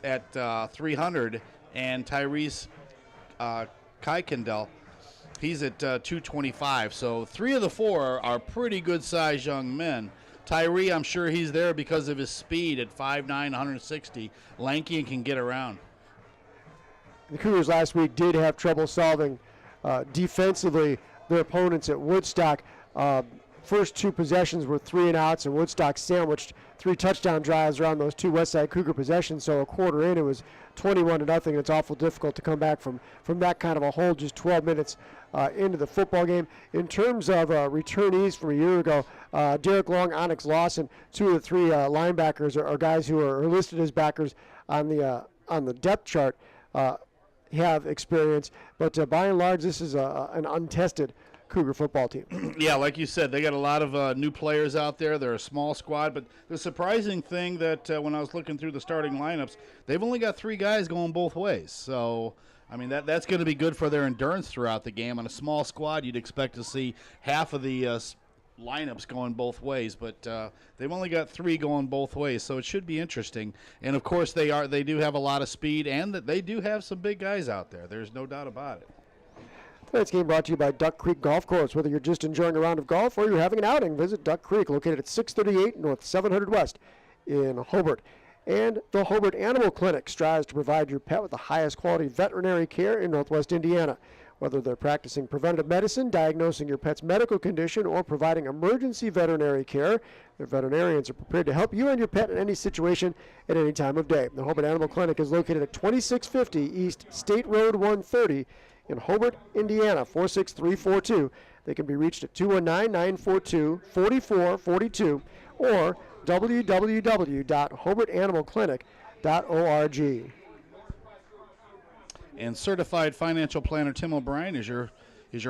at 300, and Tyrese Kuykendall, he's at 225. So 3 of the 4 are pretty good-sized young men. Tyree, I'm sure he's there because of his speed at 5'9", 160, lanky and can get around. The Cougars last week did have trouble solving defensively their opponents at Woodstock. First 2 possessions were 3-and-outs, and Woodstock sandwiched 3 touchdown drives around those 2 Westside Cougar possessions. So a quarter in, it was 21-0. It's awful difficult to come back from that kind of a hole just 12 minutes into the football game. In terms of returnees from a year ago, Derek Long, Onyx Lawson, 2 of the 3 linebackers are guys who are listed as backers on the depth chart. Have experience, but by and large, this is an untested Cougar football team. Yeah, like you said, they got a lot of new players out there. They're a small squad, but the surprising thing that when I was looking through the starting lineups, they've only got 3 guys going both ways. So, I mean, that's going to be good for their endurance throughout the game. On a small squad, you'd expect to see half of the lineups going both ways, but they've only got 3 going both ways, so it should be interesting. And of course, they do have a lot of speed, and that they do have some big guys out there. There's no doubt about it. Tonight's game brought to you by Duck Creek Golf Course. Whether you're just enjoying a round of golf or you're having an outing, visit Duck Creek, located at 638 North 700 West in Hobart. And the Hobart Animal Clinic strives to provide your pet with the highest quality veterinary care in Northwest Indiana. Whether they're practicing preventative medicine, diagnosing your pet's medical condition, or providing emergency veterinary care, their veterinarians are prepared to help you and your pet in any situation at any time of day. The Hobart Animal Clinic is located at 2650 East State Road 130 in Hobart, Indiana, 46342. They can be reached at 219-942-4442 or www.hobartanimalclinic.org. And certified financial planner Tim O'Brien is your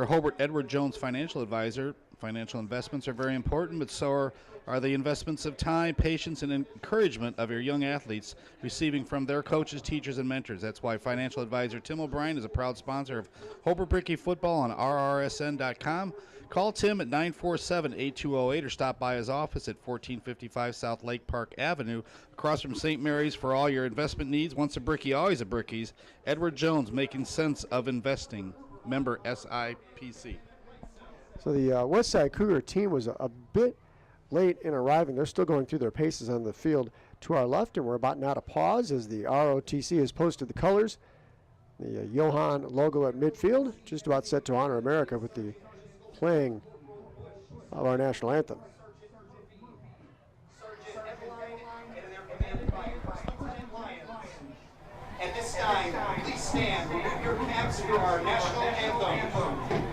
Hobart Edward Jones financial advisor. Financial investments are very important, but so are the investments of time, patience, and encouragement of your young athletes receiving from their coaches, teachers, and mentors. That's why financial advisor Tim O'Brien is a proud sponsor of Hobart Bricky Football on RRSN.com. Call Tim at 947-8208 or stop by his office at 1455 South Lake Park Avenue, across from St. Mary's for all your investment needs. Once a Bricky, always a Brickies. Edward Jones, making sense of investing. Member SIPC. So the Westside Cougar team was a bit late in arriving. They're still going through their paces on the field to our left, and we're about now to pause as the ROTC has posted the colors. The Johan logo at midfield, just about set to honor America with the playing of our national anthem. At this time, please stand, remove your caps for our national anthem.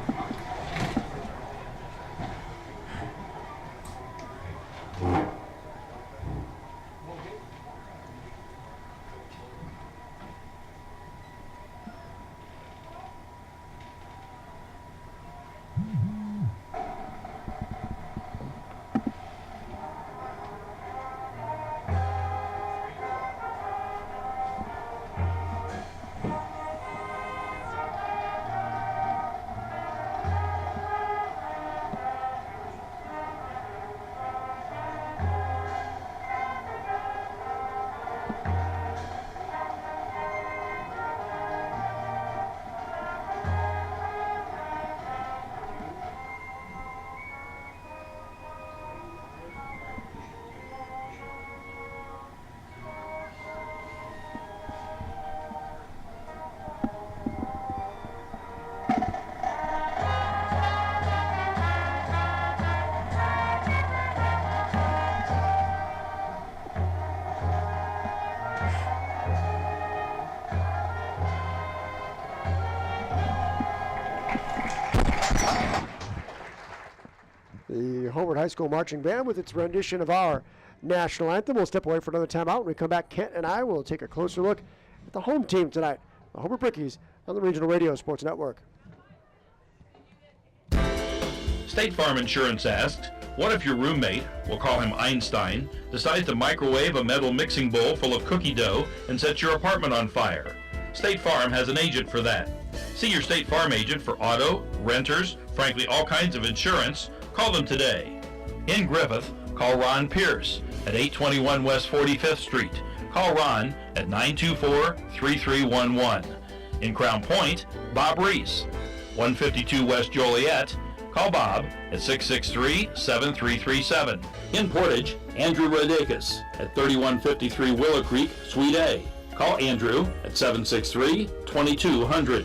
The Hobart High School Marching Band with its rendition of our national anthem. We'll step away for another timeout. When we come back, Kent and I will take a closer look at the home team tonight, the Hobart Brickies, on the Regional Radio Sports Network. State Farm Insurance asked, what if your roommate, we'll call him Einstein, decides to microwave a metal mixing bowl full of cookie dough and sets your apartment on fire? State Farm has an agent for that. See your State Farm agent for auto, renters, frankly all kinds of insurance. Call them today. In Griffith, call Ron Pierce at 821 West 45th Street. Call Call Ron at 924-3311. In Crown Point, Bob Reese, 152 West Joliet. Call Bob at 663-7337. In Portage, Andrew Rodakis at 3153 Willow Creek, Suite A. Call Andrew at 763-2200.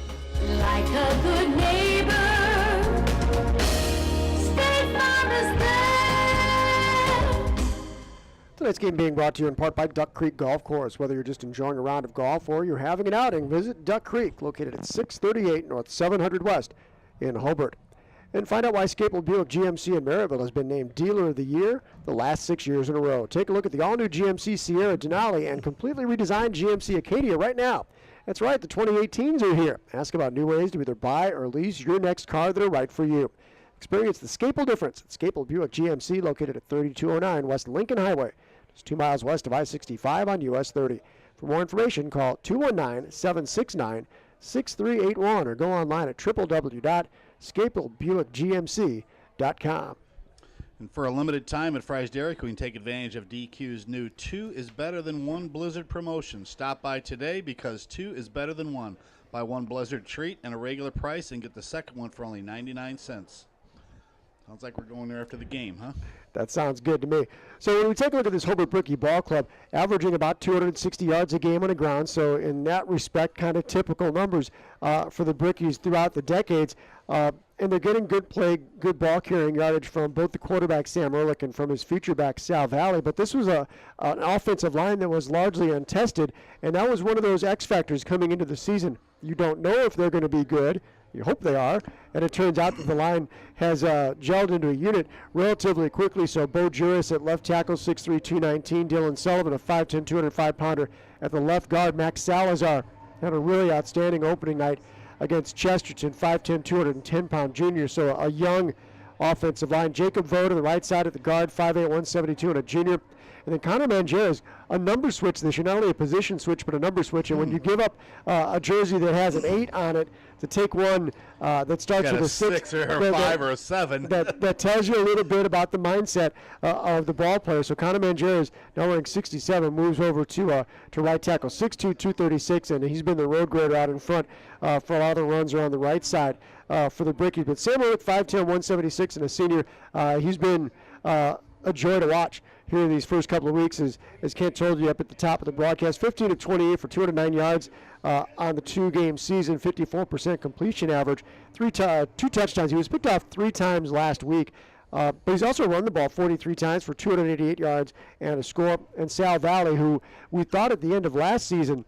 Like a good neighbor, State Farm is there. Tonight's game being brought to you in part by Duck Creek Golf Course. Whether you're just enjoying a round of golf or you're having an outing, visit Duck Creek, located at 638 North 700 West in Hobart. And find out why Scapel Buick GMC in Maryville has been named Dealer of the Year the last 6 years in a row. Take a look at the all-new GMC Sierra Denali and completely redesigned GMC Acadia right now. That's right, the 2018s are here. Ask about new ways to either buy or lease your next car that are right for you. Experience the Scapel difference at Scapel Buick GMC, located at 3209 West Lincoln Highway, just 2 miles west of I-65 on US 30. For more information, call 219-769-6381 or go online at www.scapelbuickgmc.com. And for a limited time at Fry's Dairy Queen, take advantage of DQ's new 2 is better than 1 Blizzard promotion. Stop by today because 2 is better than 1. Buy 1 Blizzard treat and a regular price and get the second one for only 99 cents. Sounds like we're going there after the game, huh? That sounds good to me. So when we take a look at this Hobart Brookie Ball Club, averaging about 260 yards a game on the ground, so in that respect, kind of typical numbers for the Brookies throughout the decades. And they're getting good play, good ball carrying yardage from both the quarterback Sam Ehrlich and from his future back Sal Valley. But this was an offensive line that was largely untested, and that was one of those X factors coming into the season. You don't know if they're going to be good. You hope they are. And it turns out that the line has gelled into a unit relatively quickly. So Bo Juris at left tackle, 6'3", 219. Dylan Sullivan, a 5'10", 205-pounder at the left guard. Max Salazar had a really outstanding opening night against Chesterton, 5'10", 210-pound junior. So a young offensive line. Jacob Vogt on the right side at the guard, 5'8", 172, and a junior. And then Connor Mangiera's a number switch this year, not only a position switch, but a number switch. And when you give up a jersey that has an 8 on it to take one that starts with a 6 or a 5 or a 7. that tells you a little bit about the mindset of the ball player. So Connor Mangiera is now wearing 67, moves over to right tackle, 6'2", 236, and he's been the road grader out in front for a lot of the runs around the right side for the Brickies. But Sam Ehrlich, 5'10", 176, and a senior, he's been a joy to watch here in these first couple of weeks, as Kent told you up at the top of the broadcast. 15 of 28 for 209 yards on the 2-game season, 54% completion average, 2 touchdowns. He was picked off 3 times last week, but he's also run the ball 43 times for 288 yards and a score. And Sal Valley, who we thought at the end of last season,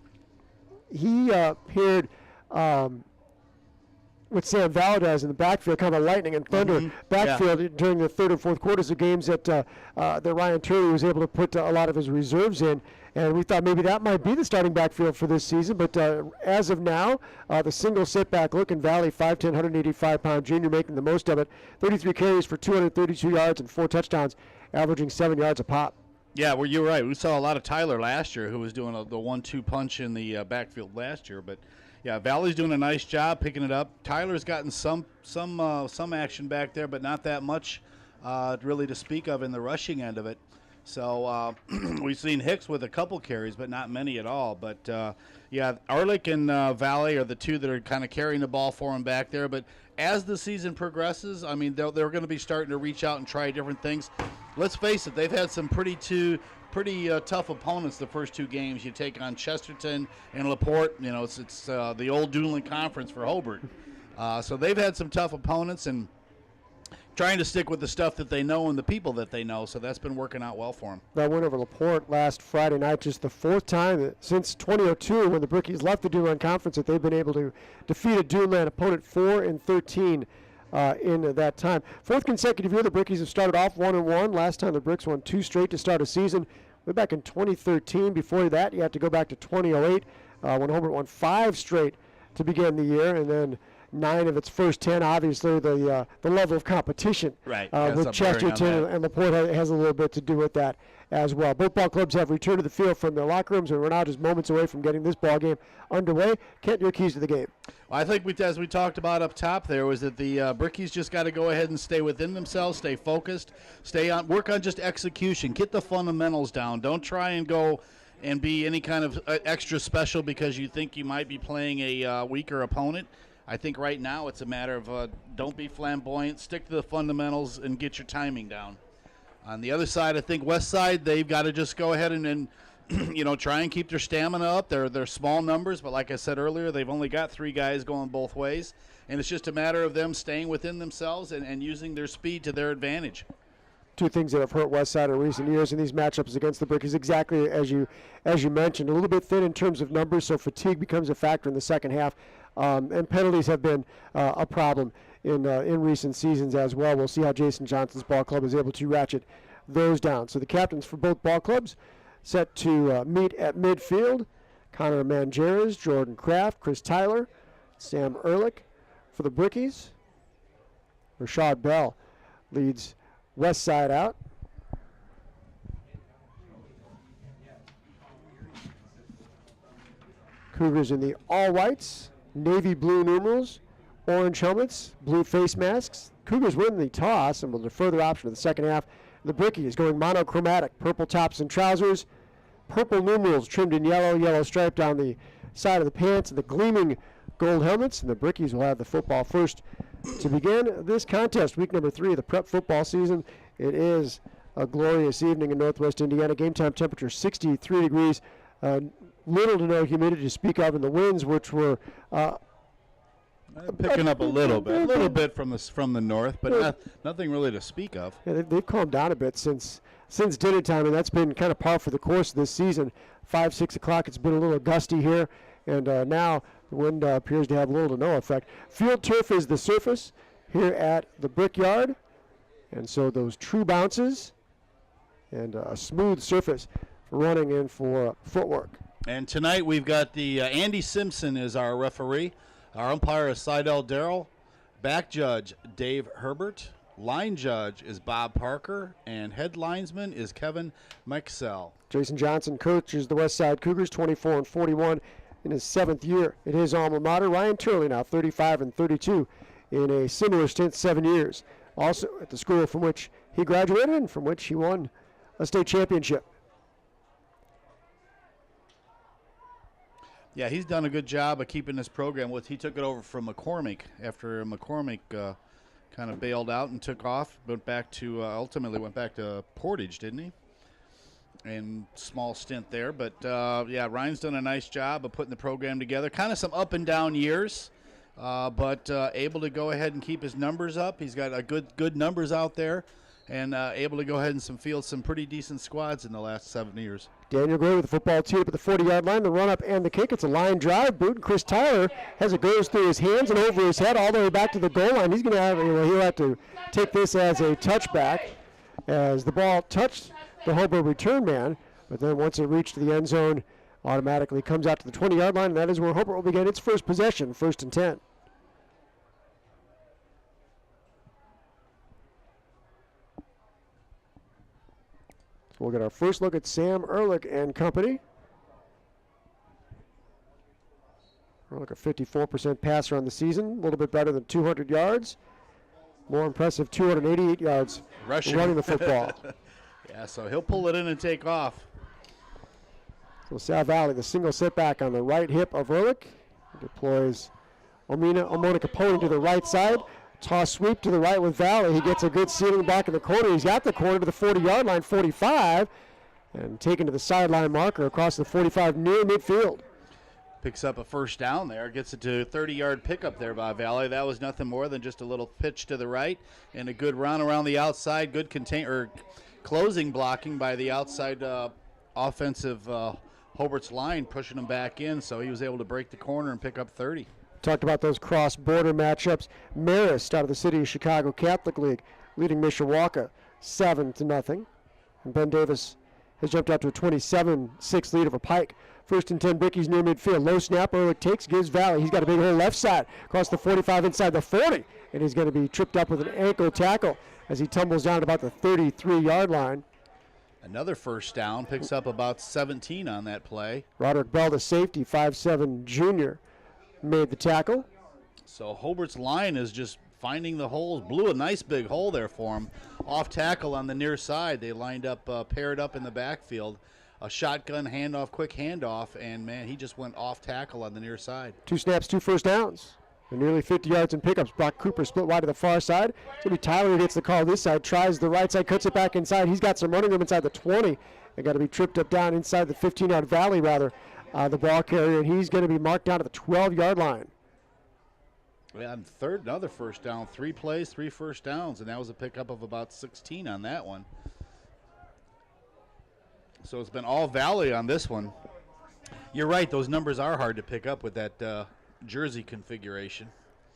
he paired with Sam Valdez in the backfield, kind of a lightning and thunder backfield during the third and fourth quarters of games that Ryan Turley was able to put a lot of his reserves in. And we thought maybe that might be the starting backfield for this season. But as of now, the single setback look in Valley, 5'10", 185-pound junior, making the most of it. 33 carries for 232 yards and 4 touchdowns, averaging 7 yards a pop. Yeah, well, you're right. We saw a lot of Tyler last year, who was doing the 1-2 punch in the backfield last year. But yeah, Valley's doing a nice job picking it up. Tyler's gotten some action back there, but not that much really to speak of in the rushing end of it. So we've seen Hicks with a couple carries, but not many at all. But yeah, Ehrlich and Valley are the two that are kind of carrying the ball for him back there. But as the season progresses, I mean, they're going to be starting to reach out and try different things. Let's face it, they've had some pretty tough opponents the first 2 games. You take on Chesterton and LaPorte. You know, it's the old Duneland Conference for Hobart. So they've had some tough opponents and trying to stick with the stuff that they know and the people that they know. So that's been working out well for them. That win over LaPorte last Friday night, just the 4th time since 2002 when the Brickies left the Duneland Conference that they've been able to defeat a Duneland opponent 4-13 in that time. 4th consecutive year the Brickies have started off 1-1. Last time the Bricks won 2 straight to start a season. Way back in 2013. Before that, you have to go back to 2008 when Hobart won 5 straight to begin the year, and then 9 of its first 10. Obviously, the level of competition with Chesterton and LaPorte has a little bit to do with that as well. Both ball clubs have returned to the field from their locker rooms, and we're now just moments away from getting this ball game underway. Kent, your keys to the game. Well, I think as we talked about up top there, was that the Brickies just got to go ahead and stay within themselves, stay focused, work on just execution, get the fundamentals down. Don't try and go and be any kind of extra special because you think you might be playing a weaker opponent. I think right now it's a matter of don't be flamboyant, stick to the fundamentals, and get your timing down. On the other side, I think West Side, they've got to just go ahead and try and keep their stamina up. They're small numbers, but like I said earlier, they've only got 3 guys going both ways, and it's just a matter of them staying within themselves and using their speed to their advantage. 2 things that have hurt West Side in recent years in these matchups against the Brickies, exactly as you mentioned, a little bit thin in terms of numbers, so fatigue becomes a factor in the second half, and penalties have been a problem in recent seasons as well. We'll see how Jason Johnson's ball club is able to ratchet those down. So the captains for both ball clubs set to meet at midfield. Connor Mangeras, Jordan Kraft, Chris Tyler, Sam Ehrlich for the Brickies. Rashad Bell leads West Side out. Cougars in the all whites, navy blue numerals, orange helmets, blue face masks. Cougars win the toss and will defer their option to the second half. The Brickie is going monochromatic, purple tops and trousers, purple numerals trimmed in yellow, yellow stripe down the side of the pants, and the gleaming gold helmets. And the Brickies will have the football first to begin this contest, week number 3 of the prep football season. It is a glorious evening in Northwest Indiana. Game time temperature 63 degrees. Little to no humidity to speak of, in the winds, which were Picking up a little bit from the north, but nothing really to speak of. Yeah, they've calmed down a bit since dinner time, and that's been kind of par for the course of this season. 5, 6 o'clock, it's been a little gusty here, and now the wind appears to have little to no effect. Field turf is the surface here at the Brickyard, and so those true bounces and a smooth surface for running in for footwork. And tonight we've got the Andy Simpson is our referee. Our umpire is Seidel Darrell. Back judge, Dave Herbert. Line judge is Bob Parker. And head linesman is Kevin Meixell. Jason Johnson coaches the West Side Cougars, 24-41 in his 7th year at his alma mater. Ryan Turley now 35-32 in a similar stint, 7 years. Also at the school from which he graduated and from which he won a state championship. Yeah, he's done a good job of keeping this program. He took it over from McCormick after McCormick kind of bailed out and took off. Ultimately went back to Portage, didn't he? And small stint there. But, yeah, Ryan's done a nice job of putting the program together. Kind of some up and down years, but able to go ahead and keep his numbers up. He's got a good numbers out there, and able to go ahead and field some pretty decent squads in the last 7 years. Daniel Gray with the football teed up at the 40-yard line, the run-up and the kick. It's a line drive. Boot. Chris Tyler has it goes through his hands and over his head all the way back to the goal line. He's going to he'll have to take this as a touchback as the ball touched the Hobart return man, but then once it reached the end zone, automatically comes out to the 20-yard line, and that is where Hobart will begin its first possession, 1st and 10. We'll get our first look at Sam Ehrlich and company. Ehrlich, a 54% passer on the season, a little bit better than 200 yards. More impressive, 288 yards running the football. Yeah, so he'll pull it in and take off. So Sal Valley, the single setback on the right hip of Ehrlich. Deploys Omona Capone to the right side. Toss sweep to the right with Valley. He gets a good ceiling back in the corner. He's got the corner to the 40-yard line, 45, and taken to the sideline marker across the 45 near midfield. Picks up a first down there. Gets it to 30-yard pickup there by Valley. That was nothing more than just a little pitch to the right and a good run around the outside. Good closing blocking by the outside offensive Hobart's line, pushing him back in, so he was able to break the corner and pick up 30. Talked about those cross-border matchups. Marist out of the City of Chicago Catholic League leading Mishawaka 7-0. And Ben Davis has jumped out to a 27-6 lead over Pike. 1st and 10, Brickies near midfield. Low snap, Ehrlich takes, gives Valley. He's got a big hole left side across the 45 inside the 40. And he's going to be tripped up with an ankle tackle as he tumbles down to about the 33-yard line. Another first down, picks up about 17 on that play. Roderick Bell, the safety, 5'7" junior, made the tackle. So Hobart's line is just finding the holes. Blew a nice big hole there for him. Off tackle on the near side. They lined up, paired up in the backfield. a shotgun handoff, quick handoff, and man, he just went off tackle on the near side. 2 snaps, 2 first downs. And nearly 50 yards in pickups. Brock Cooper split wide to the far side. It's going to be Tyler who gets the call this side. Tries the right side, cuts it back inside. He's got some running room inside the 20. They got to be tripped up down inside the 15-yard valley, rather, the ball carrier. And he's going to be marked down to the 12-yard line. Yeah, on third, another first down. 3 plays, 3 first downs, and that was a pickup of about 16 on that one. So it's been all valley on this one. You're right, those numbers are hard to pick up with that jersey configuration.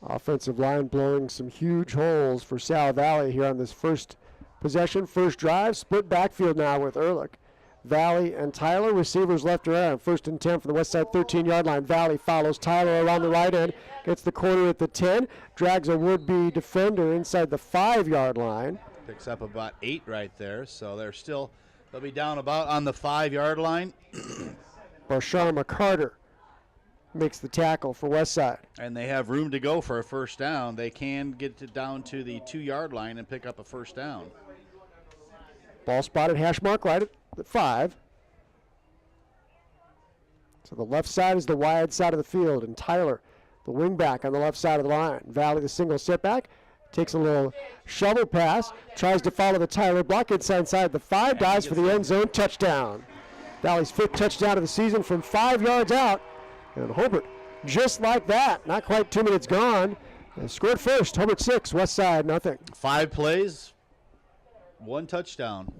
Offensive line blowing some huge holes for Sal Valley here on this first possession, first drive. Split backfield now with Ehrlich. Valley and Tyler, receivers left or right on 1st and 10 for the west side 13-yard line. Valley follows Tyler around the right end, gets the corner at the 10, drags a would-be defender inside the 5-yard line. Picks up about 8 right there, so they'll be down about on the 5-yard line. Bashar McCarter makes the tackle for Westside. And they have room to go for a first down. They can get it down to the 2-yard line and pick up a first down. Ball spotted, hash mark right at the 5. So the left side is the wide side of the field, and Tyler, the wing back on the left side of the line. Valley, the single setback, takes a little shovel pass, tries to follow the Tyler block inside the 5, dives for the end zone, touchdown. Valley's 5th touchdown of the season from 5 yards out. And Hobart, just like that, not quite 2 minutes gone, scored first. Hobart 6, Westside nothing. 5 plays, 1 touchdown.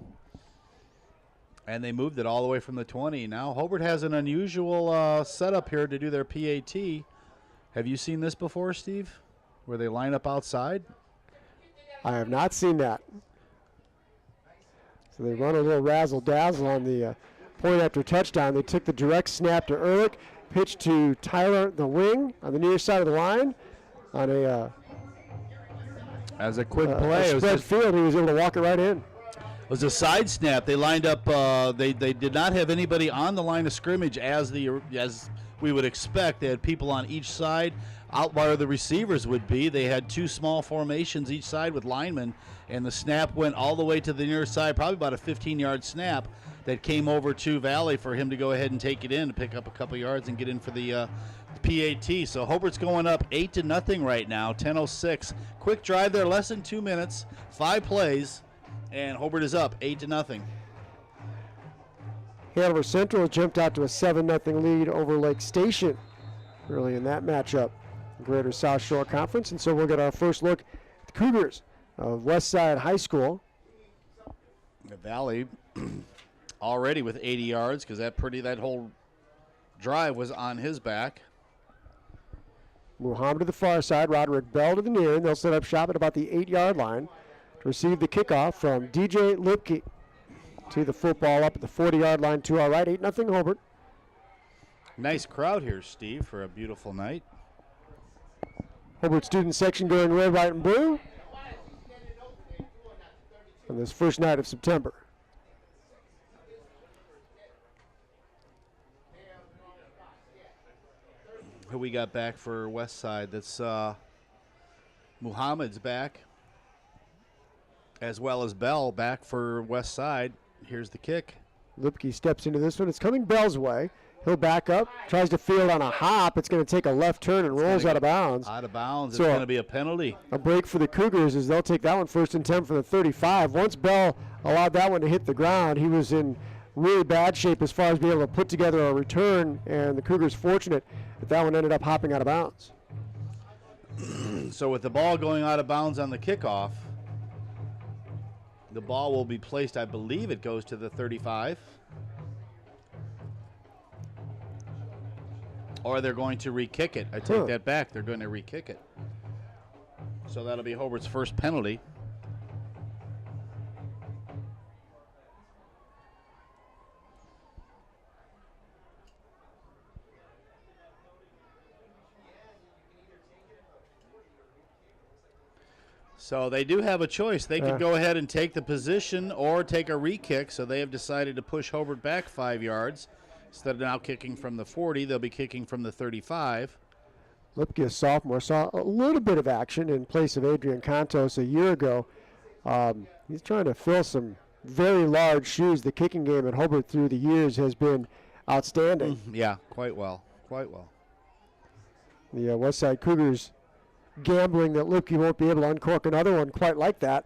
And they moved it all the way from the 20. Now Hobart has an unusual setup here to do their PAT. Have you seen this before, Steve? Where they line up outside? I have not seen that. So they run a little razzle-dazzle on the point after touchdown. They took the direct snap to Ehrlich, pitched to Tyler, the wing, on the near side of the line. On a as a quick play, a spread field, he was able to walk it right in. It was a side snap. They lined up. They did not have anybody on the line of scrimmage as we would expect. They had people on each side, out where the receivers would be. They had 2 small formations each side with linemen, and the snap went all the way to the near side, probably about a 15-yard snap that came over to Valley for him to go ahead and take it in to pick up a couple yards and get in for the PAT. So Hobart's going up 8-0 right now, 10:06. Quick drive there, less than 2 minutes, 5 plays, and Hobart is up 8-0. Hanover Central jumped out to a 7-0 lead over Lake Station early in that matchup, Greater South Shore Conference. And so we'll get our first look at the Cougars of Westside High School. The Valley already with 80 yards because that whole drive was on his back. Muhammad to the far side, Roderick Bell to the near, and they'll set up shop at about the 8-yard line to receive the kickoff from DJ Lipke. To the football up at the 40-yard line to our right, 8-0 Hobart. Nice crowd here, Steve, for a beautiful night. Hobart student section going red, white, and blue on this first night of September. Who we got back for West Side? That's Muhammad's back, as well as Bell back for West Side. Here's the kick. Lipke steps into this one. It's coming Bell's way. He'll back up, tries to field on a hop. It's going to take a left turn and rolls out of bounds. Out of bounds. So it's going to be a penalty. A break for the Cougars as they'll take that one 1st and 10 from the 35. Once Bell allowed that one to hit the ground, he was in really bad shape as far as being able to put together a return, and the Cougars fortunate that one ended up hopping out of bounds. So with the ball going out of bounds on the kickoff, the ball will be placed, I believe it goes to the 35. Or they're going to re-kick it. I take that back. They're going to re-kick it. So that'll be Hobart's first penalty. So they do have a choice. They could go ahead and take the position or take a re-kick. So they have decided to push Hobart back 5 yards. Instead of now kicking from the 40, they'll be kicking from the 35. Lipke, a sophomore, saw a little bit of action in place of Adrian Contos a year ago. He's trying to fill some very large shoes. The kicking game at Hobart through the years has been outstanding. Yeah, quite well. Quite well. The Westside Cougars gambling that Lipke won't be able to uncork another one quite like that.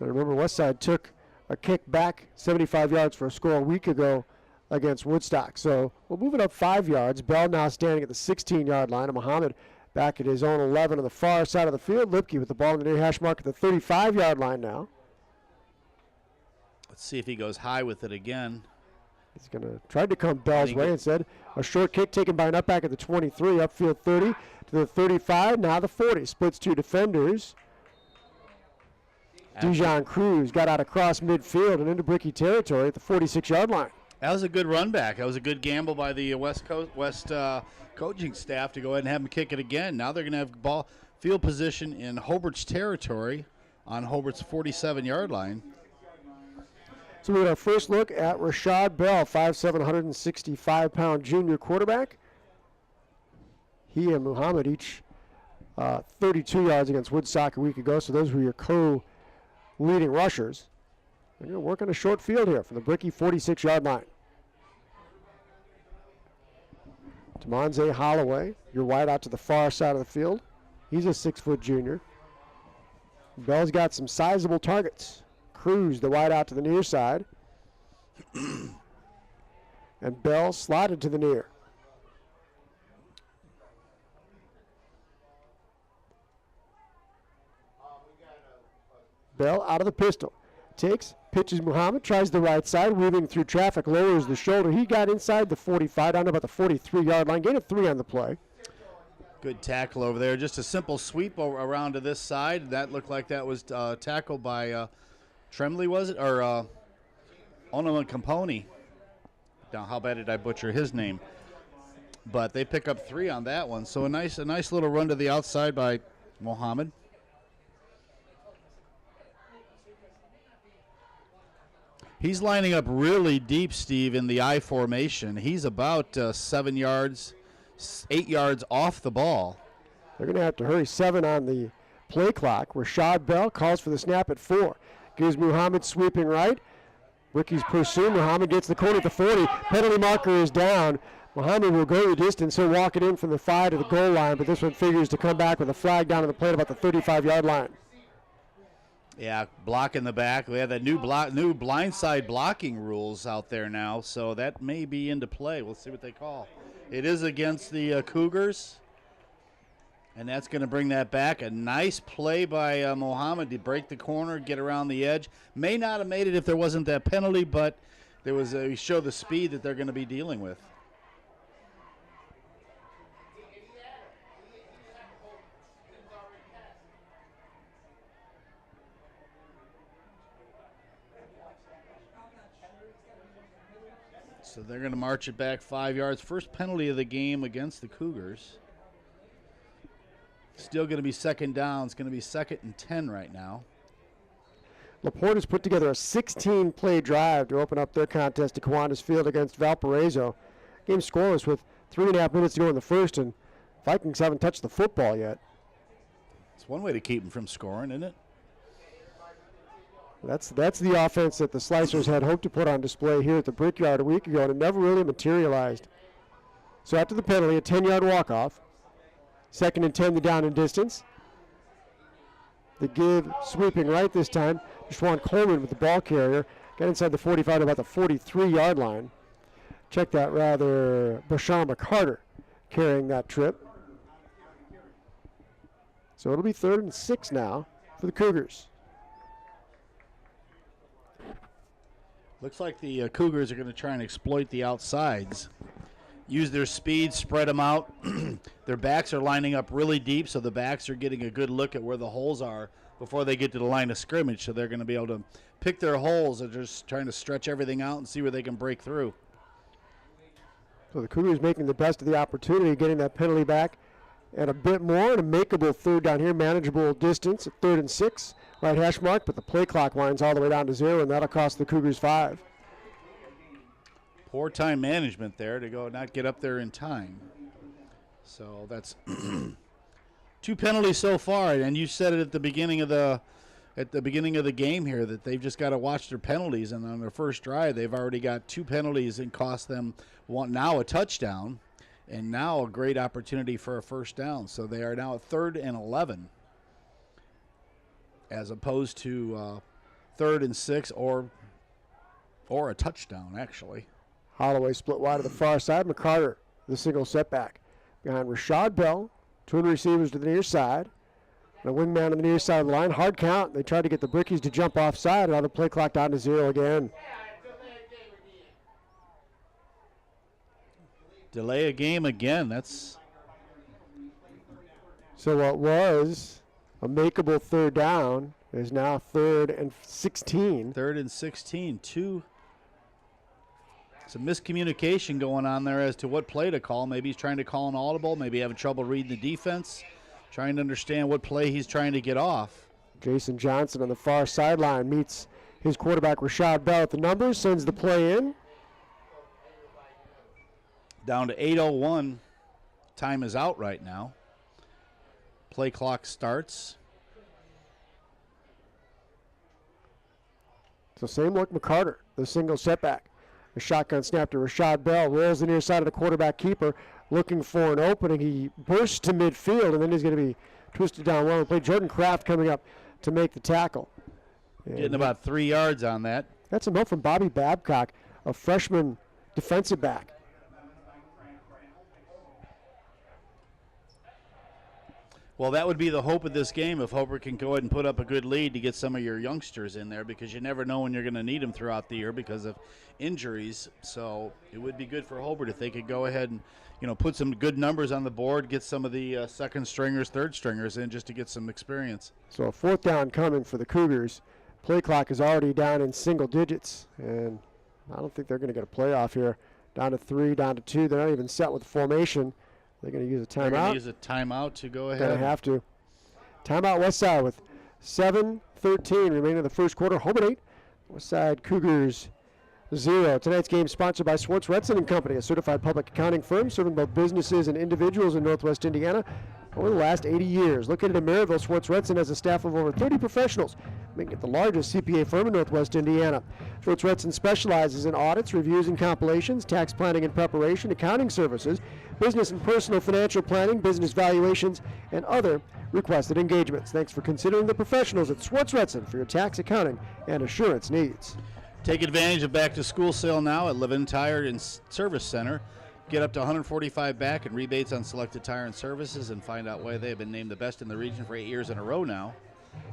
And remember, Westside took a kick back 75 yards for a score a week ago against Woodstock. So we'll move it up 5 yards. Bell now standing at the 16-yard line, and Muhammad back at his own 11 on the far side of the field. Lipke with the ball in the near hash mark at the 35-yard line now. Let's see if he goes high with it again. He's going to try to come Bell's way. Instead, a short kick taken by Nutback at the 23, upfield 30 to the 35, now the 40. Splits two defenders. Dijon Cruz got out across midfield and into Bricky territory at the 46-yard line. That was a good run back. That was a good gamble by the West coaching staff to go ahead and have him kick it again. Now they're going to have ball field position in Hobart's territory on Hobart's 47-yard line. So we had our first look at Rashad Bell, 5'7", 165-pound junior quarterback. He and Muhammad each 32 yards against Woodstock a week ago, so those were your co-leading rushers. They're going to work on a short field here from the Bricky 46-yard line. Demonze Holloway, your wide out to the far side of the field. He's a 6-foot junior. Bell's got some sizable targets. Cruz, the wide out to the near side. And Bell slotted to the near. Bell out of the pistol. Takes, pitches Muhammad, tries the right side, weaving through traffic, lowers the shoulder. He got inside the 45, down to about the 43-yard line. Gain of 3 on the play. Good tackle over there. Just a simple sweep around to this side. That looked like that was tackled by Tremblay, was it? Or Onoma Camponi. Now, how bad did I butcher his name? But they pick up 3 on that one. So a nice little run to the outside by Muhammad. He's lining up really deep, Steve, in the I formation. He's about 7 yards, 8 yards off the ball. They're going to have to hurry. 7 on the play clock. Rashad Bell calls for the snap at 4. Gives Muhammad sweeping right. Ricky's pursuing. Muhammad gets the corner at the 40. Penalty marker is down. Muhammad will go the distance. He'll walk it in from the 5 to the goal line, but this one figures to come back with a flag down on the plate about the 35-yard line. Yeah, block in the back. We have that new blindside blocking rules out there now, so that may be into play. We'll see what they call. It is against the Cougars, and that's going to bring that back. A nice play by Muhammad to break the corner, get around the edge. May not have made it if there wasn't that penalty, but there was he showed the speed that they're going to be dealing with. So they're going to march it back 5 yards. First penalty of the game against the Cougars. Still going to be second down. It's going to be 2nd and 10 right now. LaPorte has put together a 16-play drive to open up their contest at Kiwanis Field against Valparaiso. Game scoreless with 3.5 minutes to go in the first, and Vikings haven't touched the football yet. It's one way to keep them from scoring, isn't it? That's the offense that the Slicers had hoped to put on display here at the Brickyard a week ago, and it never really materialized. So after the penalty, a 10-yard walk-off. 2nd and 10, the down and distance. The give sweeping right this time. Deshaun Coleman with the ball carrier. Got inside the 45 to about the 43-yard line. Check that rather. Bashar McCarter carrying that trip. So it'll be 3rd and 6 now for the Cougars. Looks like the Cougars are going to try and exploit the outsides. Use their speed, spread them out. Their backs are lining up really deep, so the backs are getting a good look at where the holes are before they get to the line of scrimmage. So they're going to be able to pick their holes and just trying to stretch everything out and see where they can break through. So the Cougars making the best of the opportunity, getting that penalty back and a bit more, and a makeable 3rd down here, manageable distance at 3rd and 6. Right hash mark, but the play clock winds all the way down to 0, and that'll cost the Cougars 5. Poor time management there to go not get up there in time. So that's 2 penalties so far, and you said it at the beginning of the at the beginning of the game here that they've just got to watch their penalties. And on their first drive, they've already got 2 penalties and cost them now a touchdown and now a great opportunity for a first down. So they are now at 3rd and 11 as opposed to 3rd and 6 or a touchdown, actually. Holloway split wide to the far side. McCarter, the single setback. Behind Rashad Bell, twin receivers to the near side. And a wingman on the near side of the line. Hard count. They tried to get the Brickies to jump offside. Now the play clock down to 0 again. Delay a game again. That's So what was a makeable 3rd down is now 3rd and 16. 3rd and 16. Some miscommunication going on there as to what play to call. Maybe he's trying to call an audible. Maybe having trouble reading the defense. Trying to understand what play he's trying to get off. Jason Johnson on the far sideline meets his quarterback Rashad Bell at the numbers, sends the play in. Down to 8:01. Time is out right now. Play clock starts. So same look McCarter, the single setback. A shotgun snap to Rashad Bell, rolls the near side of the quarterback keeper, looking for an opening. He bursts to midfield, and then he's going to be twisted down well. Play Jordan Kraft coming up to make the tackle. And Getting about 3 yards on that. that's some help from Bobby Babcock, a freshman defensive back. Well, that would be the hope of this game if Hobart can go ahead and put up a good lead to get some of your youngsters in there, because you never know when you're going to need them throughout the year because of injuries. So it would be good for Hobart if they could go ahead and, put some good numbers on the board, get some of the second stringers, third stringers in just to get some experience. So a 4th down coming for the Cougars. Play clock is already down in single digits, and I don't think they're going to get a playoff here. Down to 3, down to 2. They're not even set with the formation. They're going to use a They're going timeout. to use a timeout to go ahead. Going to have to. Timeout West Side with 7:13 remaining in the first quarter. Hobart 8, West Side Cougars 0. Tonight's game sponsored by Swartz Redson & Company, a certified public accounting firm serving both businesses and individuals in Northwest Indiana over the last 80 years. Located in Maryville, Swartz Redson has a staff of over 30 professionals, making it the largest CPA firm in Northwest Indiana. Swartz Redson specializes in audits, reviews and compilations, tax planning and preparation, accounting services, business and personal financial planning, business valuations, and other requested engagements. Thanks for considering the professionals at Swartz Redson for your tax, accounting, and assurance needs. Take advantage of back-to-school sale now at Levin Tire and Service Center. Get up to $145 back and rebates on selected tire and services, and find out why they have been named the best in the region for 8 years in a row now.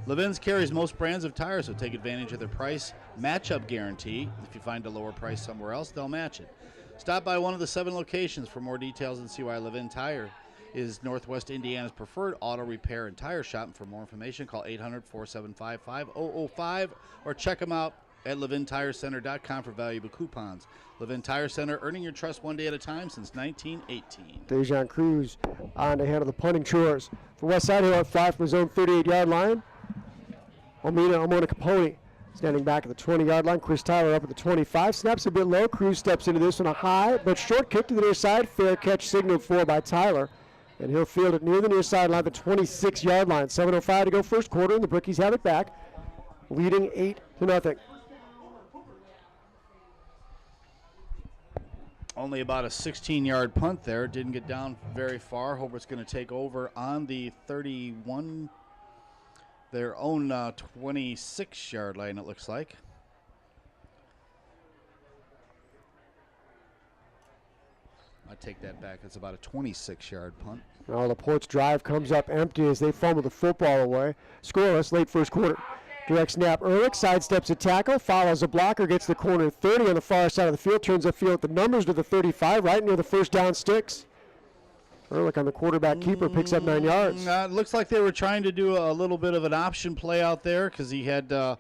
Levin's carries most brands of tires, so take advantage of their price match-up guarantee. If you find a lower price somewhere else, they'll match it. Stop by one of the 7 locations for more details and see why Levin Tire is Northwest Indiana's preferred auto repair and tire shop. And for more information, call 800-475-5005 or check them out at levintirecenter.com for valuable coupons. Levin Tire Center, earning your trust one day at a time since 1918. Dejan Cruz on to handle the punting chores. For West Side, he'll have 5 from his own 38-yard line. Omona Capone standing back at the 20-yard line. Chris Tyler up at the 25. Snaps a bit low. Cruz steps into this one a high, but short kick to the near side. Fair catch signaled for by Tyler. And he'll field it near the near sideline, the 26-yard line. 7:05 to go first quarter, and the Brickies have it back, leading 8-0. Only about a 16-yard punt there. Didn't get down very far. Hobart's going to take over on the 31, their own 26-yard line, it looks like. I take that back. It's about a 26-yard punt. Well, Laporte's drive comes up empty as they fumble the football away. Scoreless late first quarter. Direct snap. Ehrlich sidesteps a tackle, follows a blocker, gets the corner 30 on the far side of the field, turns upfield at the numbers to the 35, right near the first down sticks. Ehrlich on the quarterback keeper picks up 9 yards. It looks like they were trying to do a little bit of an option play out there because he had the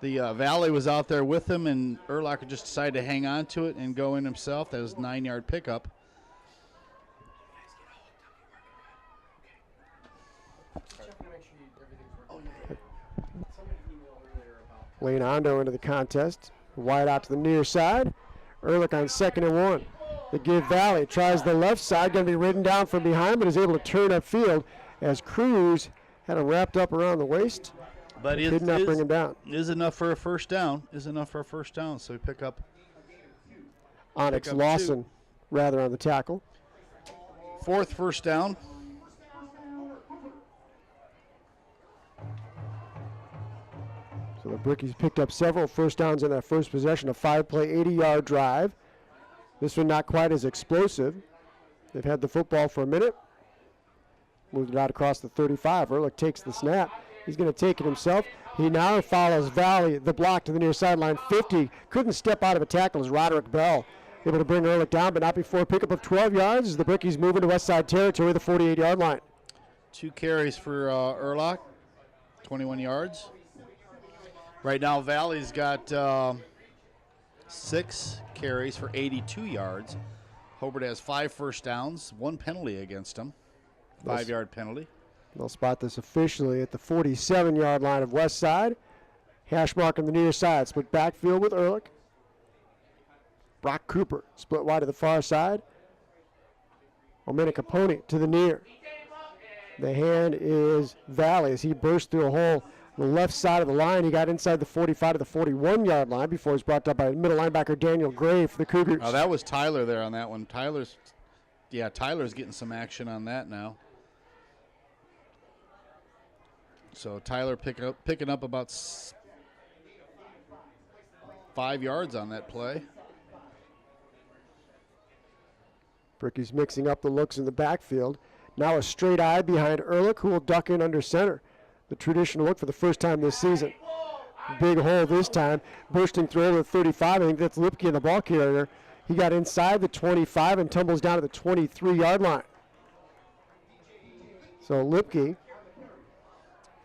Valley was out there with him, and Ehrlich just decided to hang on to it and go in himself. That was a 9-yard pickup. Lane Ondo into the contest. Wide out to the near side. Ehrlich on 2nd and 1. They give Valley. Tries the left side. Going to be ridden down from behind, but is able to turn upfield as Cruz had him wrapped up around the waist. But Did not bring him down. Is enough for a first down. So we pick up Onyx Pick up Lawson, rather, on the tackle. 4th first down. So the Brickies picked up several first downs in that first possession, a 5-play, 80-yard drive. This one not quite as explosive. They've had the football for a minute. Moved it out across the 35. Ehrlich takes the snap. He's going to take it himself. He now follows Valley, the block to the near sideline. 50. Couldn't step out of a tackle as Roderick Bell able to bring Ehrlich down, but not before a pickup of 12 yards as the Brickies move into West Side territory, the 48-yard line. 2 carries for Ehrlich, 21 yards. Right now, Valley's got 6 carries for 82 yards. Hobart has 5 first downs, 1 penalty against them, 5-yard penalty. They'll spot this officially at the 47-yard line of West Side. Hash mark on the near side. Split backfield with Ehrlich. Brock Cooper split wide to the far side. Omena Capone to the near. The hand is Valley as he burst through a hole on the left side of the line. He got inside the 45 to the 41-yard line before he was brought up by middle linebacker Daniel Gray for the Cougars. Oh, that was Tyler there on that one. Tyler's getting some action on that now. So Tyler picking up about 5 yards on that play. Bricky's mixing up the looks in the backfield. Now a straight eye behind Ehrlich, who will duck in under center. The traditional look for the first time this season. Big hole this time, bursting through over the 35. I think that's Lipke in the ball carrier. He got inside the 25 and tumbles down to the 23-yard line. So Lipke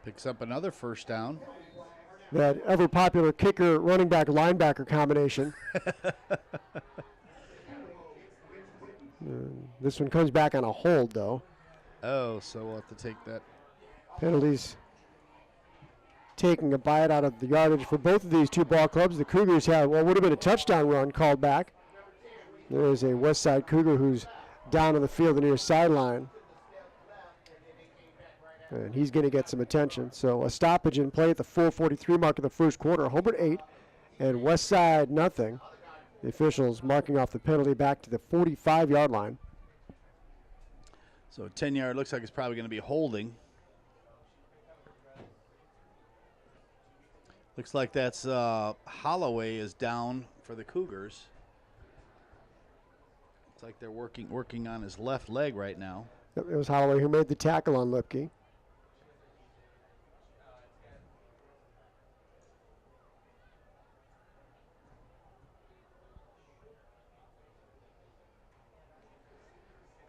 picks up another first down. That ever-popular kicker, running back, linebacker combination. This one comes back on a hold, though. Oh, so we'll have to take that. Penalties taking a bite out of the yardage for both of these two ball clubs. The Cougars have what would have been a touchdown run called back. There is a West Side Cougar who's down on the field, the near sideline. And he's going to get some attention. So a stoppage in play at the 4:43 mark of the first quarter. Hobart 8 and West Side nothing. The officials marking off the penalty back to the 45-yard line. So 10-yard looks like it's probably going to be holding. Looks like that's Holloway is down for the Cougars. Looks like they're working on his left leg right now. It was Holloway who made the tackle on Lipke.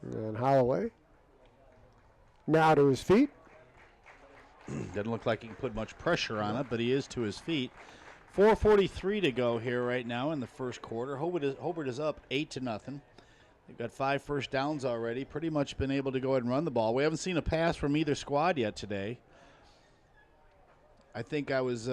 And Holloway now to his feet. Doesn't look like he can put much pressure on it, but he is to his feet. 4:43 to go here right now in the first quarter. Hobart is up 8-0. They've got 5 first downs already. Pretty much been able to go ahead and run the ball. We haven't seen a pass from either squad yet today. I think I was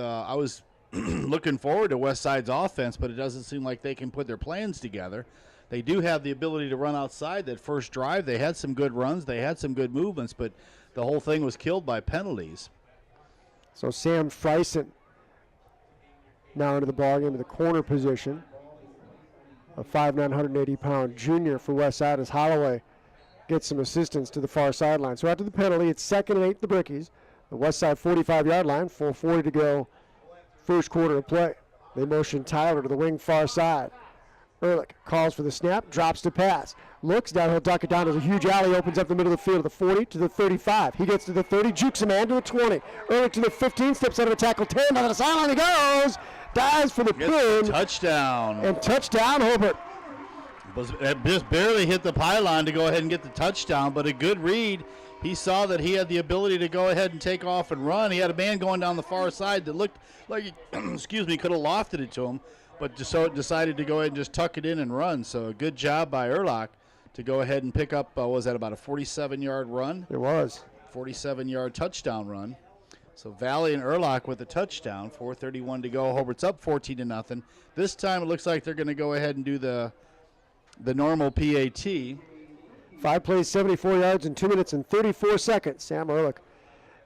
looking forward to West Side's offense, but it doesn't seem like they can put their plans together. They do have the ability to run outside. That first drive, they had some good runs. They had some good movements, but the whole thing was killed by penalties. So Sam Friesen now into the ballgame in the corner position. A 5'9", 180-pound junior for West Side as Holloway gets some assistance to the far sideline. So after the penalty, it's 2nd and 8, the Brickies. The West Side 45-yard line, 4:40 to go, first quarter of play. They motion Tyler to the wing far side. Ehrlich calls for the snap, drops to pass. Looks down, he'll duck it down. There's a huge alley, opens up the middle of the field, the 40 to the 35. He gets to the 30, jukes a man to the 20. Ehrlich to the 15, steps out of a tackle, 10, down to the sideline he goes. Dives for the pin. Touchdown. And touchdown, Hobart. It just barely hit the pylon to go ahead and get the touchdown, but a good read. He saw that he had the ability to go ahead and take off and run. He had a man going down the far side that looked like he, could have lofted it to him, but decided to go ahead and just tuck it in and run. So a good job by Ehrlich to go ahead and pick up, was that about a 47-yard run? It was. 47-yard touchdown run. So Valley and Ehrlich with a touchdown, 4:31 to go. Hobart's up 14-0. This time it looks like they're going to go ahead and do the normal PAT. 5 plays, 74 yards in 2 minutes and 34 seconds. Sam Ehrlich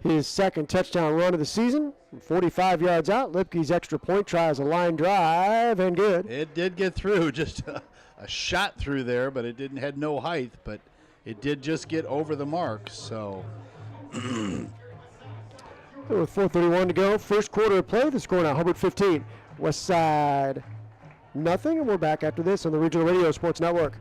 his second touchdown run of the season. From 45 yards out, Lipke's extra point try is a line drive and good. It did get through, just a shot through there, but it had no height, but it did just get over the mark. So with 4:31 to go, first quarter of play. The score now: Hobart 15, West Side nothing. And we're back after this on the Regional Radio Sports Network.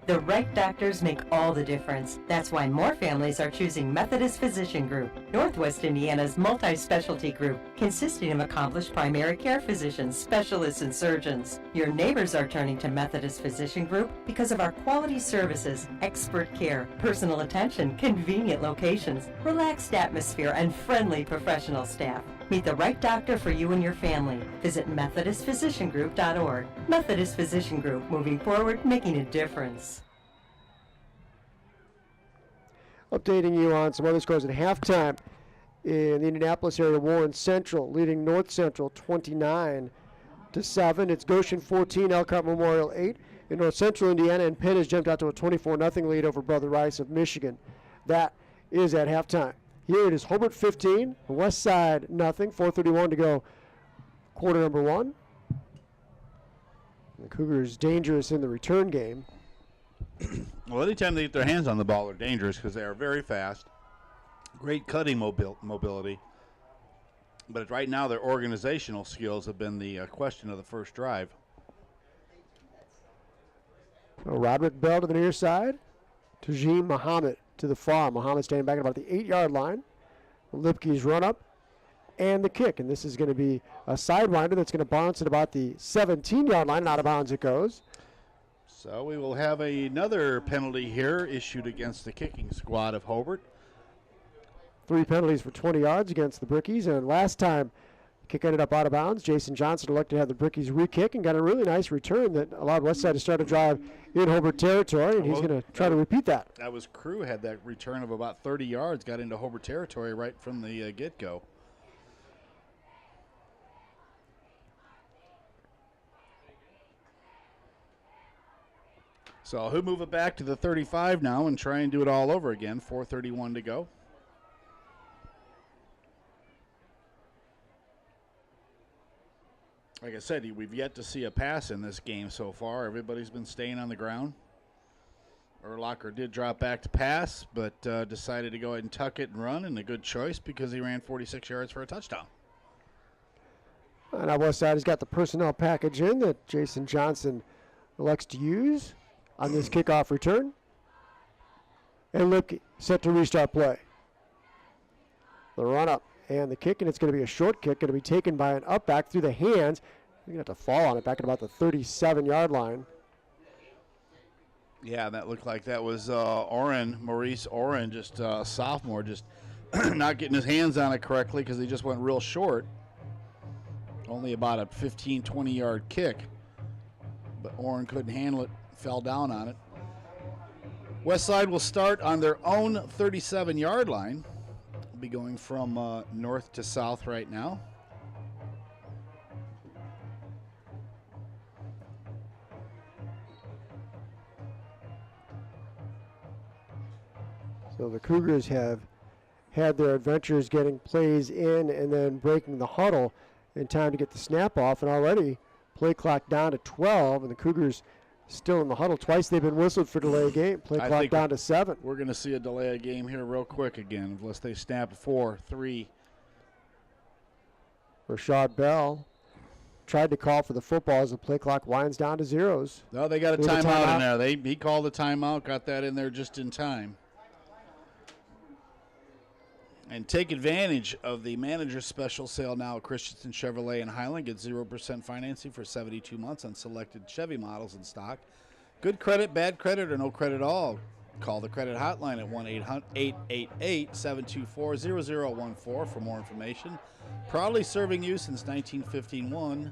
The right doctors make all the difference. That's why more families are choosing Methodist Physician Group, Northwest Indiana's multi-specialty group, consisting of accomplished primary care physicians, specialists, and surgeons. Your neighbors are turning to Methodist Physician Group because of our quality services, expert care, personal attention, convenient locations, relaxed atmosphere, and friendly professional staff. Meet the right doctor for you and your family. Visit MethodistPhysicianGroup.org. Methodist Physician Group, moving forward, making a difference. Updating you on some other scores at halftime in the Indianapolis area. Warren Central leading North Central 29-7. It's Goshen 14, Elkhart Memorial 8. In North Central Indiana, and Penn has jumped out to a 24-0 lead over Brother Rice of Michigan. That is at halftime. Here it is Hobart 15, West Side nothing. 4:31 to go, quarter number one. The Cougars dangerous in the return game. well, anytime they get their hands on the ball, they're dangerous because they are very fast. Great cutting mobility. But right now, their organizational skills have been the question of the first drive. Roderick Bell to the near side. Tajim Muhammad to the far. Muhammad standing back at about the 8-yard line. Lipke's run up and the kick. And this is going to be a sidewinder that's going to bounce at about the 17-yard line. And out of bounds it goes. So we will have another penalty here issued against the kicking squad of Hobart. 3 penalties for 20 yards against the Brickies. And last time, the kick ended up out of bounds. Jason Johnson elected to have the Brickies re-kick and got a really nice return that allowed Westside to start a drive in Hobart territory, and he's going to try to repeat that. That was Crew had that return of about 30 yards, got into Hobart territory right from the get-go. So he'll move it back to the 35 now and try and do it all over again. 4:31 to go. Like I said, we've yet to see a pass in this game so far. Everybody's been staying on the ground. Urlacher did drop back to pass, but decided to go ahead and tuck it and run, and a good choice because he ran 46 yards for a touchdown. And our West Side has got the personnel package in that Jason Johnson elects to use on this kickoff return. And Lipke set to restart play. The run up and the kick, and it's going to be a short kick, going to be taken by an up back through the hands. You're going to have to fall on it back at about the 37-yard line. Yeah, that looked like that was Maurice Oren, just sophomore, just not getting his hands on it correctly because he just went real short. Only about a 15, 20-yard kick. But Oren couldn't handle it, fell down on it. Westside will start on their own 37-yard line. Be going from north to south right now. So the Cougars have had their adventures getting plays in and then breaking the huddle in time to get the snap off, and already play clock down to 12, and the Cougars still in the huddle. Twice they've been whistled for delay of game. Play clock down to 7. We're going to see a delay of game here real quick again, unless they snap 4, 3. Rashad Bell tried to call for the football as the play clock winds down to zeros. No, they got a timeout in there. He called a timeout, got that in there just in time. And take advantage of the manager's special sale now at Christensen Chevrolet in Highland. Get 0% financing for 72 months on selected Chevy models in stock. Good credit, bad credit, or no credit at all. Call the credit hotline at 1-888-724-0014 for more information. Proudly serving you since 1951.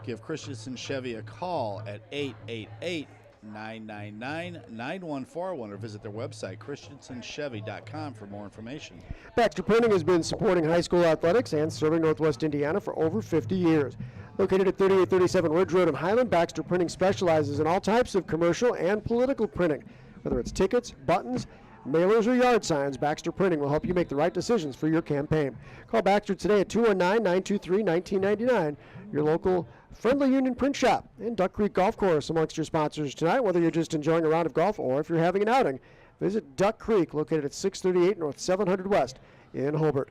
Give Christensen Chevy a call at 888-999-9141 or visit their website, christensenchevy.com, for more information. Baxter Printing has been supporting high school athletics and serving Northwest Indiana for over 50 years. Located at 3837 Ridge Road in Highland, Baxter Printing specializes in all types of commercial and political printing, whether it's tickets, buttons, mailers, or yard signs, Baxter Printing will help you make the right decisions for your campaign. Call Baxter today at 219-923-1999, your local friendly union print shop. And Duck Creek Golf Course amongst your sponsors tonight, whether you're just enjoying a round of golf or if you're having an outing. Visit Duck Creek, located at 638 North 700 West in Hobart.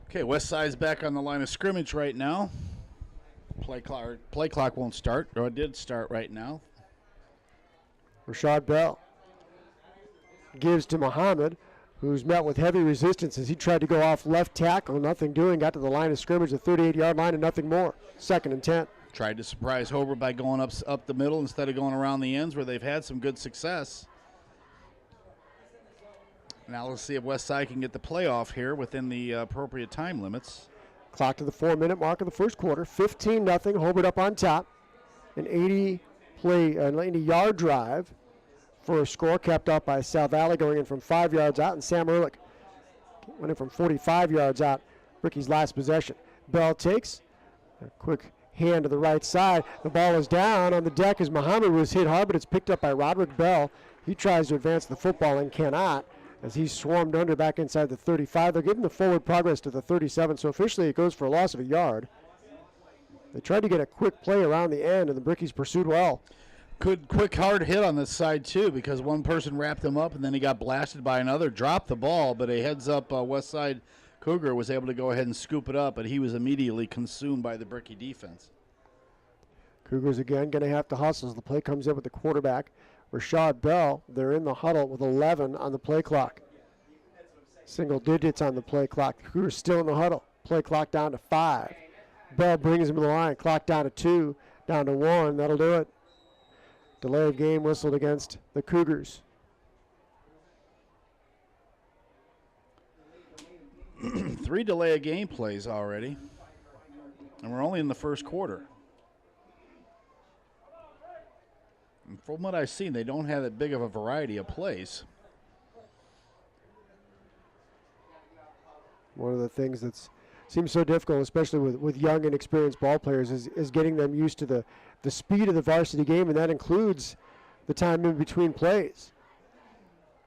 Okay, West Side's back on the line of scrimmage right now. Play clock won't start, or it did start right now. Rashad Bell gives to Muhammad, who's met with heavy resistance as he tried to go off left tackle. Nothing doing. Got to the line of scrimmage, the 38-yard line, and nothing more. 2nd and 10. Tried to surprise Hobart by going up the middle instead of going around the ends where they've had some good success. Now let's see if West Side can get the playoff here within the appropriate time limits. Clock to the 4-minute mark of the first quarter. 15-0. Hobart up on top. An 80-yard drive for a score kept up by Sal Valley going in from 5 yards out, and Sam Ehrlich went in from 45 yards out. Ricky's last possession. Bell takes a quick hand to the right side. The ball is down on the deck as Muhammad was hit hard, but it's picked up by Roderick Bell. He tries to advance the football and cannot, as he's swarmed under back inside the 35. They're giving the forward progress to the 37, so officially it goes for a loss of a yard. They tried to get a quick play around the end, and the Brickies pursued well. Good, quick, hard hit on this side, too, because one person wrapped him up, and then he got blasted by another, dropped the ball, but a heads-up West Side Cougar was able to go ahead and scoop it up, but he was immediately consumed by the Bricky defense. Cougars again going to have to hustle as the play comes in with the quarterback, Rashad Bell. They're in the huddle with 11 on the play clock. Single digits on the play clock. The Cougars still in the huddle. Play clock down to 5. Bell brings him to the line. Clock down to 2, down to 1. That'll do it. Delay of game whistled against the Cougars. 3 delay of game plays already, and we're only in the first quarter. And from what I've seen, they don't have that big of a variety of plays. One of the things that seems so difficult, especially with young and experienced ball players, is getting them used to the speed of the varsity game, and that includes the time in between plays.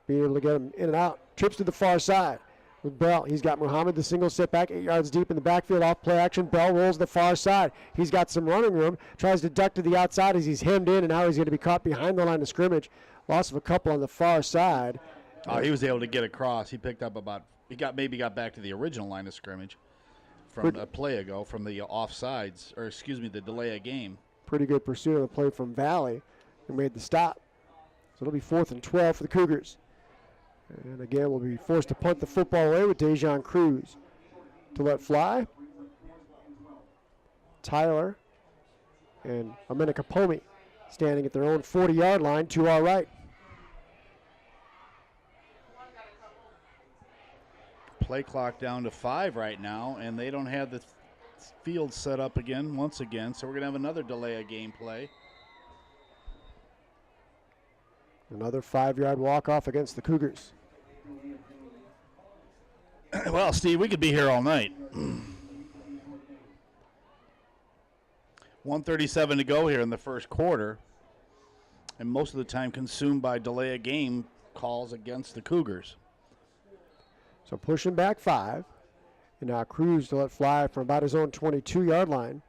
Being able to get them in and out. Trips to the far side with Bell. He's got Muhammad, the single step back, 8 yards deep in the backfield, off play action. Bell rolls the far side. He's got some running room, tries to duck to the outside as he's hemmed in, and now he's going to be caught behind the line of scrimmage. Loss of a couple on the far side. Oh, he was able to get across. He picked up maybe got back to the original line of scrimmage from a play ago from the offsides, or excuse me, the delay of game. Pretty good pursuit on the play from Valley, who made the stop. So it'll be 4th and 12 for the Cougars. And again, we'll be forced to punt the football away with Dejan Cruz to let fly. Tyler and Amina Kapomi standing at their own 40-yard line to our right. Play clock down to 5 right now, and they don't have the field set up once again, so we're going to have another delay of game play. Another 5-yard walk-off against the Cougars. Well, Steve, we could be here all night. 1:37 to go here in the first quarter, and most of the time consumed by delay of game calls against the Cougars. So pushing back 5, and now Cruz to let fly from about his own 22-yard line.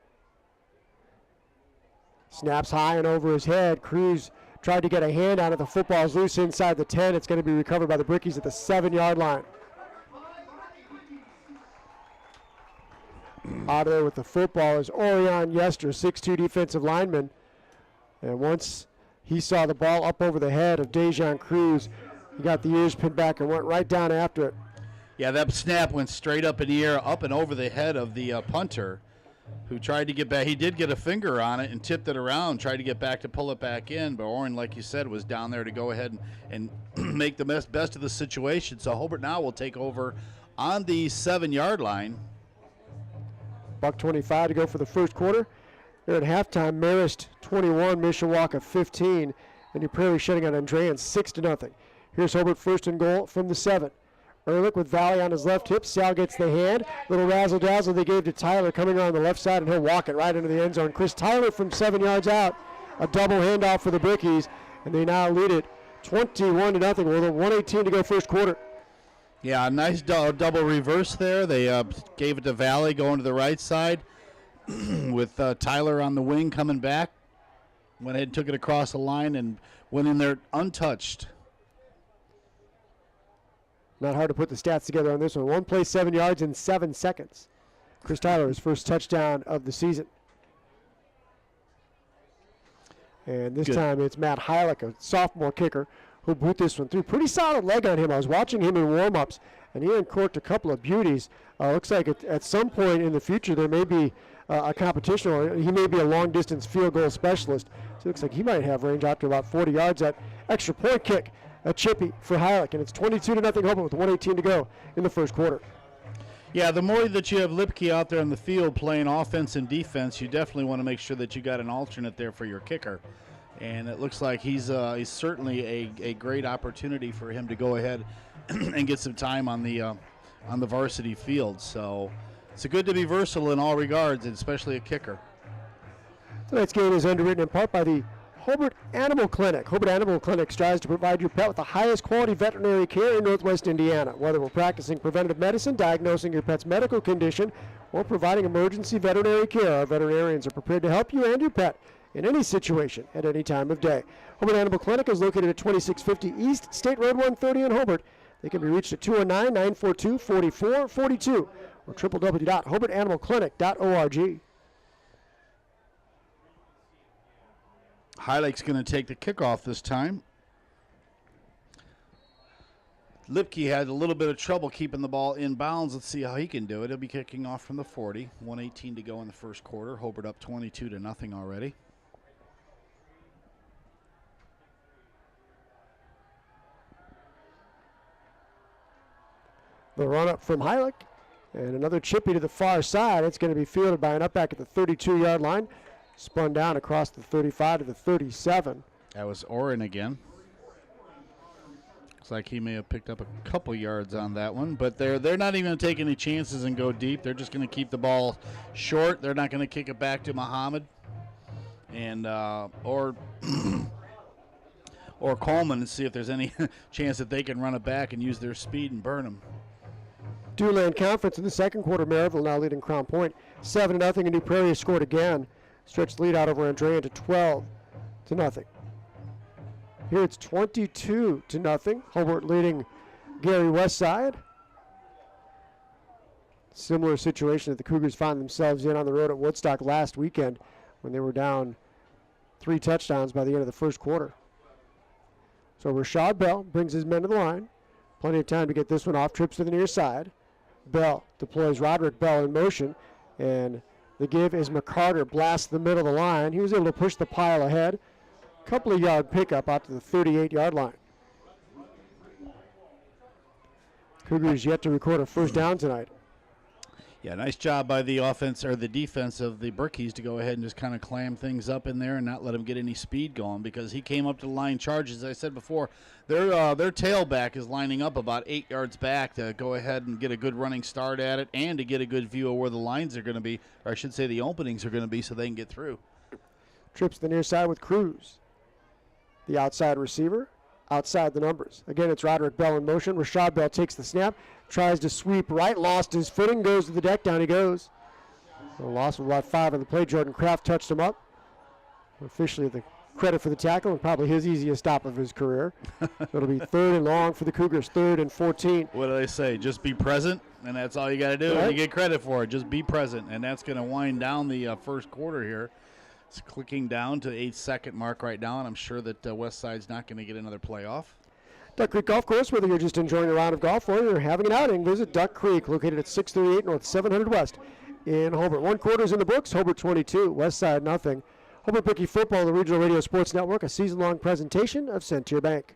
Snaps high and over his head. Cruz tried to get a hand on it. The football is loose inside the 10. It's going to be recovered by the Brickies at the 7-yard line. Out of there with the football is Orion Yester, 6'2" defensive lineman. And once he saw the ball up over the head of Dejan Cruz, he got the ears pinned back and went right down after it. Yeah, that snap went straight up in the air, up and over the head of the punter, who tried to get back. He did get a finger on it and tipped it around, tried to get back to pull it back in, but Orion, like you said, was down there to go ahead and make the best of the situation. So Hobart now will take over on the 7-yard line. $1:25 to go for the first quarter. Here at halftime, Marist 21, Mishawaka 15, and New Prairie shutting out Andrean 6-0. Here's Hobart first and goal from the 7. Ehrlich with Valley on his left hip. Sal gets the hand. Little razzle-dazzle they gave to Tyler coming around the left side, and he'll walk it right into the end zone. Chris Tyler from 7 yards out. A double handoff for the Brickies, and they now lead it 21-0 with a 1:18 to go first quarter. Yeah, nice double reverse there. They gave it to Valley going to the right side with Tyler on the wing coming back. Went ahead and took it across the line and went in there untouched. Not hard to put the stats together on this one. 1 play, 7 yards in 7 seconds. Chris Tyler, his first touchdown of the season. And this time it's Matt Heilich, a sophomore kicker, who boot this one through. Pretty solid leg on him. I was watching him in warm-ups, and he uncorked a couple of beauties. Looks like at some point in the future there may be a competition, or he may be a long-distance field goal specialist. So it looks like he might have range out to about 40 yards. That extra point kick, a chippy for Heilich, and it's 22-0 Hobart with 1:18 to go in the first quarter. Yeah, the more that you have Lipke out there on the field playing offense and defense, you definitely want to make sure that you got an alternate there for your kicker. And it looks like he's certainly a great opportunity for him to go ahead and get some time on the varsity field. So it's good to be versatile in all regards, and especially a kicker. Tonight's game is underwritten in part by the Hobart Animal Clinic. Hobart Animal Clinic strives to provide your pet with the highest quality veterinary care in Northwest Indiana. Whether we're practicing preventative medicine, diagnosing your pet's medical condition, or providing emergency veterinary care, our veterinarians are prepared to help you and your pet in any situation at any time of day. Hobart Animal Clinic is located at 2650 East State Road 130 in Hobart. They can be reached at 209-942-4442 or www.hobartanimalclinic.org. Heilig's going to take the kickoff this time. Lipke had a little bit of trouble keeping the ball in bounds. Let's see how he can do it. He'll be kicking off from the 40. 1:18 to go in the first quarter. Hobart up 22-0 already. The run up from Heilich, and another chippy to the far side. It's going to be fielded by an upback at the 32-yard line. Spun down across the 35 to the 37. That was Oren again. Looks like he may have picked up a couple yards on that one, but they're not even going to take any chances and go deep. They're just going to keep the ball short. They're not going to kick it back to Muhammad and or Coleman and see if there's any chance that they can run it back and use their speed and burn them. Duland Conference in the second quarter. Maryville now leading Crown Point 7-0, and New Prairie has scored again. Stretched lead out over Andrea to 12-0. Here it's 22-0. Hobart leading Gary Westside. Similar situation that the Cougars found themselves in on the road at Woodstock last weekend when they were down 3 touchdowns by the end of the first quarter. So Rashad Bell brings his men to the line. Plenty of time to get this one off. Trips to the near side. Bell deploys Roderick Bell in motion, and the give is McCarter blasts the middle of the line. He was able to push the pile ahead. Couple of yard pickup out to the 38-yard line. Cougars yet to record a first down tonight. Yeah, nice job by the offense or the defense of the Berkeys to go ahead and just kind of clam things up in there and not let him get any speed going, because he came up to the line charges. As I said before, their tailback is lining up about 8 yards back to go ahead and get a good running start at it and to get a good view of where the lines are going to be, or I should say the openings are going to be, so they can get through. Trips the near side with Cruz. The outside receiver, outside the numbers. Again, it's Roderick Bell in motion. Rashad Bell takes the snap, tries to sweep right, lost his footing, goes to the deck, down he goes. A loss of about 5 on the play. Jordan Kraft touched him up. Officially the credit for the tackle, and probably his easiest stop of his career. It'll be 3rd and long for the Cougars, 3rd and 14. What do they say? Just be present, and that's all you got to do. Right. And you get credit for it. Just be present, and that's going to wind down the first quarter here. It's clicking down to 8-second mark right now, and I'm sure that Westside's not going to get another playoff. Duck Creek Golf Course, whether you're just enjoying a round of golf or you're having an outing, visit Duck Creek, located at 638 North 700 West in Hobart. 1 quarter's in the books, Hobart 22, Westside nothing. Hobart Bookie Football, the Regional Radio Sports Network, a season-long presentation of Centier Bank.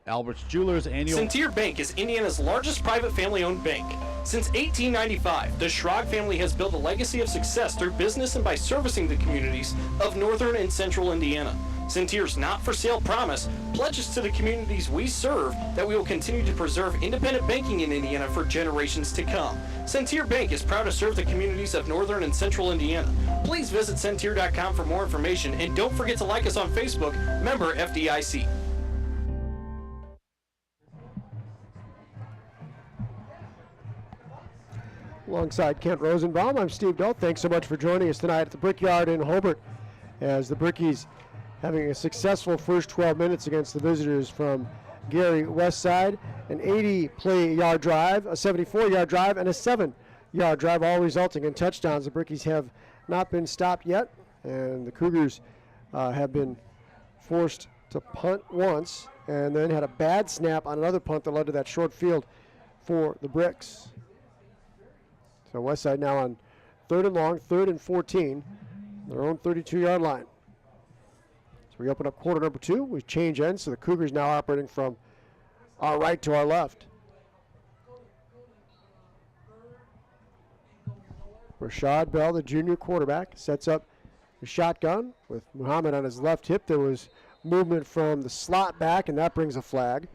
Albert's Jewelers annual. Centier Bank is Indiana's largest private family-owned bank. Since 1895, the Schrag family has built a legacy of success through business and by servicing the communities of northern and central Indiana. Centier's not-for-sale promise pledges to the communities we serve that we will continue to preserve independent banking in Indiana for generations to come. Centier Bank is proud to serve the communities of northern and central Indiana. Please visit Centier.com for more information, and don't forget to like us on Facebook, member FDIC. Alongside Kent Rosenbaum, I'm Steve Dull. Thanks so much for joining us tonight at the Brickyard in Hobart, as the Brickies having a successful first 12 minutes against the visitors from Gary Westside. An 80-play-yard drive, a 74-yard drive, and a 7-yard drive, all resulting in touchdowns. The Brickies have not been stopped yet, and the Cougars have been forced to punt once and then had a bad snap on another punt that led to that short field for the Bricks. So Westside now on 3rd and long, 3rd and 14, their own 32-yard line. So we open up quarter number 2. We change ends, so the Cougars now operating from our right to our left. Rashad Bell, the junior quarterback, sets up the shotgun with Muhammad on his left hip. There was movement from the slot back, and that brings a flag.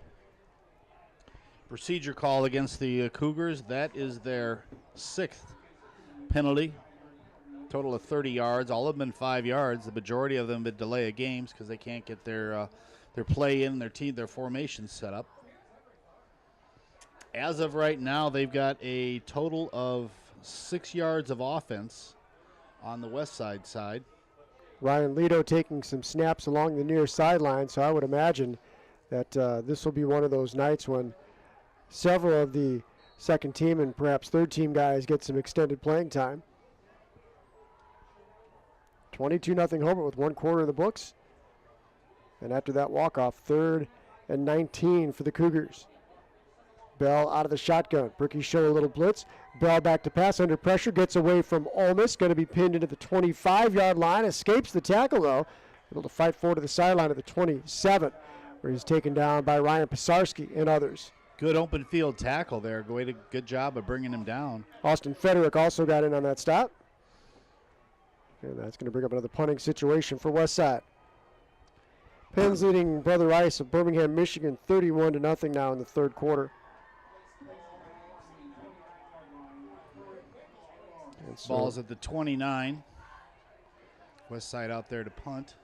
Procedure call against the Cougars. That is their 6th penalty. Total of 30 yards. All of them been 5 yards. The majority of them been delay of games because they can't get their play in, their formation set up. As of right now, they've got a total of 6 yards of offense on the west side. Ryan Lido taking some snaps along the near sideline, so I would imagine that this will be one of those nights when several of the second team and perhaps third team guys get some extended playing time. 22-0 Hobart with 1 quarter in the books. And after that walk-off, 3rd and 19 for the Cougars. Bell out of the shotgun. Brickies show a little blitz. Bell back to pass under pressure. Gets away from Olmis. Going to be pinned into the 25-yard line. Escapes the tackle, though. Able to fight forward to the sideline of the 27, where he's taken down by Ryan Pisarski and others. Good open field tackle there. Good job of bringing him down. Austin Federick also got in on that stop. And that's going to bring up another punting situation for Westside. Penn's leading Brother Rice of Birmingham, Michigan, 31-0 now in the 3rd quarter. And so Ball's at the 29. Westside out there to punt.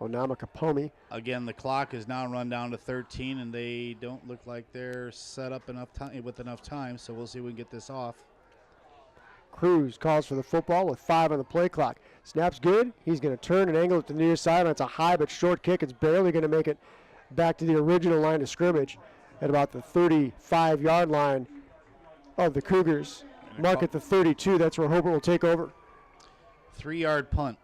Onama Kapomi. Again, the clock is now run down to 13, and they don't look like they're set up with enough time, so we'll see if we can get this off. Cruz calls for the football with 5 on the play clock. Snap's good. He's going to turn and angle it to the near side. It's a high but short kick. It's barely going to make it back to the original line of scrimmage at about the 35-yard line of the Cougars. Mark at the 32. That's where Hobart will take over. 3-yard punt.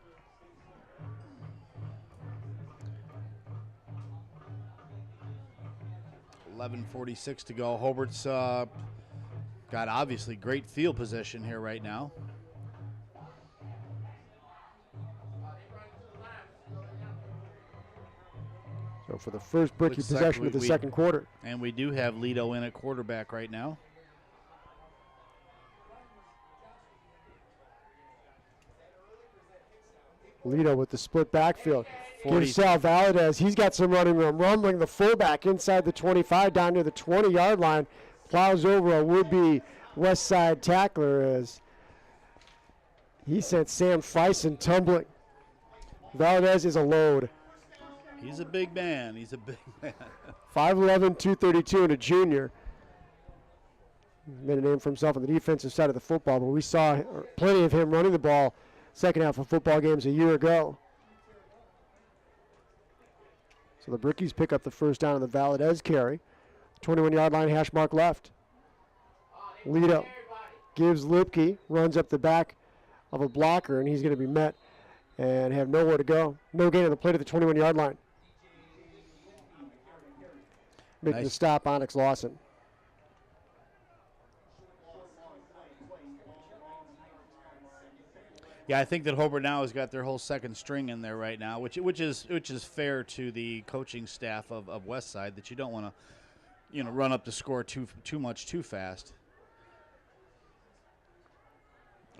.11:46 to go. Hobart's got obviously great field position here right now. So for the first Bricky possession of the second quarter. And we do have Lido in at quarterback right now. Lido with the split backfield. Gives Sal Valadez. He's got some running room. Rumbling the fullback inside the 25 down near the 20-yard line. Plows over a would-be West Side tackler as he sent Sam Fison tumbling. Valadez is a load. He's a big man. 5'11", 232, and a junior. Made a name for himself on the defensive side of the football, but we saw plenty of him running the ball second half of football games a year ago. So the Brickies pick up the first down on the Valadez carry. 21-yard line, hash mark left. Lido gives Lipke, runs up the back of a blocker, and he's going to be met and have nowhere to go. No gain on the play to the 21-yard line. Making the stop, Onyx Lawson. Yeah, I think that Hobart now has got their whole second string in there right now, which is fair to the coaching staff of Westside, that you don't want to, run up the score too much too fast.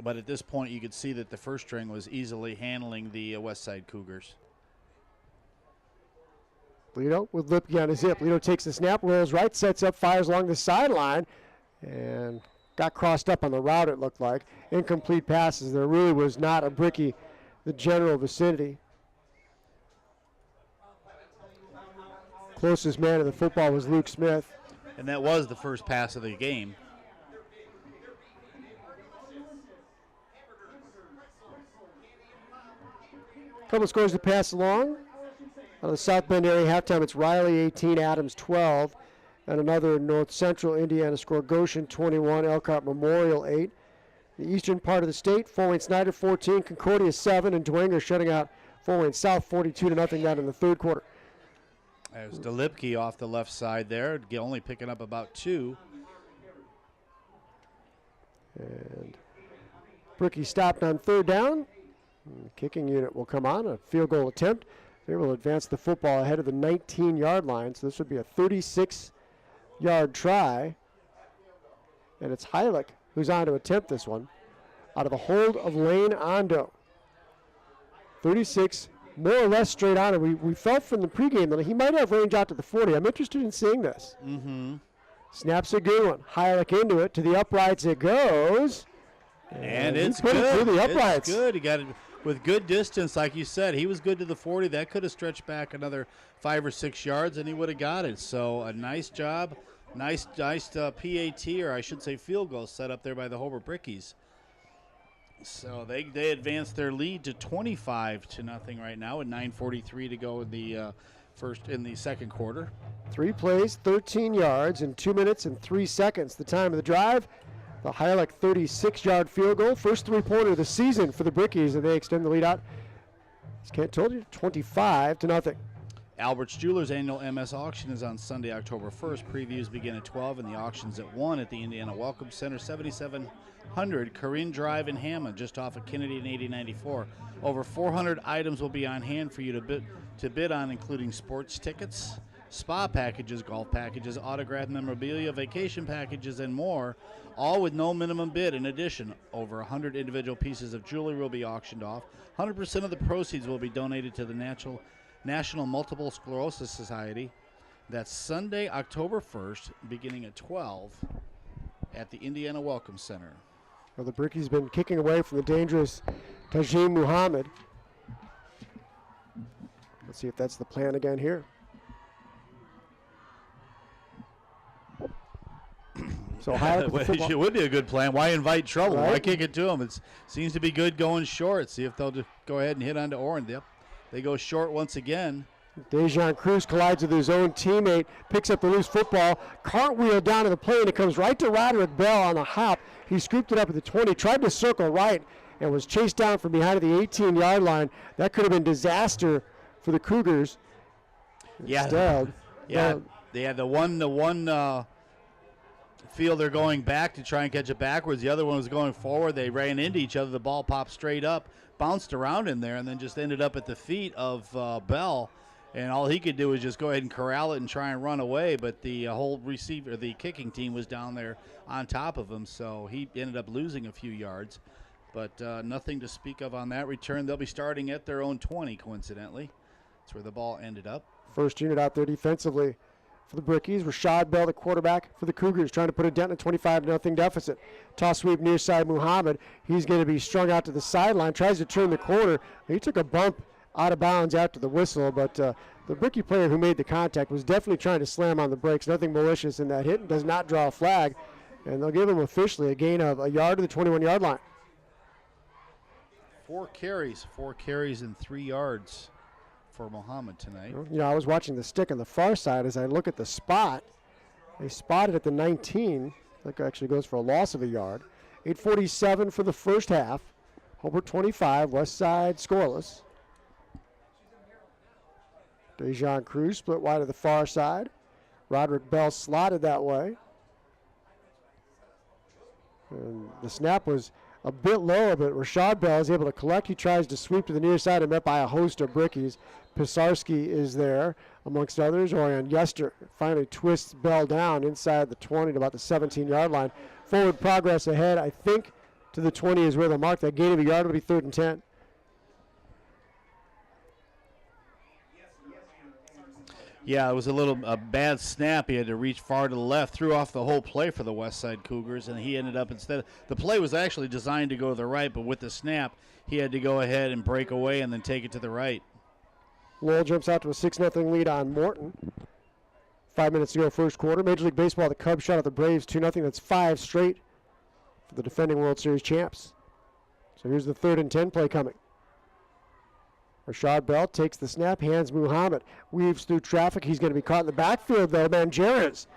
But at this point, you could see that the first string was easily handling the Westside Cougars. Lido with Lipke on his hip. Lido takes the snap, rolls right, sets up, fires along the sideline, and got crossed up on the route, it looked like. Incomplete passes. There really was not a Bricky, the general vicinity. Closest man to the football was Luke Smith. And that was the first pass of the game. Couple scores to pass along. Out of the South Bend area halftime, it's Riley 18, Adams 12. And another North Central Indiana score, Goshen 21, Elkhart Memorial 8. The eastern part of the state, Fort Wayne Snyder 14, Concordia 7, and Dwenger shutting out Fort Wayne South 42-0 down in the third quarter. There's DeLipke off the left side there, only picking up about 2. And Bricky stopped on third down. And the kicking unit will come on, a field goal attempt. They will advance the football ahead of the 19-yard line, so this would be a 36-yard try. And it's Heilich who's on to attempt this one out of the hold of Lane Ondo. 36, more or less straight on. And we felt from the pregame that he might have range out to the 40. I'm interested in seeing this. Mm-hmm. Snaps a good one. Heilich into it. To the uprights it goes. And it's put it through good. the uprights. It's good. He got it with good distance, like you said. He was good to the 40. That could have stretched back another 5 or 6 yards, and he would have got it. So a nice job. Nice PAT, or I should say field goal, set up there by the Hobart Brickies. So they advanced their lead to 25-0 right now, with 9:43 to go in the second quarter. 3 plays, 13 yards in 2 minutes and 3 seconds. The time of the drive. The Heilich 36-yard field goal, first 3-pointer of the season for the Brickies, and they extend the lead out. As Kent told you, 25-0. Albert's Jewelers annual MS auction is on Sunday, October 1st. Previews begin at 12, and the auction's at 1 at the Indiana Welcome Center, 7700 Corinne Drive in Hammond, just off of Kennedy and 8094. Over 400 items will be on hand for you to bid on, including sports tickets, spa packages, golf packages, autographed memorabilia, vacation packages, and more, all with no minimum bid. In addition, over 100 individual pieces of jewelry will be auctioned off. 100% of the proceeds will be donated to the National Multiple Sclerosis Society. That's Sunday, October 1st, beginning at 12 at the Indiana Welcome Center. Well, the Brickies been kicking away from the dangerous Tajim Muhammad. Let's see if that's the plan again here. So high up with the football. It would be a good plan. Why invite trouble? Right. Why kick it to them? It seems to be good going short. See if they'll just go ahead and hit onto Oren. Yep. They go short once again. Dejan Cruz collides with his own teammate, picks up the loose football, cartwheel down to the plane. It comes right to Roderick Bell on the hop. He scooped it up at the 20, tried to circle right, and was chased down from behind the 18-yard line. That could have been disaster for the Cougars. Instead, The one field they're going back to try and catch it backwards. The other one was going forward. They ran into each other. The ball popped straight up, bounced around in there, and then just ended up at the feet of Bell. And all he could do was just go ahead and corral it and try and run away. But the whole the kicking team was down there on top of him, so he ended up losing a few yards. But nothing to speak of on that return. They'll be starting at their own 20, coincidentally. That's where the ball ended up. First unit out there defensively for the Brickies. Rashad Bell, the quarterback for the Cougars, trying to put a dent in a 25-0 deficit. Toss sweep near side Muhammad. He's going to be strung out to the sideline. Tries to turn the corner. He took a bump out of bounds after the whistle, but the Bricky player who made the contact was definitely trying to slam on the brakes. Nothing malicious in that hit, and does not draw a flag. And they'll give him officially a gain of a yard to the 21-yard line. 4 carries and 3 yards for Muhammad tonight. You know, I was watching the stick on the far side as I look at the spot. They spotted at the 19. That actually goes for a loss of a yard. 8:47 for the first half. Hobart 25, West Side scoreless. Dejan Cruz split wide to the far side. Roderick Bell slotted that way. And the snap was a bit low, but Rashad Bell is able to collect. He tries to sweep to the near side and met by a host of Brickies. Pisarski is there, amongst others. Orion Yester finally twists Bell down inside the 20 to about the 17-yard line. Forward progress ahead, I think, to the 20 is where they'll mark that gain of a yard. It'll be 3rd and 10. Yeah, it was a bad snap. He had to reach far to the left, threw off the whole play for the West Side Cougars, and he ended up instead. The play was actually designed to go to the right, but with the snap, he had to go ahead and break away and then take it to the right. Lowell jumps out to a 6-0 lead on Morton. 5 minutes to go, first quarter. Major League Baseball, the Cubs shot at the Braves 2-0. That's 5 straight for the defending World Series champs. So here's the 3rd and 10 play coming. Rashad Bell takes the snap, hands Muhammad, weaves through traffic. He's going to be caught in the backfield, though. Manjares,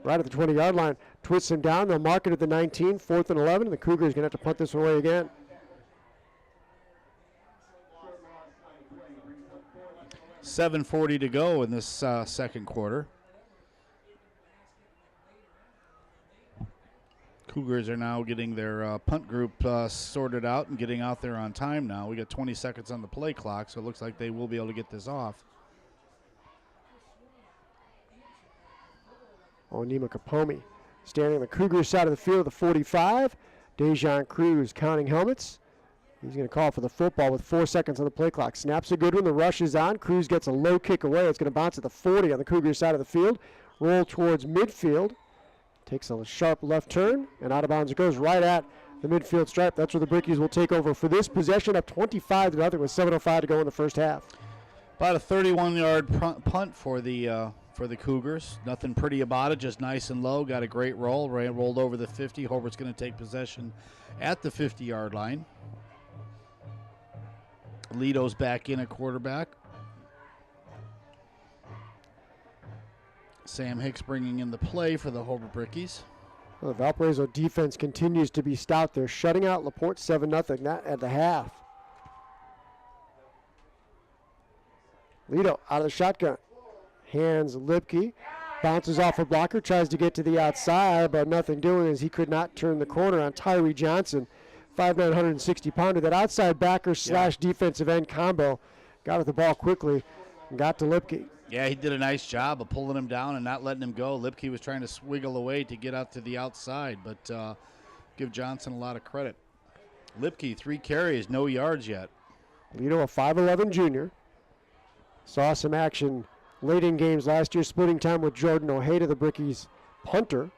right at the 20-yard line, twists him down. They'll mark it at the 19, 4th and 11, and the Cougars going to have to punt this away again. $7:40 to go in this second quarter. Cougars are now getting their punt group sorted out and getting out there on time now. We got 20 seconds on the play clock, so it looks like they will be able to get this off. Onima Kapomi standing on the Cougars side of the field at the 45. Dejan Cruz counting helmets. He's going to call for the football with 4 seconds on the play clock. Snaps a good one. The rush is on. Cruz gets a low kick away. It's going to bounce at the 40 on the Cougars side of the field. Roll towards midfield. Takes a sharp left turn, and out of bounds it goes right at the midfield stripe. That's where the Brickies will take over for this possession, up 25-0 with 7:05 to go in the first half. About a 31-yard punt for the Cougars. Nothing pretty about it, just nice and low. Got a great roll. Rolled over the 50. Hobart's going to take possession at the 50-yard line. Lito's back in at quarterback. Sam Hicks bringing in the play for the Hobart Brickies. Well, the Valparaiso defense continues to be stout. They're shutting out LaPorte 7-0 not at the half. Lito out of the shotgun. Hands Lipke. Bounces off a blocker. Tries to get to the outside, but nothing doing as he could not turn the corner on Tyree Johnson. 5'9", 160-pounder. That outside backer slash defensive end combo. Got at the ball quickly and got to Lipke. Yeah, he did a nice job of pulling him down and not letting him go. Lipke was trying to swiggle away to get out to the outside, but give Johnson a lot of credit. Lipke, 3 carries, no yards yet. Lito, a 5'11 junior. Saw some action late in games last year, splitting time with Jordan Ojeda, the Brickies punter.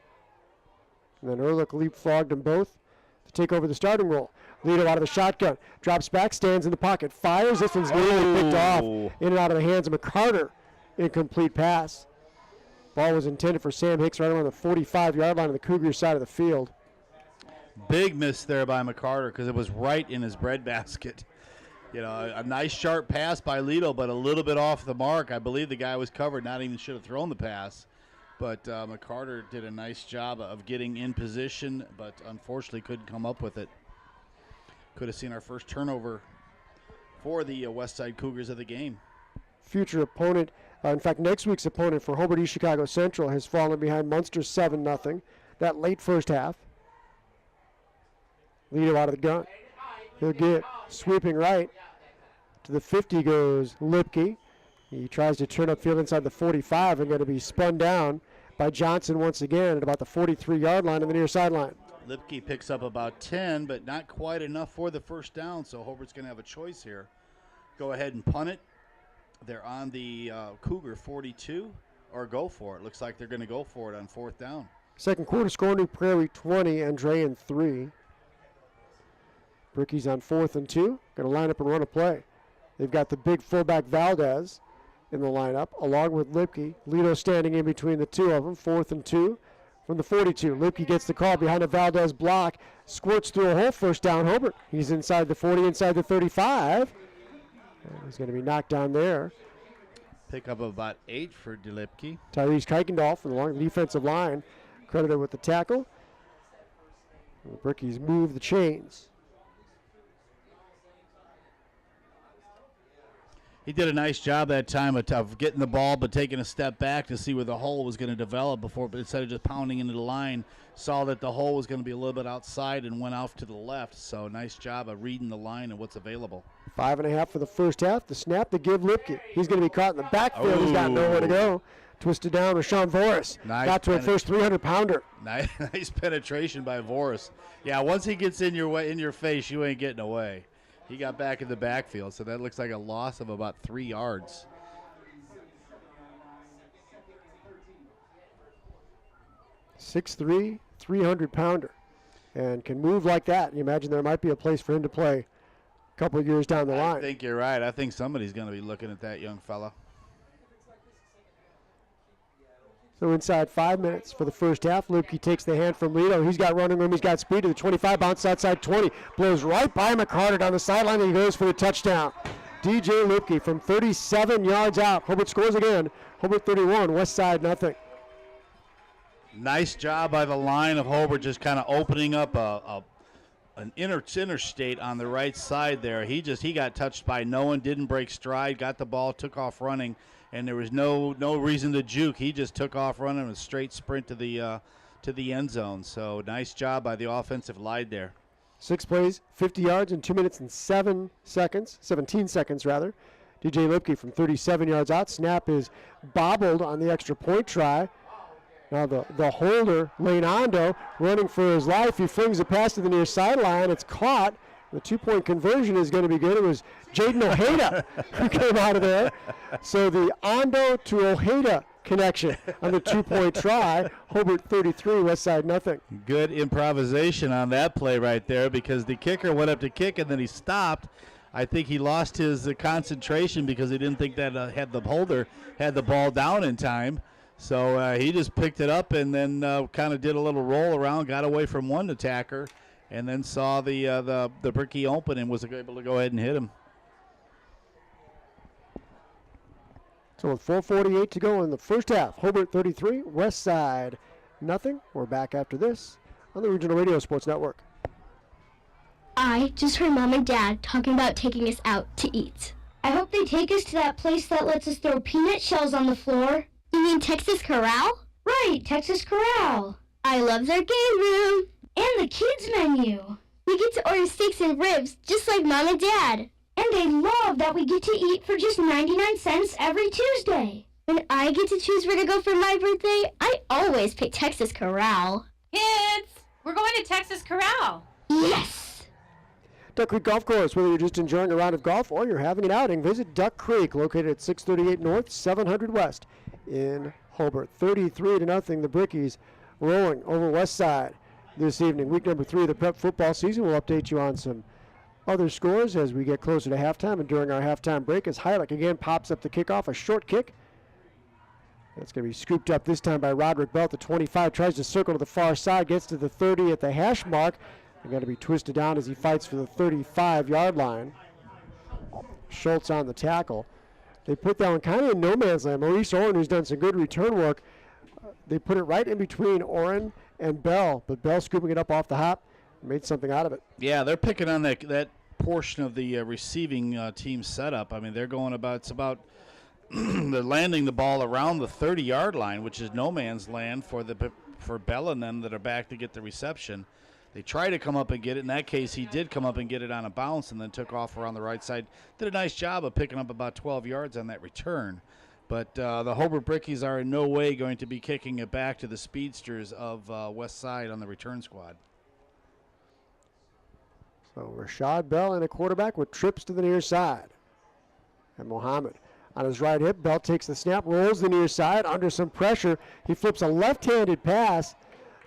And then Ehrlich leapfrogged them both to take over the starting role. Lito out of the shotgun, drops back, stands in the pocket, fires. This one's nearly picked off in and out of the hands of McCarter. Incomplete pass. Ball was intended for Sam Hicks right around the 45-yard line on the Cougars side of the field. Big miss there by McCarter because it was right in his breadbasket. You know, a nice sharp pass by Lito, but a little bit off the mark. I believe the guy was covered, not even should have thrown the pass. But McCarter did a nice job of getting in position, but unfortunately couldn't come up with it. Could have seen our first turnover for the Westside Cougars of the game. Future opponent, in fact, next week's opponent for Hobart East Chicago Central has fallen behind Munster 7-0. That late first half. Lito out of the gun. He'll get sweeping right. To the 50 goes Lipke. He tries to turn upfield inside the 45 and going to be spun down by Johnson once again at about the 43-yard line on the near sideline. Lipke picks up about 10, but not quite enough for the first down, so Hobart's going to have a choice here. Go ahead and punt it. They're on the Cougar 42, or go for it. Looks like they're going to go for it on 4th down. Second quarter score, New Prairie 20, Andrean 3. Brickies on 4th and 2. Going to line up and run a play. They've got the big fullback Valdez in the lineup, along with Lipke. Lito standing in between the two of them. 4th and 2 from the 42. Lipke gets the call behind a Valdez block. Squirts through a hole. First down, Hobart. He's inside the 40, inside the 35. He's going to be knocked down there. Pick up about 8 for DeLipke. Tyrese Kuykendall from the defensive line, credited with the tackle. And the Brickies move the chains. He did a nice job that time of getting the ball but taking a step back to see where the hole was going to develop before, but instead of just pounding into the line, saw that the hole was going to be a little bit outside and went off to the left. So nice job of reading the line and what's available. 5.5 for the first half. The snap to give Lipke. He's going to be caught in the backfield. He's got nowhere to go. Twisted down with Sean Voris. Nice got to a first 300-pounder. Nice penetration by Voris. Yeah, once he gets in your face, you ain't getting away. He got back in the backfield, so that looks like a loss of about 3 yards. .63", 300-pounder, and can move like that. You imagine there might be a place for him to play a couple of years down the line. I think you're right. I think somebody's going to be looking at that young fella. So inside 5 minutes for the first half. Lipke takes the hand from Lito. He's got running room. He's got speed to the 25, bounce outside 20. Blows right by McCarter down the sideline, and he goes for the touchdown. DJ Lipke from 37 yards out. Hobart scores again. Hobart 31, West Side nothing. Nice job by the line of Hobart, just kind of opening up an interstate on the right side there. He got touched by no one, didn't break stride, got the ball, took off running, and there was no reason to juke. He just took off running a straight sprint to the end zone. So nice job by the offensive line there. 6 plays, 50 yards in 2 minutes and 17 seconds rather. DJ Lipke from 37 yards out. Snap is bobbled on the extra point try. Now the holder, Lane Ondo, running for his life. He flings a pass to the near sideline. It's caught. The 2-point conversion is going to be good. It was Jaden Ojeda who came out of there. So the Ondo to Ojeda connection on the 2-point try. Hobart 33, West Side nothing. Good improvisation on that play right there, because the kicker went up to kick and then he stopped. I think he lost his concentration because he didn't think that the holder had the ball down in time. So he just picked it up and then kind of did a little roll around, got away from one attacker, and then saw the bricky open and was able to go ahead and hit him. So with 4:48 to go in the first half, Hobart 33, West Side nothing. We're back after this on the Regional Radio Sports Network. I just heard Mom and Dad talking about taking us out to eat. I hope they take us to that place that lets us throw peanut shells on the floor. You mean Texas Corral? Right, Texas Corral. I love their game room. And the kids menu. We get to order steaks and ribs just like Mom and Dad. And they love that we get to eat for just 99 cents every Tuesday. When I get to choose where to go for my birthday, I always pick Texas Corral. Kids, we're going to Texas Corral. Yes! Duck Creek Golf Course. Whether you're just enjoying a round of golf or you're having an outing, visit Duck Creek, located at 638 North, 700 West in Hobart. 33-0, the Brickies rolling over West Side this evening. Week number 3 of the prep football season. We'll update you on some other scores as we get closer to halftime and during our halftime break, as Heilich again pops up the kickoff, a short kick. That's going to be scooped up this time by Roderick Bell at the 25, tries to circle to the far side, gets to the 30 at the hash mark. They're going to be twisted down as he fights for the 35-yard line. Schultz on the tackle. They put that one kind of in no man's land. Maurice Oren, who's done some good return work, they put it right in between Oren and Bell, but Bell scooping it up off the hop, made something out of it. Yeah, they're picking on that portion of the receiving team setup. I mean, they're going about they're landing the ball around the 30-yard line, which is no man's land for Bell and them that are back to get the reception. They try to come up and get it. In that case, he did come up and get it on a bounce and then took off around the right side. Did a nice job of picking up about 12 yards on that return. But the Hobart Brickies are in no way going to be kicking it back to the speedsters of West Side on the return squad. So Rashad Bell and a quarterback with trips to the near side. And Mohammed on his right hip. Bell takes the snap, rolls the near side under some pressure. He flips a left-handed pass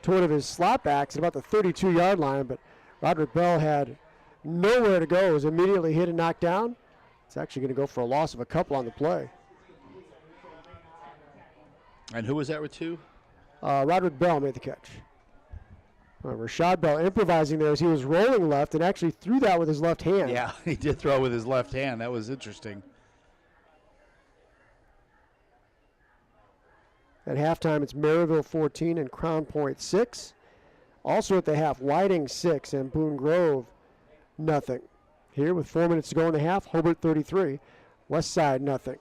to one of his slot backs at about the 32-yard line, but Roderick Bell had nowhere to go. Was immediately hit and knocked down. It's actually going to go for a loss of a couple on the play. And who was that with two? Roderick Bell made the catch. Rashad Bell improvising there as he was rolling left and actually threw that with his left hand. Yeah, he did throw with his left hand. That was interesting. At halftime, it's Maryville 14 and Crown Point 6. Also at the half, Whiting 6 and Boone Grove nothing. Here with 4 minutes to go in the half, Hobart 33, West Side nothing.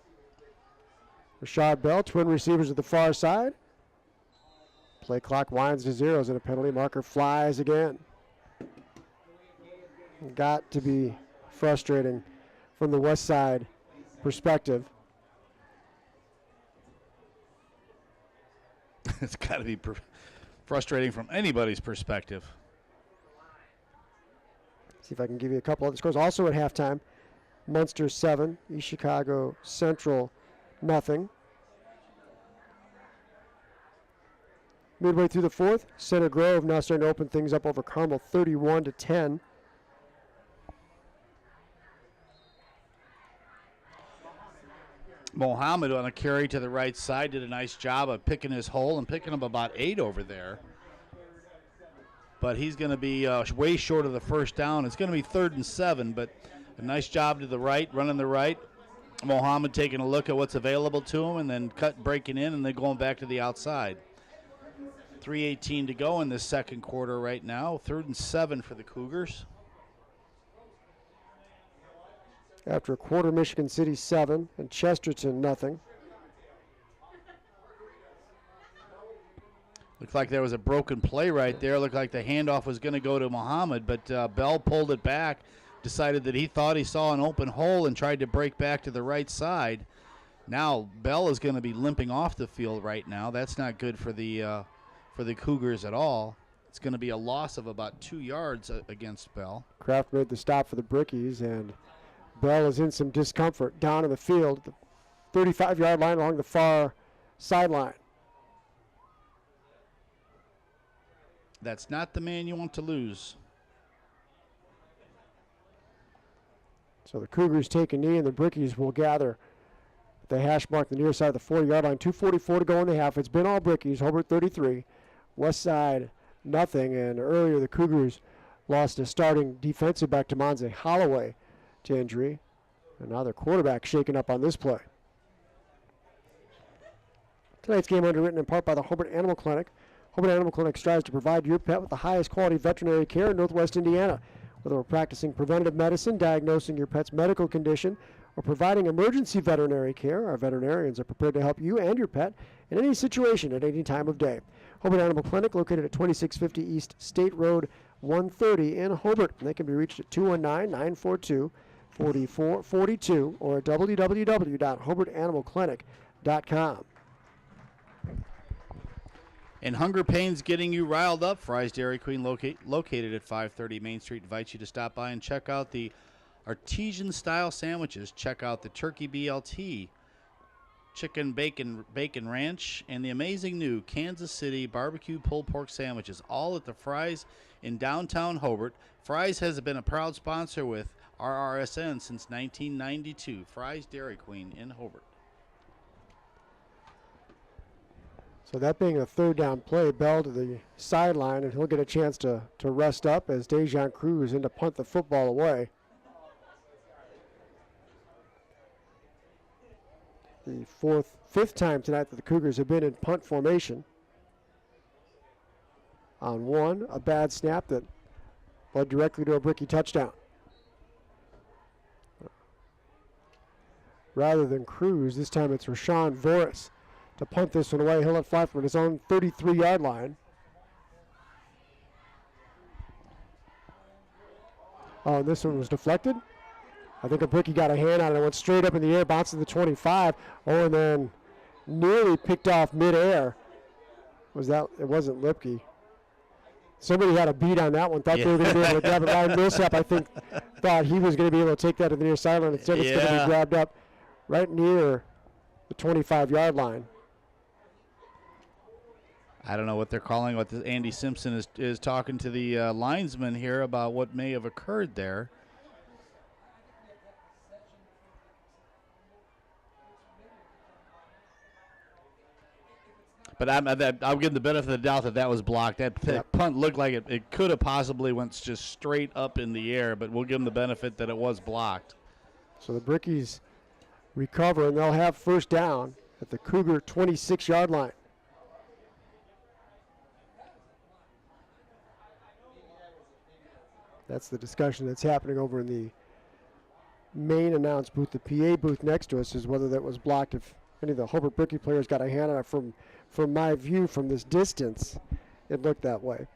Rashad Bell, twin receivers at the far side. Play clock winds to zeros and a penalty marker flies again. Got to be frustrating from the West Side perspective. It's got to be frustrating from anybody's perspective. See if I can give you a couple other scores. Also at halftime, Munster 7, East Chicago Central nothing. Midway through the fourth, Center Grove now starting to open things up over Carmel 31-10. Mohammed on a carry to the right side did a nice job of picking his hole and picking up about 8 over there. But he's going to be way short of the first down. It's going to be 3rd and 7, but A nice job to the right, running the right. Mohammed taking a look at what's available to him and then breaking in and then going back to the outside. 3:18 to go in this second quarter right now. 3rd and 7 for the Cougars. After a quarter, Michigan City 7 and Chesterton nothing. Looked like there was a broken play right there. Looked like the handoff was going to go to Mohammed, but Bell pulled it back, decided that he thought he saw an open hole and tried to break back to the right side. Now Bell is going to be limping off the field right now. That's not good for the Cougars at all. It's going to be a loss of about 2 yards against Bell. Kraft made the stop for the Brickies, and Bell is in some discomfort down in the field, the 35-yard line along the far sideline. That's not the man you want to lose. So the Cougars take a knee, and the Brickies will gather at the hash mark the near side of the 40-yard line. 2:44 to go in the half. It's been all Brickies. Hobart 33, West Side nothing. And earlier the Cougars lost a starting defensive back to Monze Holloway to injury. And now their quarterback shaken up on this play. Tonight's game underwritten in part by the Hobart Animal Clinic. Hobart Animal Clinic strives to provide your pet with the highest quality veterinary care in Northwest Indiana. Whether we're practicing preventative medicine, diagnosing your pet's medical condition, or providing emergency veterinary care, our veterinarians are prepared to help you and your pet in any situation at any time of day. Hobart Animal Clinic, located at 2650 East State Road 130 in Hobart. And they can be reached at 219-942-4442 or at www.hobartanimalclinic.com. And hunger pains getting you riled up. Fry's Dairy Queen, located at 530 Main Street, invites you to stop by and check out the artesian-style sandwiches. Check out the turkey BLT, chicken bacon ranch, and the amazing new Kansas City barbecue pulled pork sandwiches, all at the Fry's in downtown Hobart. Fry's has been a proud sponsor with RRSN since 1992. Fry's Dairy Queen in Hobart. So that being a third down play, Bell to the sideline, and he'll get a chance to rest up as Dejan Cruz in to punt the football away. The fifth time tonight that the Cougars have been in punt formation. On one, a bad snap that led directly to a Bricky touchdown. Rather than Cruz, this time it's Rashawn Voris to punt this one away. He'll let fly from his own 33-yard line. Oh, and this one was deflected. I think a Bricky got a hand on it. It went straight up in the air, bounced to the 25. Oh, and then nearly picked off midair. It wasn't Lipke. Somebody had a beat on that one. Thought they were going to be able to grab it. Ryan Millsap, I think, thought he was going to be able to take that to the near sideline. Instead, it's going to be grabbed up right near the 25-yard line. I don't know what they're calling. Andy Simpson is talking to the linesman here about what may have occurred there. But I'll give the benefit of the doubt that was blocked. That punt looked like it could have possibly went just straight up in the air, but we'll give them the benefit that it was blocked. So the Brickies recover, and they'll have first down at the Cougar 26-yard line. That's the discussion that's happening over in the main announce booth. The PA booth next to us is whether that was blocked. If any of the Hobart Bricky players got a hand on it, from my view from this distance, it looked that way.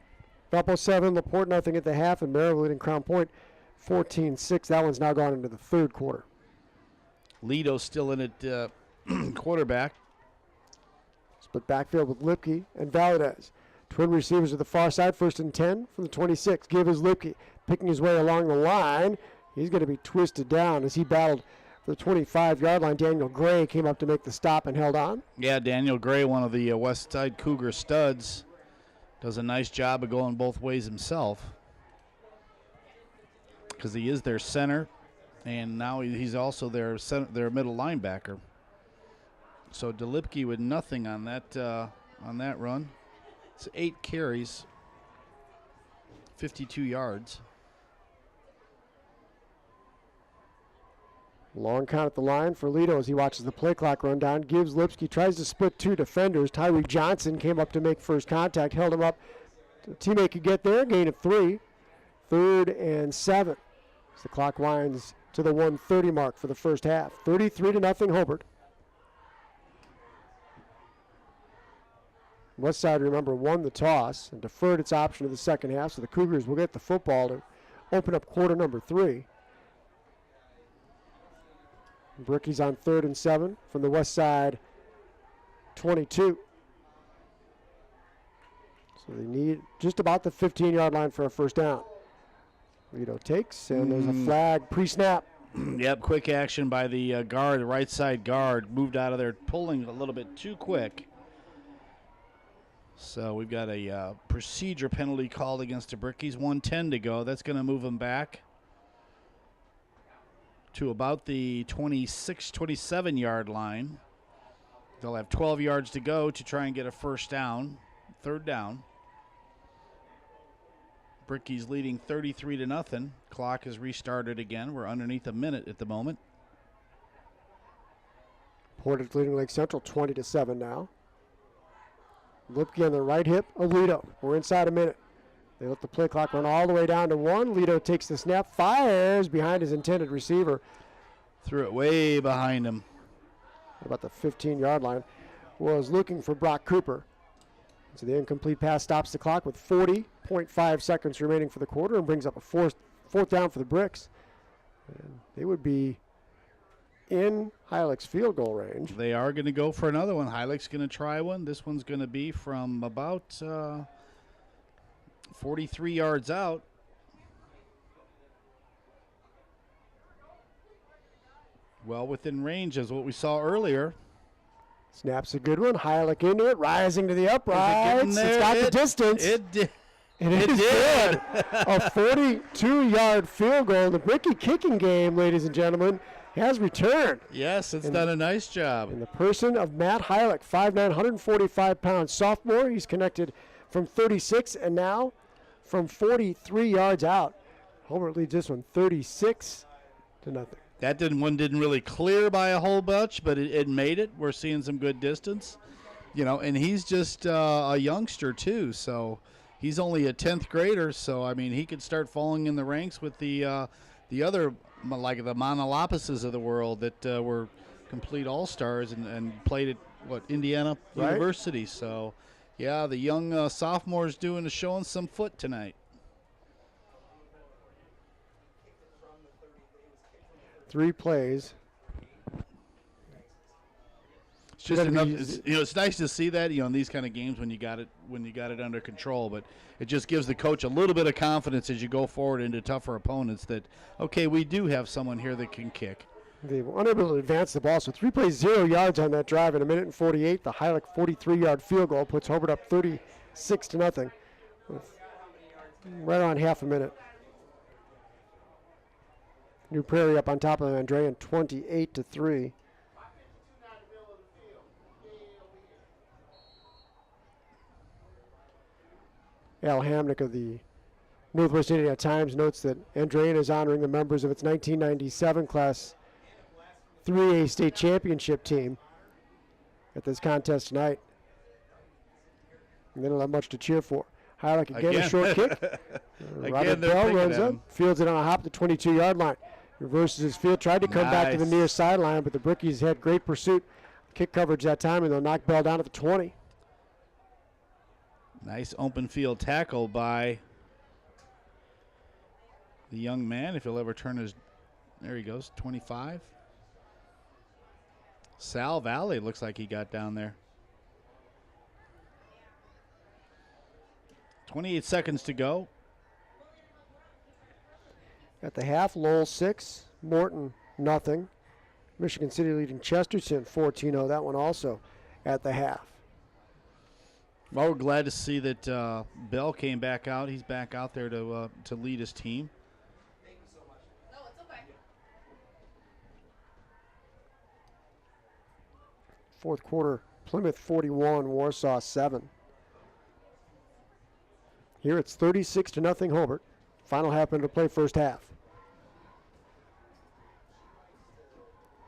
Valpo 7, LaPorte nothing at the half, and Maryville leading Crown Point 14-6. That one's now gone into the third quarter. Lito's still in it, quarterback. Split backfield with Lipke and Valadez. Twin receivers at the far side, 1st and 10 from the 26. Give is Lipke picking his way along the line. He's going to be twisted down as he battled for the 25-yard line. Daniel Gray came up to make the stop and held on. Yeah, Daniel Gray, one of the West Side Cougar studs, does a nice job of going both ways himself because he is their center, and now he's also their middle linebacker. So DeLipke with nothing on that run. It's 8 carries, 52 yards. Long count at the line for Lido as he watches the play clock run down. Gives Lipsky, tries to split two defenders. Tyree Johnson came up to make first contact, held him up. The teammate could get there, gain of 3. 3rd and 7. As the clock winds to the 1:30 mark for the first half. 33-0 Hobart. Westside, remember, won the toss and deferred its option to the second half, so the Cougars will get the football to open up quarter number 3. Bricky's on 3rd and 7 from the Westside 22. So they need just about the 15-yard line for a first down. Lido takes, and there's a flag pre-snap. Yep, quick action by the guard, the right side guard, moved out of there, pulling a little bit too quick. So we've got a procedure penalty called against the Brickies. 1:10 to go. That's going to move them back to about the 26, 27-yard line. They'll have 12 yards to go to try and get a first down, 3rd down. Brickies leading 33-0. Clock is restarted again. We're underneath a minute at the moment. Portage leading Lake Central 20-7 now. Lipke on the right hip of Lido. We're inside a minute. They let the play clock run all the way down to 1. Lido takes the snap, fires behind his intended receiver. Threw it way behind him. About the 15-yard line. Was looking for Brock Cooper. So the incomplete pass stops the clock with 40.5 seconds remaining for the quarter and brings up a fourth down for the Bricks. And they would be in Heilig's field goal range. They are going to go for another one. Heilig's going to try one. This one's going to be from about 43 yards out. Well within range as what we saw earlier. Snaps a good one. Heilig into it, rising to the uprights. It's got the distance. It did. And it is good. A 42-yard field goal. The Bricky kicking game, ladies and gentlemen, has returned. Yes, it's done a nice job. In the person of Matt Heilig, 5'9", 145-pound sophomore. He's connected from 36 and now from 43 yards out. Hobart leads this one 36-0. That one didn't really clear by a whole bunch, but it made it. We're seeing some good distance, and he's just a youngster too. So he's only a 10th grader. So I mean, he could start falling in the ranks with the other, like the Monalopuses of the world that were complete all-stars and played at Indiana University. So yeah, the young sophomores showing some foot tonight. 3 plays. It's just enough. It's nice to see that in these kind of games when you got it under control. But it just gives the coach a little bit of confidence as you go forward into tougher opponents that we do have someone here that can kick. They were unable to advance the ball, so 3 plays, 0 yards on that drive in a minute and 48. The Heilig 43-yard field goal puts Hobart up 36-0 with right around half a minute. New Prairie up on top of Andrean 28-3. Al Hamnick of the Northwest Indiana Times notes that Andrean is honoring the members of its 1997 Class 3A state championship team at this contest tonight. And they don't have much to cheer for. Heilig again, a short kick. Robert Bell runs up, fields it on a hop to the 22-yard line. Reverses his field, tried to come back to the near sideline, but the Brickies had great pursuit. Kick coverage that time, and they'll knock Bell down at the 20. Nice open field tackle by the young man, if he'll ever turn his, there he goes, 25. Sal Valley looks like he got down there. 28 seconds to go. At the half, Lowell 6, Morton nothing. Michigan City leading Chesterton 14-0. That one also at the half. Well, we're glad to see that Bell came back out. He's back out there to lead his team. Thank you so much. No, it's okay. Fourth quarter, Plymouth 41, Warsaw 7. Here it's 36-0 Hobart. Final half minute to play, first half.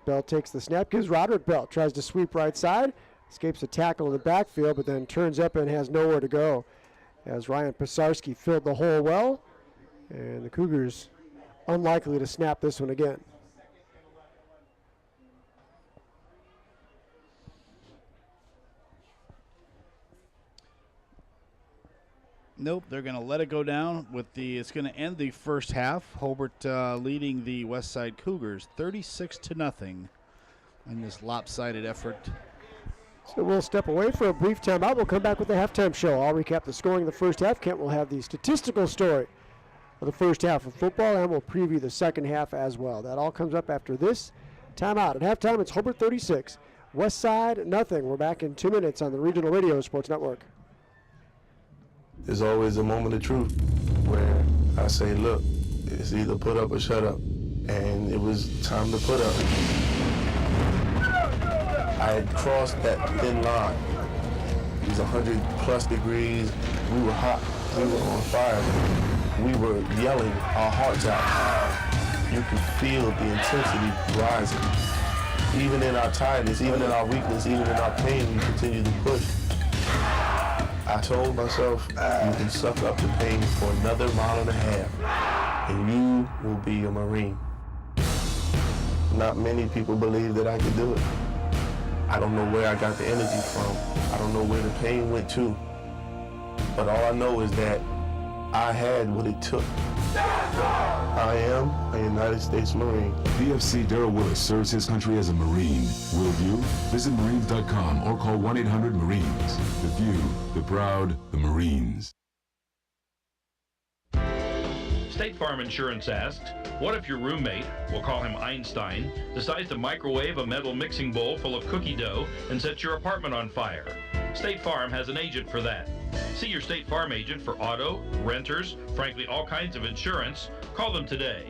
Bell takes the snap, gives Roderick Bell, tries to sweep right side, escapes a tackle in the backfield, but then turns up and has nowhere to go as Ryan Pisarski filled the hole well, and the Cougars unlikely to snap this one again. Nope, they're going to let it go down with it's going to end the first half. Hobart leading the Westside Cougars 36-0 in this lopsided effort. So we'll step away for a brief timeout. We'll come back with the halftime show. I'll recap the scoring of the first half. Kent will have the statistical story of the first half of football, and we'll preview the second half as well. That all comes up after this timeout. At halftime, it's Hobart 36, Westside nothing. We're back in 2 minutes on the Regional Radio Sports Network. There's always a moment of truth where I say, look, it's either put up or shut up. And it was time to put up. I had crossed that thin line. It was 100+ degrees. We were hot. We were on fire. We were yelling our hearts out. You could feel the intensity rising. Even in our tiredness, even in our weakness, even in our pain, we continued to push. I told myself, you can suck up the pain for another mile and a half, and you will be a Marine. Not many people believe that I could do it. I don't know where I got the energy from. I don't know where the pain went to. But all I know is that I had what it took. I am a United States Marine. PFC Darrell Willis serves his country as a Marine. Will you? Visit Marines.com or call 1-800-MARINES. The few, the proud, the Marines. State Farm Insurance asks, what if your roommate, we'll call him Einstein, decides to microwave a metal mixing bowl full of cookie dough and sets your apartment on fire? State Farm has an agent for that. See your State Farm agent for auto, renters, frankly all kinds of insurance. Call them today.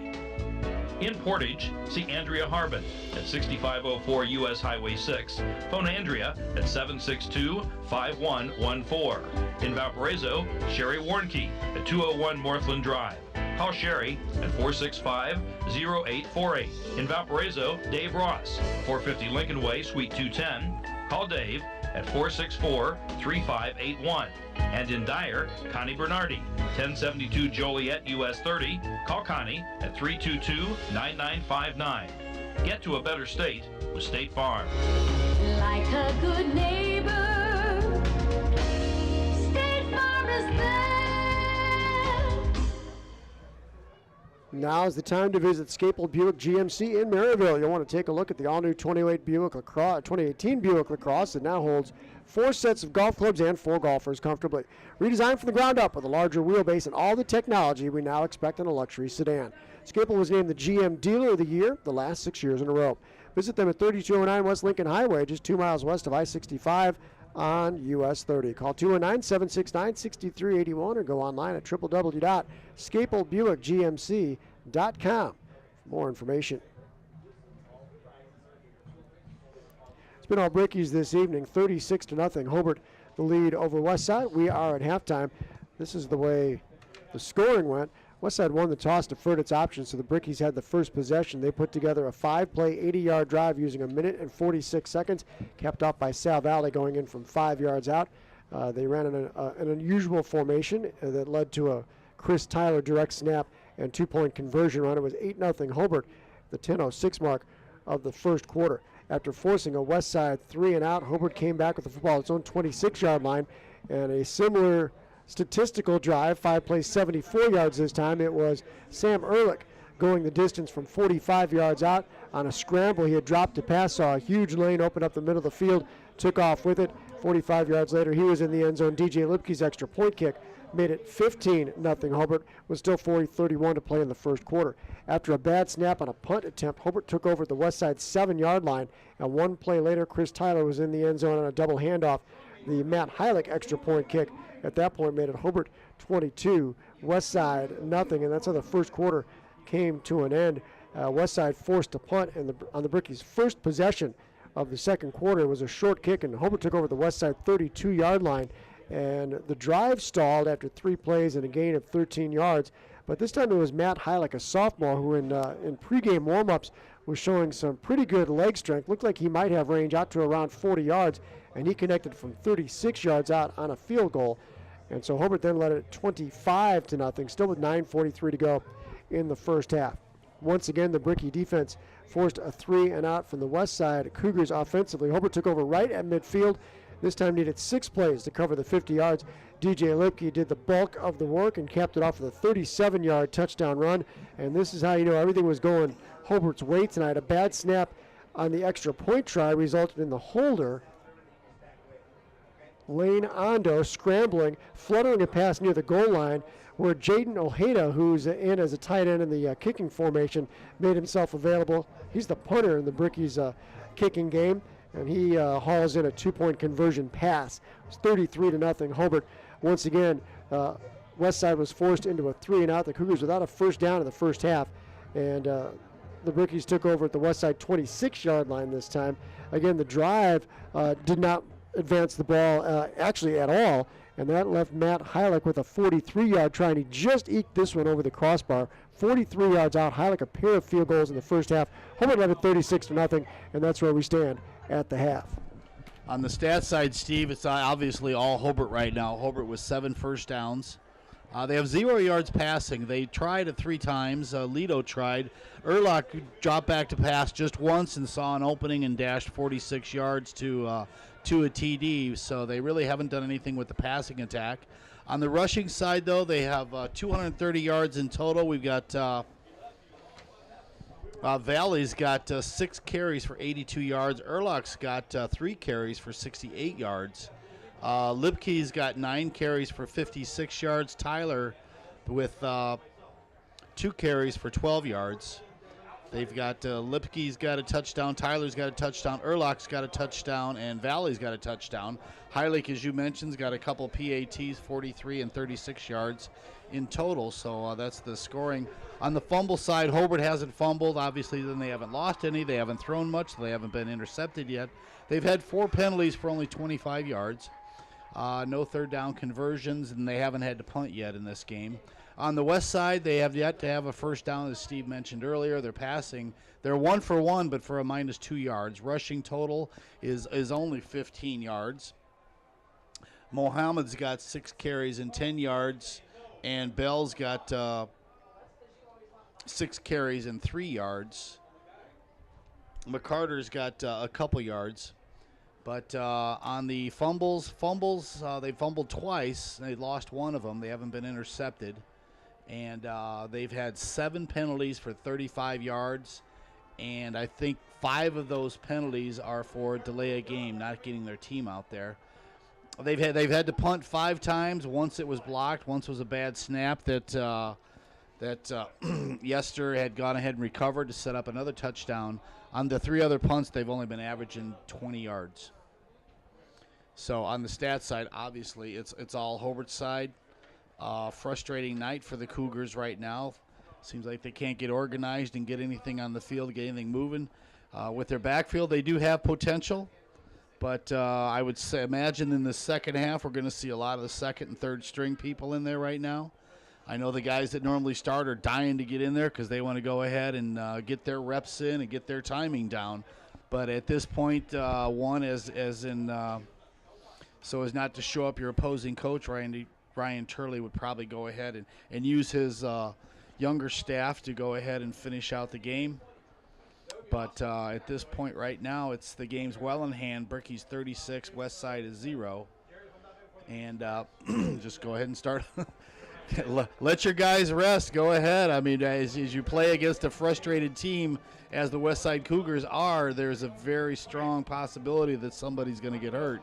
In Portage, see Andrea Harbin at 6504 U.S. Highway 6. Phone Andrea at 762-5114. In Valparaiso, Sherry Warnke at 201 Northland Drive. Call Sherry at 465-0848. In Valparaiso, Dave Ross, 450 Lincoln Way, Suite 210. Call Dave at 464-3581. And in Dyer, Connie Bernardi, 1072 Joliet, US 30. Call Connie at 322-9959. Get to a better state with State Farm. Like a good neighbor, State Farm is there. Now is the time to visit Scapel Buick GMC in Maryville. You'll want to take a look at the all-new 2018 Buick LaCrosse that now holds 4 sets of golf clubs and 4 golfers comfortably. Redesigned from the ground up with a larger wheelbase and all the technology we now expect in a luxury sedan. Scapel was named the GM Dealer of the Year the last 6 years in a row. Visit them at 3209 West Lincoln Highway, just 2 miles west of I-65 on US 30. Call 219-769-6381 or go online at www.scapelbuickgmc.com for more information. It's been all Brickies this evening, 36-0. Hobart the lead over Westside. We are at halftime. This is the way the scoring went. Westside won the toss, deferred its options, so the Brickies had the first possession. They put together a 5-play, 80-yard drive using 1 minute and 46 seconds, capped off by Sal Valley going in from 5 yards out. They ran an unusual formation that led to a Chris Tyler direct snap and 2-point conversion run. It was 8-0 Hobart, the 10:06 mark of the first quarter. After forcing a Westside 3-and-out, Hobart came back with the football at its own 26-yard line, and a similar statistical drive, 5 plays, 74 yards this time. It was Sam Ehrlich going the distance from 45 yards out on a scramble. He had dropped a pass, saw a huge lane open up the middle of the field, took off with it. 45 yards later, he was in the end zone. DJ Lipke's extra point kick made it 15-0. Hobart was still 40-31 to play in the first quarter. After a bad snap on a punt attempt, Hobart took over at the Westside 7-yard line, and 1 play later, Chris Tyler was in the end zone on a double handoff. The Matt Heilich extra point kick at that point made it Hobart 22, Westside nothing, and that's how the first quarter came to an end. Westside forced a punt, and on the Brickies' first possession of the second quarter was a short kick, and Hobart took over the Westside 32-yard line, and the drive stalled after 3 plays and a gain of 13 yards. But this time it was Matt Heilich, a sophomore, who in pregame warm-ups was showing some pretty good leg strength. Looked like he might have range out to around 40 yards, and he connected from 36 yards out on a field goal. And so Hobart then led it 25-0, still with 9:43 to go in the first half. Once again, the Bricky defense forced a 3-and-out from the west side. Cougars offensively. Hobart took over right at midfield. This time needed 6 plays to cover the 50 yards. DJ Lipke did the bulk of the work and capped it off with a 37-yard touchdown run. And this is how you know everything was going Hobart's way tonight. A bad snap on the extra point try resulted in the holder. Lane Ondo scrambling, fluttering a pass near the goal line, where Jaden Ojeda, who's in as a tight end in the kicking formation, made himself available. He's the punter in the Bricky's kicking game, and he hauls in a 2-point conversion pass. It's 33-0 Hobart. Once again, Westside was forced into a 3-and-out. The Cougars without a first down in the first half, and the Brickies took over at the Westside 26-yard line this time. Again, the drive did not advance the ball actually at all, and that left Matt Heilich with a 43-yard try, and he just eked this one over the crossbar. 43 yards out. Heilich a pair of field goals in the first half. Hobart led it 36-0, and that's where we stand at the half. On the stat side, Steve, it's obviously all Hobart right now. Hobart with 7 first downs. They have 0 yards passing. They tried it 3 times. Lido tried. Erlock dropped back to pass just once and saw an opening and dashed 46 yards to a TD. So they really haven't done anything with the passing attack. On the rushing side, though, they have 230 yards in total. We've got Valley's got 6 carries for 82 yards. Erlock's got 3 carries for 68 yards. Lipke's got 9 carries for 56 yards. Tyler with 2 carries for 12 yards. They've got Lipke's got a touchdown, Tyler's got a touchdown, Erlock's got a touchdown, and Valley's got a touchdown. Heilich, as you mentioned, has got a couple PATs, 43 and 36 yards in total. So that's the scoring. On the fumble side, Hobart hasn't fumbled. Obviously, then they haven't lost any. They haven't thrown much. They haven't been intercepted yet. They've had 4 penalties for only 25 yards. No third down conversions, and they haven't had to punt yet in this game. On the west side, they have yet to have a first down, as Steve mentioned earlier. They're passing. They're 1 for 1, but for a -2 yards. Rushing total is only 15 yards. Mohammed's got 6 carries and 10 yards, and Bell's got 6 carries and 3 yards. McCarter's got a couple yards. But on the fumbles, they fumbled twice. They lost 1 of them. They haven't been intercepted. And they've had 7 penalties for 35 yards. And I think 5 of those penalties are for delay a game, not getting their team out there. They've had to punt 5 times. Once it was blocked. Once was a bad snap that Yester had gone ahead and recovered to set up another touchdown. On the 3 other punts, they've only been averaging 20 yards. So on the stat side, obviously, it's all Hobart's side. Frustrating night for the Cougars right now. Seems like they can't get organized and get anything on the field, get anything moving. With their backfield, they do have potential. But I would imagine in the second half, we're going to see a lot of the second and third string people in there right now. I know the guys that normally start are dying to get in there because they want to go ahead and get their reps in and get their timing down. But at this point, so as not to show up your opposing coach, Ryan Turley would probably go ahead and use his younger staff to go ahead and finish out the game. But at this point right now, it's the game's well in hand. Bricky's 36, Westside is 0. And just go ahead and start. Let your guys rest. Go ahead. I mean, as you play against a frustrated team, as the Westside Cougars are, there's a very strong possibility that somebody's going to get hurt.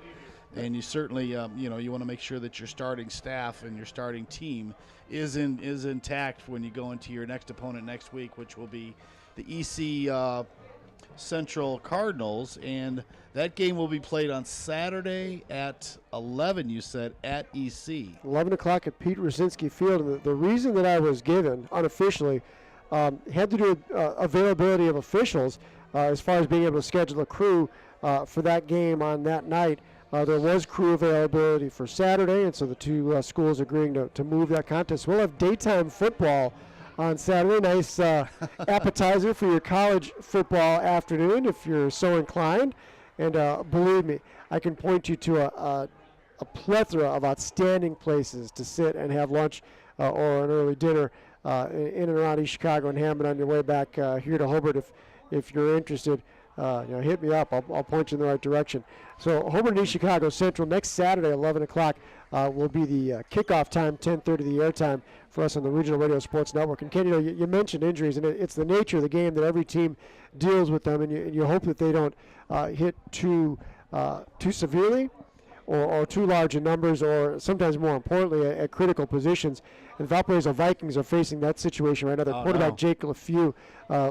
And you certainly, you want to make sure that your starting staff and your starting team is intact when you go into your next opponent next week, which will be the EC Central Cardinals. And that game will be played on Saturday at 11, you said, at EC. 11 o'clock at Pete Rosinski Field. And the reason that I was given unofficially had to do with availability of officials as far as being able to schedule a crew for that game on that night. There was crew availability for Saturday, and so the 2 schools agreeing to move that contest. We'll have daytime football on Saturday. Nice appetizer for your college football afternoon if you're so inclined. And believe me, I can point you to a plethora of outstanding places to sit and have lunch or an early dinner in and around East Chicago and Hammond on your way back here to Hobart. If you're interested, hit me up. I'll point you in the right direction. So Hobart and East Chicago Central next Saturday, 11 o'clock, will be the kickoff time, 10:30 the air time for us on the Regional Radio Sports Network. And Ken, you mentioned injuries, and it's the nature of the game that every team deals with them, and you hope that they don't hit too severely or too large in numbers, or sometimes more importantly at critical positions. And Valparaiso Vikings are facing that situation right now. Their quarterback Jake LeFew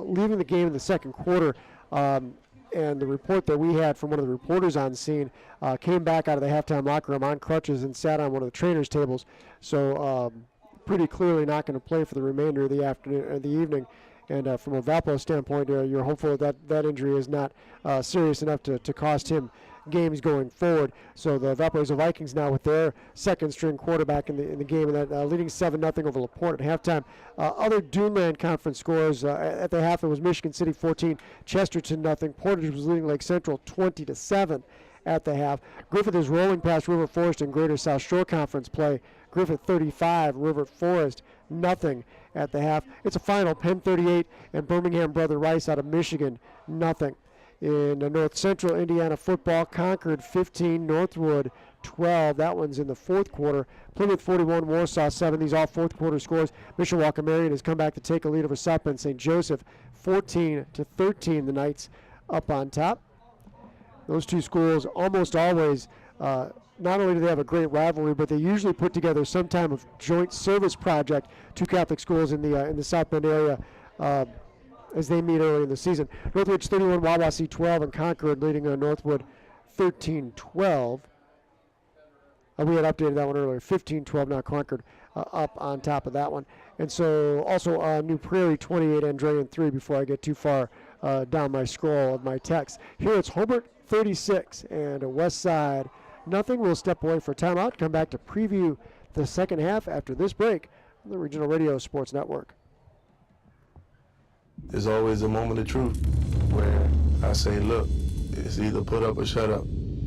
leaving the game in the second quarter. And the report that we had from one of the reporters on scene came back out of the halftime locker room on crutches and sat on one of the trainers' tables. So pretty clearly not going to play for the remainder of the afternoon or the evening. And from a Valpo standpoint, you're hopeful that injury is not serious enough to cost him games going forward. So the Valparaiso Vikings now with their second-string quarterback in the game, and that leading 7-0 over LaPorte at halftime. Other Duneland Conference scores at the half, it was Michigan City 14, Chesterton 0. Portage was leading Lake Central 20-7 at the half. Griffith is rolling past River Forest in Greater South Shore Conference play. Griffith 35, River Forest 0 at the half. It's a final, Penn 38 and Birmingham Brother Rice out of Michigan 0. In North Central Indiana football, Concord 15, Northwood 12. That one's in the fourth quarter. Plymouth 41, Warsaw 7. These all fourth quarter scores. Mishawaka Marion has come back to take a lead over South Bend St. Joseph 14-13. The Knights up on top. Those two schools almost always, not only do they have a great rivalry, but they usually put together some type of joint service project. Two Catholic schools in the South Bend area as they meet early in the season. Northridge 31, Wawasee 12, and Concord leading Northwood 13-12. We had updated that one earlier, 15-12, now Concord up on top of that one. And so also New Prairie 28, Andrean 3 before I get too far down my scroll of my text. Here it's Hobart 36 and West Side nothing. We'll step away for timeout, come back to preview the second half after this break on the Regional Radio Sports Network. There's always a moment of truth where I say, look, it's either put up or shut up.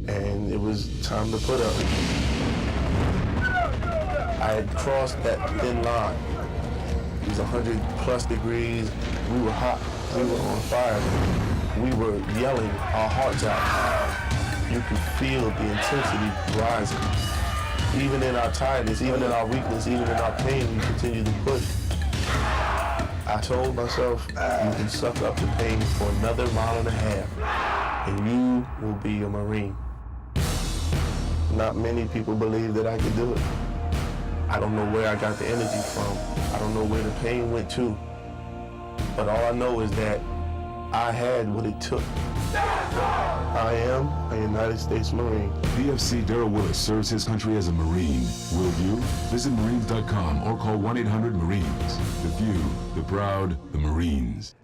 And it was time to put up. I had crossed that thin line. It was 100+ degrees. We were hot. We were on fire. We were yelling our hearts out. You could feel the intensity rising. Even in our tiredness, even in our weakness, even in our pain, we continued to push. I told myself, you can suck up the pain for another mile and a half, and you will be a Marine. Not many people believe that I could do it. I don't know where I got the energy from. I don't know where the pain went to. But all I know is that I had what it took. I am a United States Marine. PFC Darrell Willis serves his country as a Marine. Will you? Visit Marines.com or call 1-800-MARINES. The few, the proud, the Marines.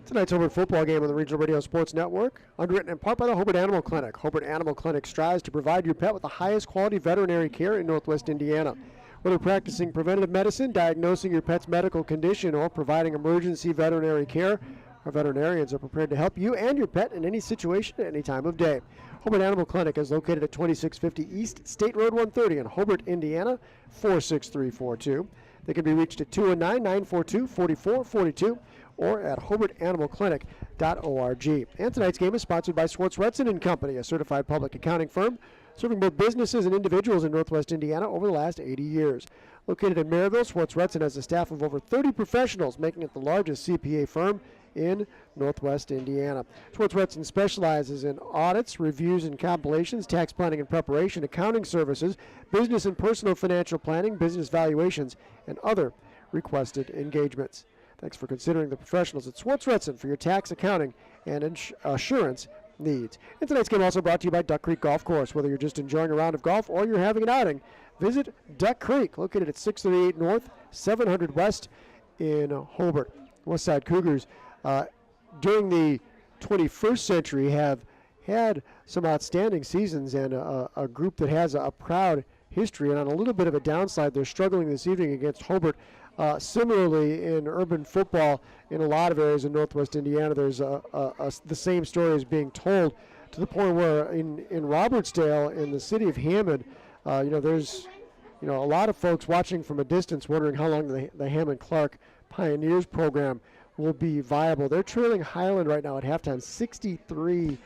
Tonight's Hobart football game on the Regional Radio Sports Network, underwritten in part by the Hobart Animal Clinic. Hobart Animal Clinic strives to provide your pet with the highest quality veterinary care in Northwest Indiana. Whether practicing preventative medicine, diagnosing your pet's medical condition, or providing emergency veterinary care, our veterinarians are prepared to help you and your pet in any situation at any time of day. Hobart Animal Clinic is located at 2650 East State Road 130 in Hobart, Indiana, 46342. They can be reached at 219-942-4442 or at hobartanimalclinic.org. And tonight's game is sponsored by Swartz Rudson & Company, a certified public accounting firm serving both businesses and individuals in Northwest Indiana over the last 80 years. Located in Maryville, Swartz Rudson has a staff of over 30 professionals, making it the largest CPA firm in Northwest Indiana. Swartz Rudson specializes in audits, reviews and compilations, tax planning and preparation, accounting services, business and personal financial planning, business valuations, and other requested engagements. Thanks for considering the professionals at Swartz Rudson for your tax, accounting, and assurance needs. And tonight's game also brought to you by Duck Creek Golf Course. Whether you're just enjoying a round of golf or you're having an outing, visit Duck Creek, located at 638 North, 700 West in Hobart. Westside Cougars during the 21st century have had some outstanding seasons, and a group that has a proud history. And on a little bit of a downside, they're struggling this evening against Hobart Similarly, in urban football, in a lot of areas in Northwest Indiana, there's the same story is being told, to the point where in Robertsdale, in the city of Hammond, there's a lot of folks watching from a distance wondering how long the Hammond-Clark Pioneers program will be viable. They're trailing Highland right now at halftime, 63-0.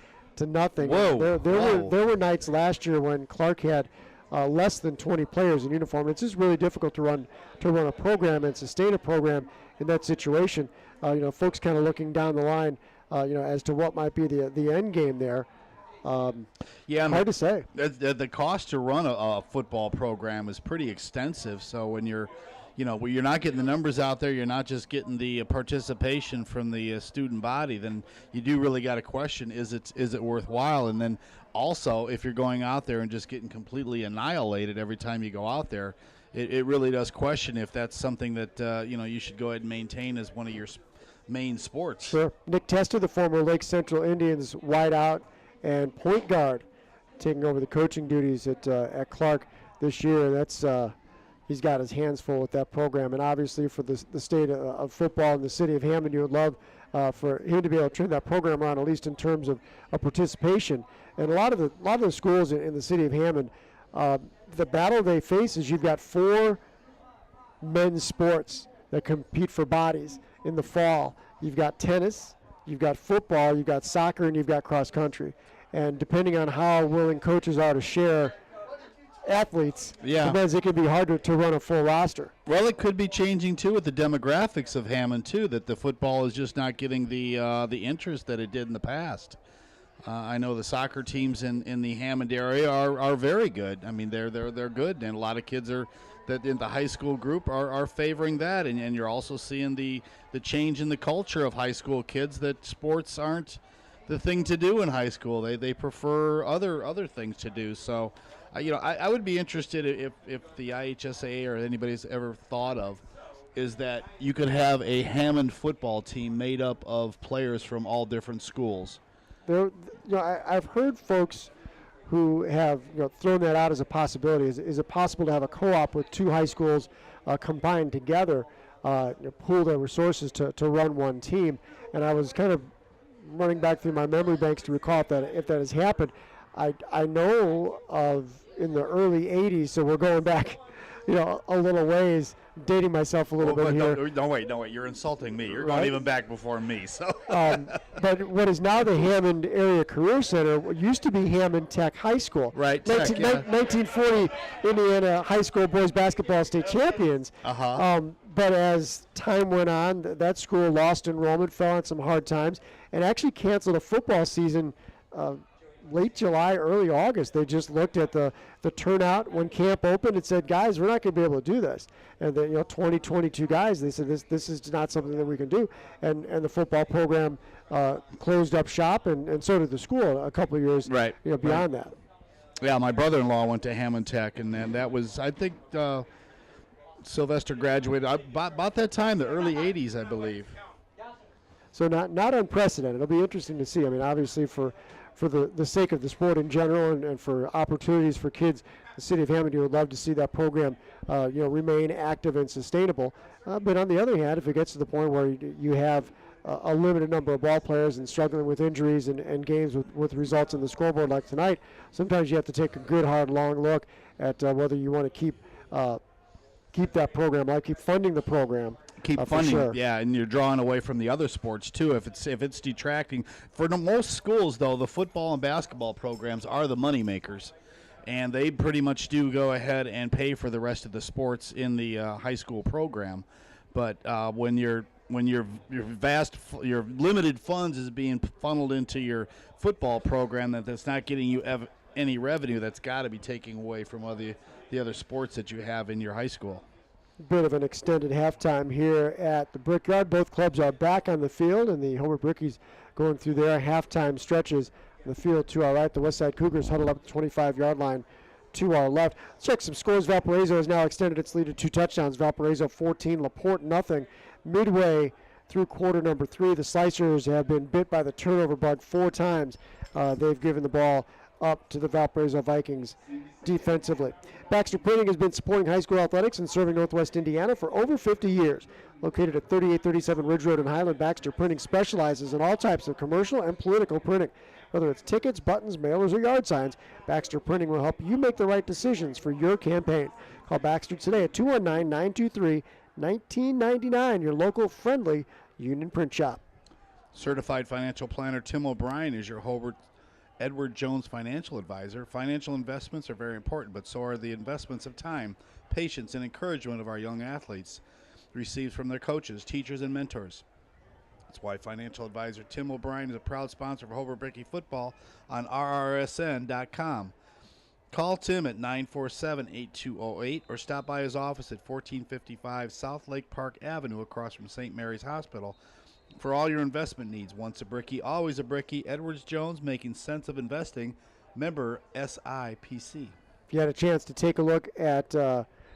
Whoa. There were nights last year when Clark had less than 20 players in uniform. It's just really difficult to run a program and sustain a program in that situation. Folks kind of looking down the line, as to what might be the end game there. Hard to say. The cost to run a football program is pretty extensive. So when you're not getting the numbers out there, you're not just getting the participation from the student body, then you do really got to question, is it worthwhile? And then also, if you're going out there and just getting completely annihilated every time you go out there, it really does question if that's something that you should go ahead and maintain as one of your main sports. Sure. Nick Tester, the former Lake Central Indians wideout and point guard, taking over the coaching duties at Clark this year. That's he's got his hands full with that program, and obviously for the state of football in the city of Hammond, you would love for him to be able to turn that program around, at least in terms of participation. And a lot of the schools in the city of Hammond, the battle they face is you've got 4 men's sports that compete for bodies in the fall. You've got tennis, you've got football, you've got soccer, and you've got cross country. And depending on how willing coaches are to share athletes, sometimes it can be hard to run a full roster. Well, it could be changing too with the demographics of Hammond too, that the football is just not getting the interest that it did in the past. I know the soccer teams in the Hammond area are very good. I mean, they're good, and a lot of kids that in the high school group are favoring that, and you're also seeing the change in the culture of high school kids, that sports aren't the thing to do in high school. They prefer other things to do. So, I would be interested if the IHSAA or anybody's ever thought of is that you could have a Hammond football team made up of players from all different schools. I've heard folks who have thrown that out as a possibility. Is it possible to have a co-op with 2 high schools combined together, pool their resources to run one team? And I was kind of running back through my memory banks to recall if that has happened. I know of in the early 80s, so we're going back a little ways, dating myself a little bit here. No, wait, you're insulting me. You're going even back before me. So, but what is now the Hammond Area Career Center used to be Hammond Tech High School. Right, 1940 Indiana High School boys basketball state champions. But as time went on, that school lost enrollment, fell on some hard times, and actually canceled a football season late July, early August. They just looked at the turnout when camp opened and said, guys, we're not going to be able to do this. And the 22 guys, they said, this is not something that we can do. And the football program closed up shop, and so did the school a couple of years beyond that. Yeah, my brother-in-law went to Hammond Tech, and that was, I think, Sylvester graduated about that time, the early 80s, I believe. So not unprecedented. It'll be interesting to see. I mean, obviously for the sake of the sport in general, and for opportunities for kids, the city of Hammond, you would love to see that program remain active and sustainable. But on the other hand, if it gets to the point where you have a limited number of ball players and struggling with injuries and games with results in the scoreboard like tonight, sometimes you have to take a good, hard, long look at whether you want to keep that program alive, keep funding the program. Keep funding, sure. Yeah, and you're drawing away from the other sports too. If it's detracting for most schools, though, the football and basketball programs are the money makers, and they pretty much do go ahead and pay for the rest of the sports in the high school program. But when your limited funds is being funneled into your football program, that's not getting you any revenue, that's got to be taking away from the other sports that you have in your high school. Bit of an extended halftime here at the Brickyard. Both clubs are back on the field, and the Hobart Brickies going through their halftime stretches on the field to our right. The Westside Cougars huddled up at the 25-yard line to our left. Let's check some scores. Valparaiso has now extended its lead to 2 touchdowns. Valparaiso 14, LaPorte nothing. Midway through quarter number 3, the Slicers have been bit by the turnover bug 4 times. They've given the ball up to the Valparaiso Vikings defensively. Baxter Printing has been supporting high school athletics and serving Northwest Indiana for over 50 years. Located at 3837 Ridge Road in Highland, Baxter Printing specializes in all types of commercial and political printing. Whether it's tickets, buttons, mailers, or yard signs, Baxter Printing will help you make the right decisions for your campaign. Call Baxter today at 219-923-1999, your local friendly union print shop. Certified financial planner Tim O'Brien is your Hobart Edward Jones financial advisor. Financial investments are very important, but so are the investments of time, patience, and encouragement of our young athletes received from their coaches, teachers, and mentors. That's why financial advisor Tim O'Brien is a proud sponsor of Hobart Bricky football on RRSN.com. Call Tim at 947-8208 or stop by his office at 1455 South Lake Park Avenue across from St. Mary's Hospital for all your investment needs. Once a Bricky, always a Bricky. Edwards Jones, making sense of investing. Member SIPC. If you had a chance to take a look at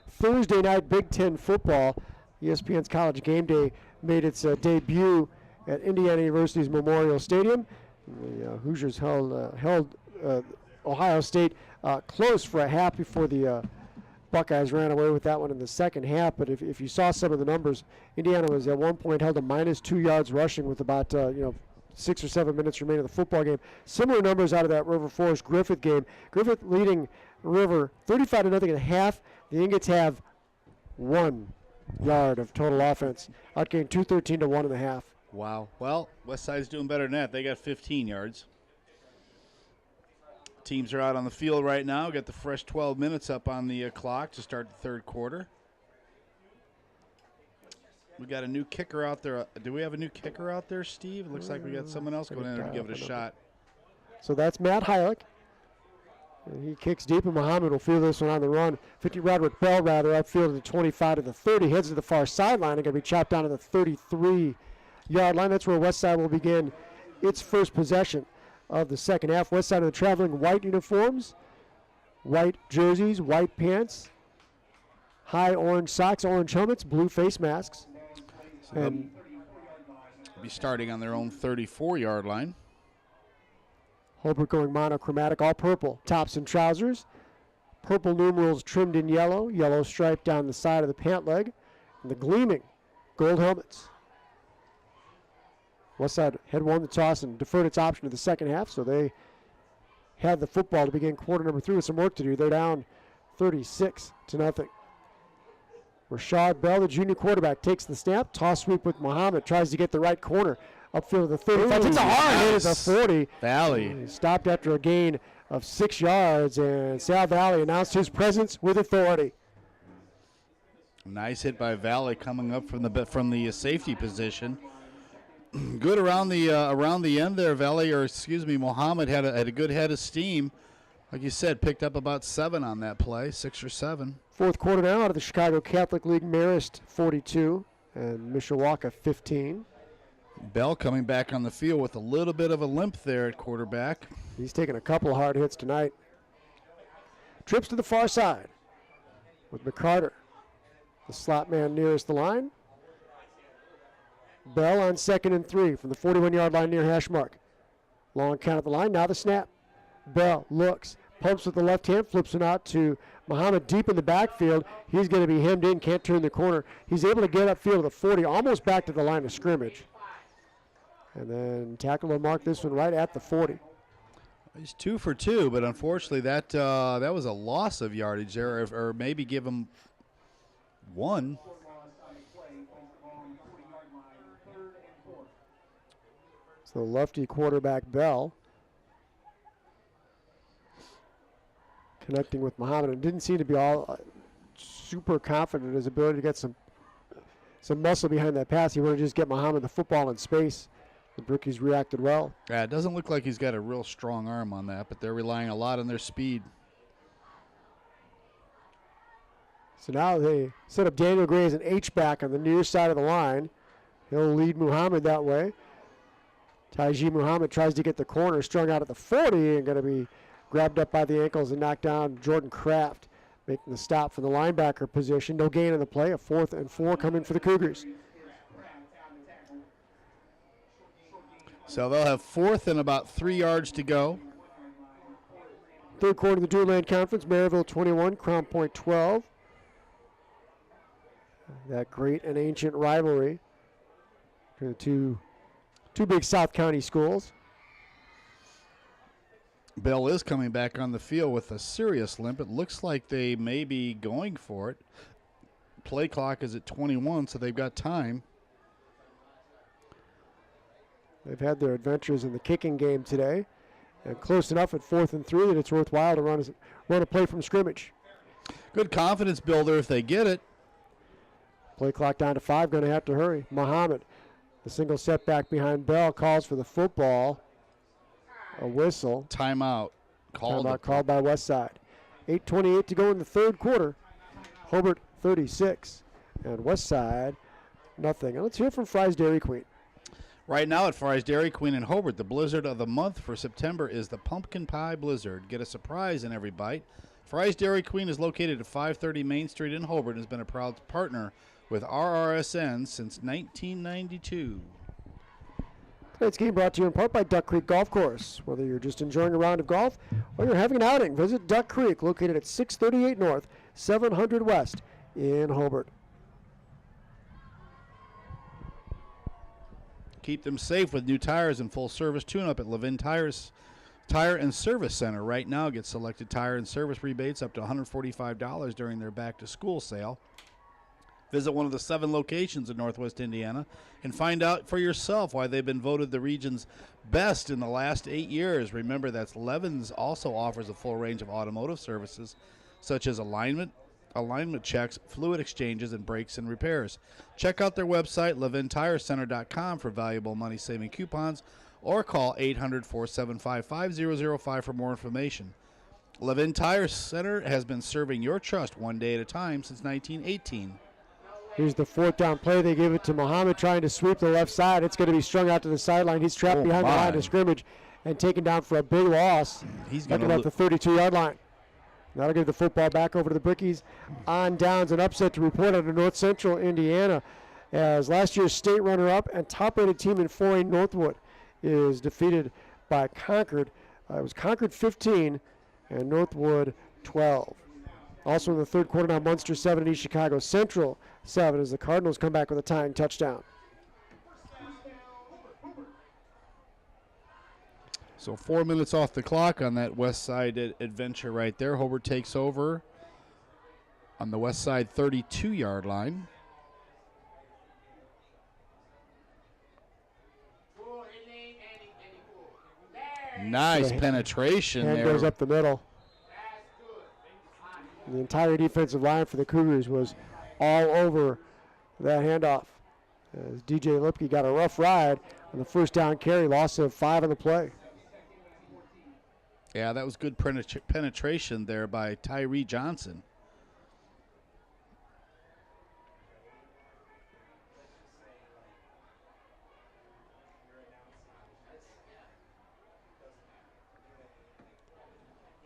Thursday night Big Ten football, ESPN's College Game Day made its debut at Indiana University's Memorial Stadium. The Hoosiers held Ohio State close for a half before the Buckeyes ran away with that one in the second half. But if you saw some of the numbers, Indiana was at one point held to -2 yards rushing with about 6 or 7 minutes remaining in the football game. Similar numbers out of that River Forest Griffith game. Griffith leading River 35-0 at half. The Ingots have 1 yard of total offense. Outgained 213 to 1.5. Wow. Well, West Side's doing better than that. They got 15 yards. Teams are out on the field right now. Got the fresh 12 minutes up on the clock to start the third quarter. We got a new kicker out there. Do we have a new kicker out there, Steve? It looks like we got someone else going in there to give it a shot. So that's Matt Heilich. And he kicks deep, and Muhammad will field this one on the run. Roderick Bell, upfield to the 25 to the 30, heads to the far sideline. Going to be chopped down to the 33-yard line. That's where Westside will begin its first possession of the second half. Westside of the traveling white uniforms, white jerseys, white pants, high orange socks, orange helmets, blue face masks. So and they'll be starting on their own 34-yard line. Hobart going monochromatic, all purple tops and trousers. Purple numerals trimmed in yellow, yellow stripe down the side of the pant leg, and the gleaming gold helmets. Westside had won the toss and deferred its option to the second half, so they have the football to begin quarter number 3 with some work to do. They're down 36-0. Rashad Bell, the junior quarterback, takes the snap. Toss sweep with Muhammad. Tries to get the right corner. Upfield to the 35. Takes a hard hit at the 40. Valley. He stopped after a gain of 6 yards, and Sal Valley announced his presence with authority. Nice hit by Valley coming up from the safety position. Good around the end there, Valley, or excuse me, Muhammad had a good head of steam. Like you said, picked up about 7 on that play, 6 or 7. Fourth quarter now out of the Chicago Catholic League, Marist 42 and Mishawaka 15. Bell coming back on the field with a little bit of a limp there at quarterback. He's taking a couple of hard hits tonight. Trips to the far side with McCarter, the slot man nearest the line. Bell on 2nd and 3 from the 41-yard line near hash mark. Long count at the line, now the snap. Bell looks, pumps with the left hand, flips it out to Muhammad deep in the backfield. He's going to be hemmed in, can't turn the corner. He's able to get upfield to the 40, almost back to the line of scrimmage. And then tackle will mark this one right at the 40. He's 2 for 2, but unfortunately that was a loss of yardage there, or maybe give him 1. So lefty quarterback Bell connecting with Muhammad, and didn't seem to be all super confident in his ability to get some muscle behind that pass. He wanted to just get Muhammad the football in space. The Brookies reacted well. Yeah, it doesn't look like he's got a real strong arm on that, but they're relying a lot on their speed. So now they set up Daniel Gray as an H-back on the near side of the line. He'll lead Muhammad that way. Taiji Muhammad tries to get the corner, strung out at the 40, and going to be grabbed up by the ankles and knocked down. Jordan Kraft making the stop for the linebacker position. No gain on the play. A 4th and 4 coming for the Cougars. So they'll have 4th and about 3 yards to go. Third quarter of the Dual Land Conference, Maryville 21, Crown Point 12. That great and ancient rivalry for the two big South County schools. Bell is coming back on the field with a serious limp. It looks like they may be going for it. Play clock is at 21, so they've got time. They've had their adventures in the kicking game today, and close enough at 4th and 3 that it's worthwhile to run a play from scrimmage. Good confidence builder if they get it. Play clock down to 5, going to have to hurry. Muhammad, the single setback behind Bell, calls for the football. A whistle. Timeout. Called by Westside. 8:28 to go in the third quarter. Hobart 36 and Westside nothing. And let's hear from Fry's Dairy Queen. Right now at Fry's Dairy Queen in Hobart, the blizzard of the month for September is the Pumpkin Pie Blizzard. Get a surprise in every bite. Fry's Dairy Queen is located at 530 Main Street in Hobart and has been a proud partner with RRSN since 1992. Tonight's game brought to you in part by Duck Creek Golf Course. Whether you're just enjoying a round of golf or you're having an outing, visit Duck Creek, located at 638 North, 700 West in Hobart. Keep them safe with new tires and full service tune-up at Levin Tire and Service Center. Right now, get selected tire and service rebates up to $145 during their back-to-school sale. Visit one of the 7 locations in Northwest Indiana and find out for yourself why they've been voted the region's best in the last 8 years. Remember, that's Levin's also offers a full range of automotive services such as alignment checks, fluid exchanges, and brakes and repairs. Check out their website, levintirecenter.com, for valuable money-saving coupons, or call 800-475-5005 for more information. Levin Tire Center has been serving your trust one day at a time since 1918. Here's the 4th down play. They give it to Muhammad trying to sweep the left side. It's going to be strung out to the sideline. He's trapped behind the line of scrimmage and taken down for a big loss. He's going to the 32-yard line. That'll give the football back over to the Brickies on downs. An upset to report out of North Central Indiana, as last year's state runner-up and top-rated team in 4A Northwood is defeated by Concord. It was Concord 15 and Northwood 12. Also in the third quarter now, Munster 7 and East Chicago Central 7 as the Cardinals come back with a tying touchdown. So 4 minutes off the clock on that West Side adventure right there. Hobart takes over on the West Side 32-yard line. Nice penetration Hand there. goes up the middle. The entire defensive line for the Cougars was all over that handoff, as DJ Lipke got a rough ride on the first down carry, loss of 5 on the play. Yeah, that was good penetration there by Tyree Johnson.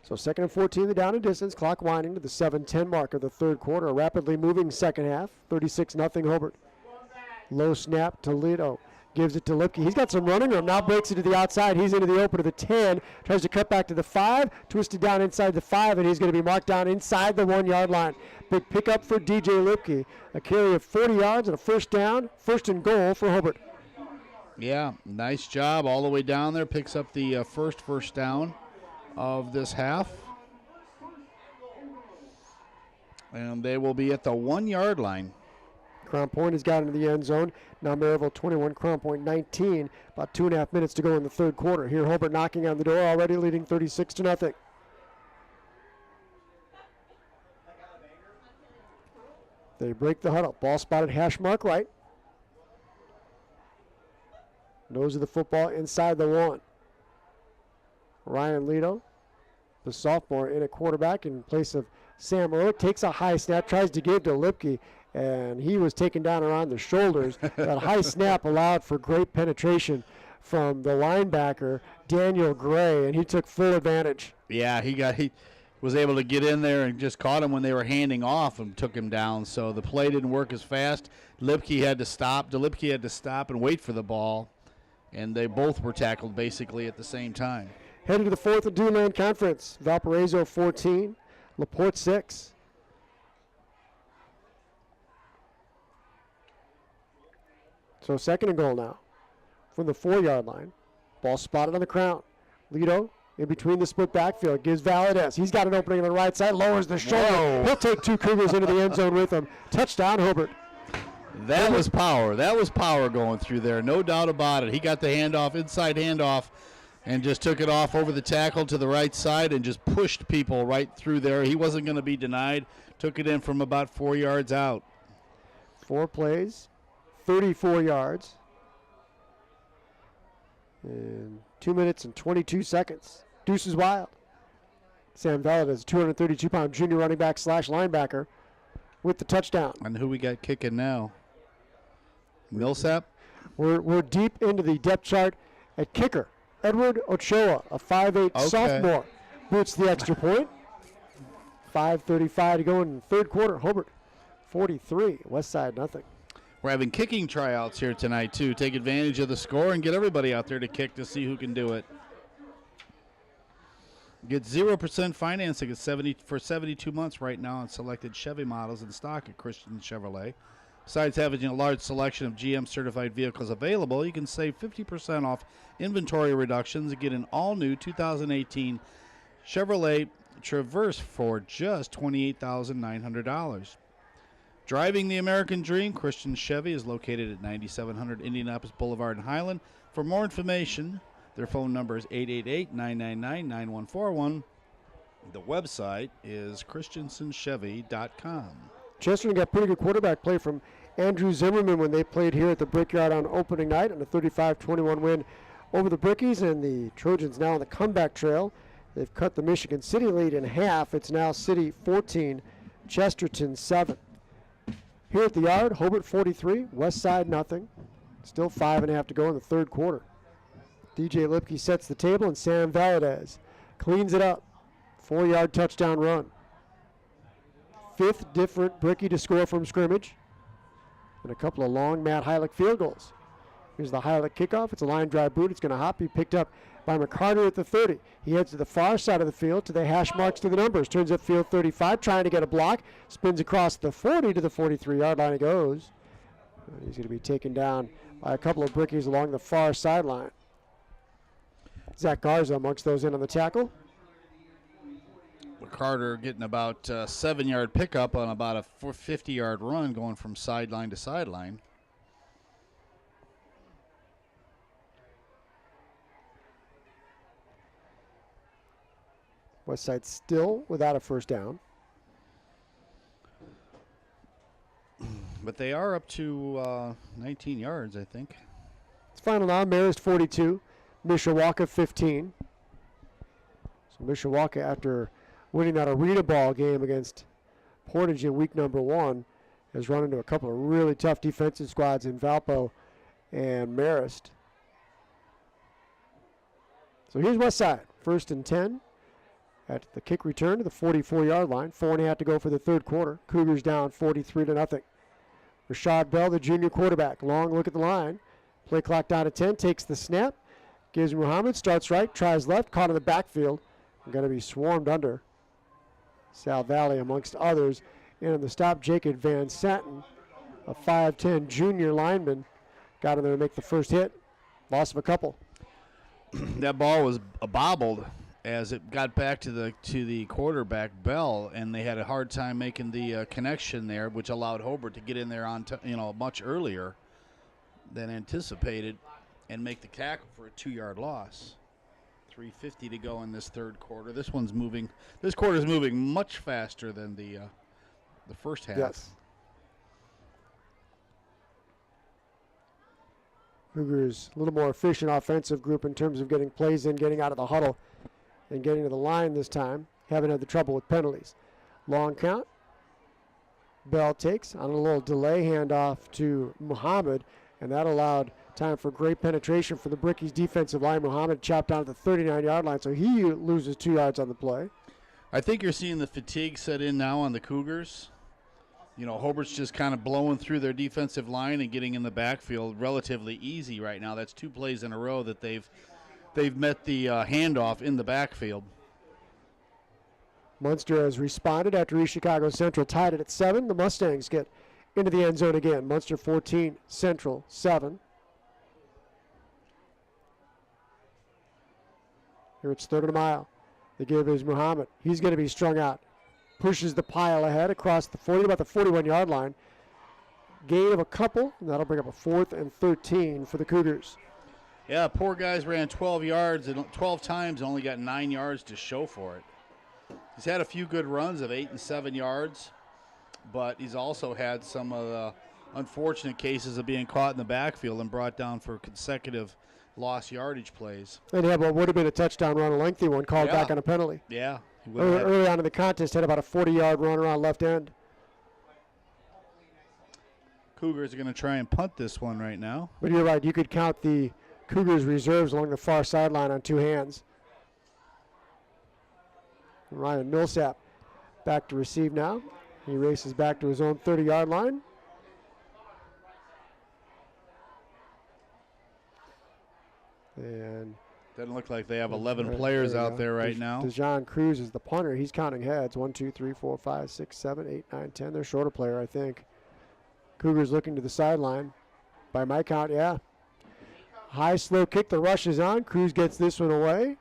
So 2nd and 14, the down and distance, clock winding to the 7:10 mark of the third quarter. A rapidly moving second half, 36-0 Hobart. Low snap, Toledo gives it to Lipke. He's got some running room, now breaks it to the outside. He's into the open to the 10, tries to cut back to the 5, twisted down inside the 5, and he's going to be marked down inside the 1-yard line. Big pickup for DJ Lipke. A carry of 40 yards and a first down, 1st and goal for Hobart. Yeah, nice job all the way down there. Picks up the first down of this half. And they will be at the 1-yard line. Crown Point has got into the end zone. Now Maryville 21, Crown Point 19. About 2.5 minutes to go in the third quarter. Here Hobart knocking on the door, already leading 36-0. They break the huddle. Ball spotted hash mark right. Nose of the football inside the 1. Ryan Lido, the sophomore, in at quarterback in place of Sam Ehrlich, takes a high snap, tries to give to Lipke, and he was taken down around the shoulders. That high snap allowed for great penetration from the linebacker, Daniel Gray, and he took full advantage. Yeah, he was able to get in there and just caught him when they were handing off and took him down. So the play didn't work as fast. Lipke had to stop. And wait for the ball, and they both were tackled basically at the same time. Headed to the fourth of Duneland Conference. Valparaiso 14, LaPorte 6. So second and goal now from the 4-yard line. Ball spotted on the crown. Lido in between the split backfield. Gives Valadez. He's got an opening on the right side. Lowers the shoulder. Whoa. He'll take 2 Cougars into the end zone with him. Touchdown, Hobart. That was power. That was power going through there. No doubt about it. He got the handoff, inside handoff, and just took it off over the tackle to the right side and just pushed people right through there. He wasn't going to be denied. Took it in from about 4 yards out. 4 plays, 34 yards, and 2 minutes and 22 seconds. Deuce is wild. Sam Valadez, 232-pound junior running back / linebacker, with the touchdown. And who we got kicking now? Millsap? We're deep into the depth chart at kicker. Edward Ochoa, a 5'8" sophomore, boots the extra point. 5:35 to go in the third quarter. Hobart 43, Westside nothing. We're having kicking tryouts here tonight, too. Take advantage of the score and get everybody out there to kick to see who can do it. Get 0% financing for 72 months right now on selected Chevy models in stock at Christian Chevrolet. Besides having a large selection of GM-certified vehicles available, you can save 50% off inventory reductions and get an all-new 2018 Chevrolet Traverse for just $28,900. Driving the American Dream, Christian Chevy is located at 9700 Indianapolis Boulevard in Highland. For more information, their phone number is 888-999-9141. The website is christensenchevy.com. Chesterton got pretty good quarterback play from Andrew Zimmerman when they played here at the Brickyard on opening night on a 35-21 win over the Brickies, and the Trojans now on the comeback trail. They've cut the Michigan City lead in half. It's now City 14, Chesterton 7. Here at the Yard, Hobart 43, Westside nothing. Still 5.5 to go in the third quarter. DJ Lipke sets the table, and Sam Valadez cleans it up. 4-yard touchdown run. 5th different Bricky to score from scrimmage, and a couple of long Matt Heilich field goals. Here's the Heilich kickoff. It's a line drive boot. It's going to hop. Be picked up by McCarter at the 30. He heads to the far side of the field to the hash marks to the numbers. Turns up field 35, trying to get a block. Spins across the 40 to the 43-yard line. He goes. And he's going to be taken down by a couple of Brickies along the far sideline. Zach Garza amongst those in on the tackle. Carter getting about a 7-yard pickup on about a 50-yard run going from sideline to sideline. Westside still without a first down. But they are up to 19 yards, I think. It's final now. Marist 42, Mishawaka 15. So Mishawaka, after winning that arena ball game against Portage in week number 1, has run into a couple of really tough defensive squads in Valpo and Marist. So here's Westside, 1st and 10 at the kick return to the 44-yard line. 4.5 to go for the third quarter. Cougars down 43-0. Rashad Bell, the junior quarterback. Long look at the line. Play clock down to 10. Takes the snap. Gives Muhammad. Starts right. Tries left. Caught in the backfield. Going to be swarmed under. Sal Valley amongst others. And in the stop, Jacob Van Santen, a 5'10 junior lineman, got in there to make the first hit. Loss of a couple. That ball was bobbled as it got back to the quarterback Bell, and they had a hard time making the connection there, which allowed Hobart to get in there on much earlier than anticipated and make the tackle for a 2-yard loss. 3:50 to go in this third quarter. This quarter's moving much faster than the first half. Yes. Cougars a little more efficient offensive group in terms of getting plays in, getting out of the huddle, and getting to the line this time. Haven't had the trouble with penalties. Long count. Bell takes on a little delay handoff to Muhammad, and that allowed time for great penetration for the Brickies defensive line. Muhammad chopped down to the 39-yard line, so he loses 2 yards on the play. I think you're seeing the fatigue set in now on the Cougars. Hobart's just kind of blowing through their defensive line and getting in the backfield relatively easy right now. That's 2 plays in a row that they've they've met the handoff in the backfield. Munster has responded after East Chicago Central tied it at 7. The Mustangs get into the end zone again. Munster 14, Central 7. Here it's third and a mile. The give is Muhammad. He's going to be strung out. Pushes the pile ahead across the 40, about the 41-yard line. Gain of a couple, and that'll bring up a 4th and 13 for the Cougars. Yeah, poor guys ran 12 yards and 12 times and only got 9 yards to show for it. He's had a few good runs of 8 and 7 yards, but he's also had some of the unfortunate cases of being caught in the backfield and brought down for consecutive lost yardage plays. And he had what would have been a touchdown run, a lengthy one, called back on a penalty. Yeah. Early on in the contest, had about a 40-yard run around left end. Cougars are going to try and punt this one right now. But you're right, you could count the Cougars reserves along the far sideline on 2 hands. Ryan Millsap back to receive now. He races back to his own 30-yard line. And doesn't look like they have 11 players out there right now. Dejon Cruz is the punter. He's counting heads. 1, 2, 3, 4, 5, 6, 7, 8, 9, 10. They're shorter player, I think. Cougars looking to the sideline. By my count, yeah. High, slow kick. The rush is on. Cruz gets this one away.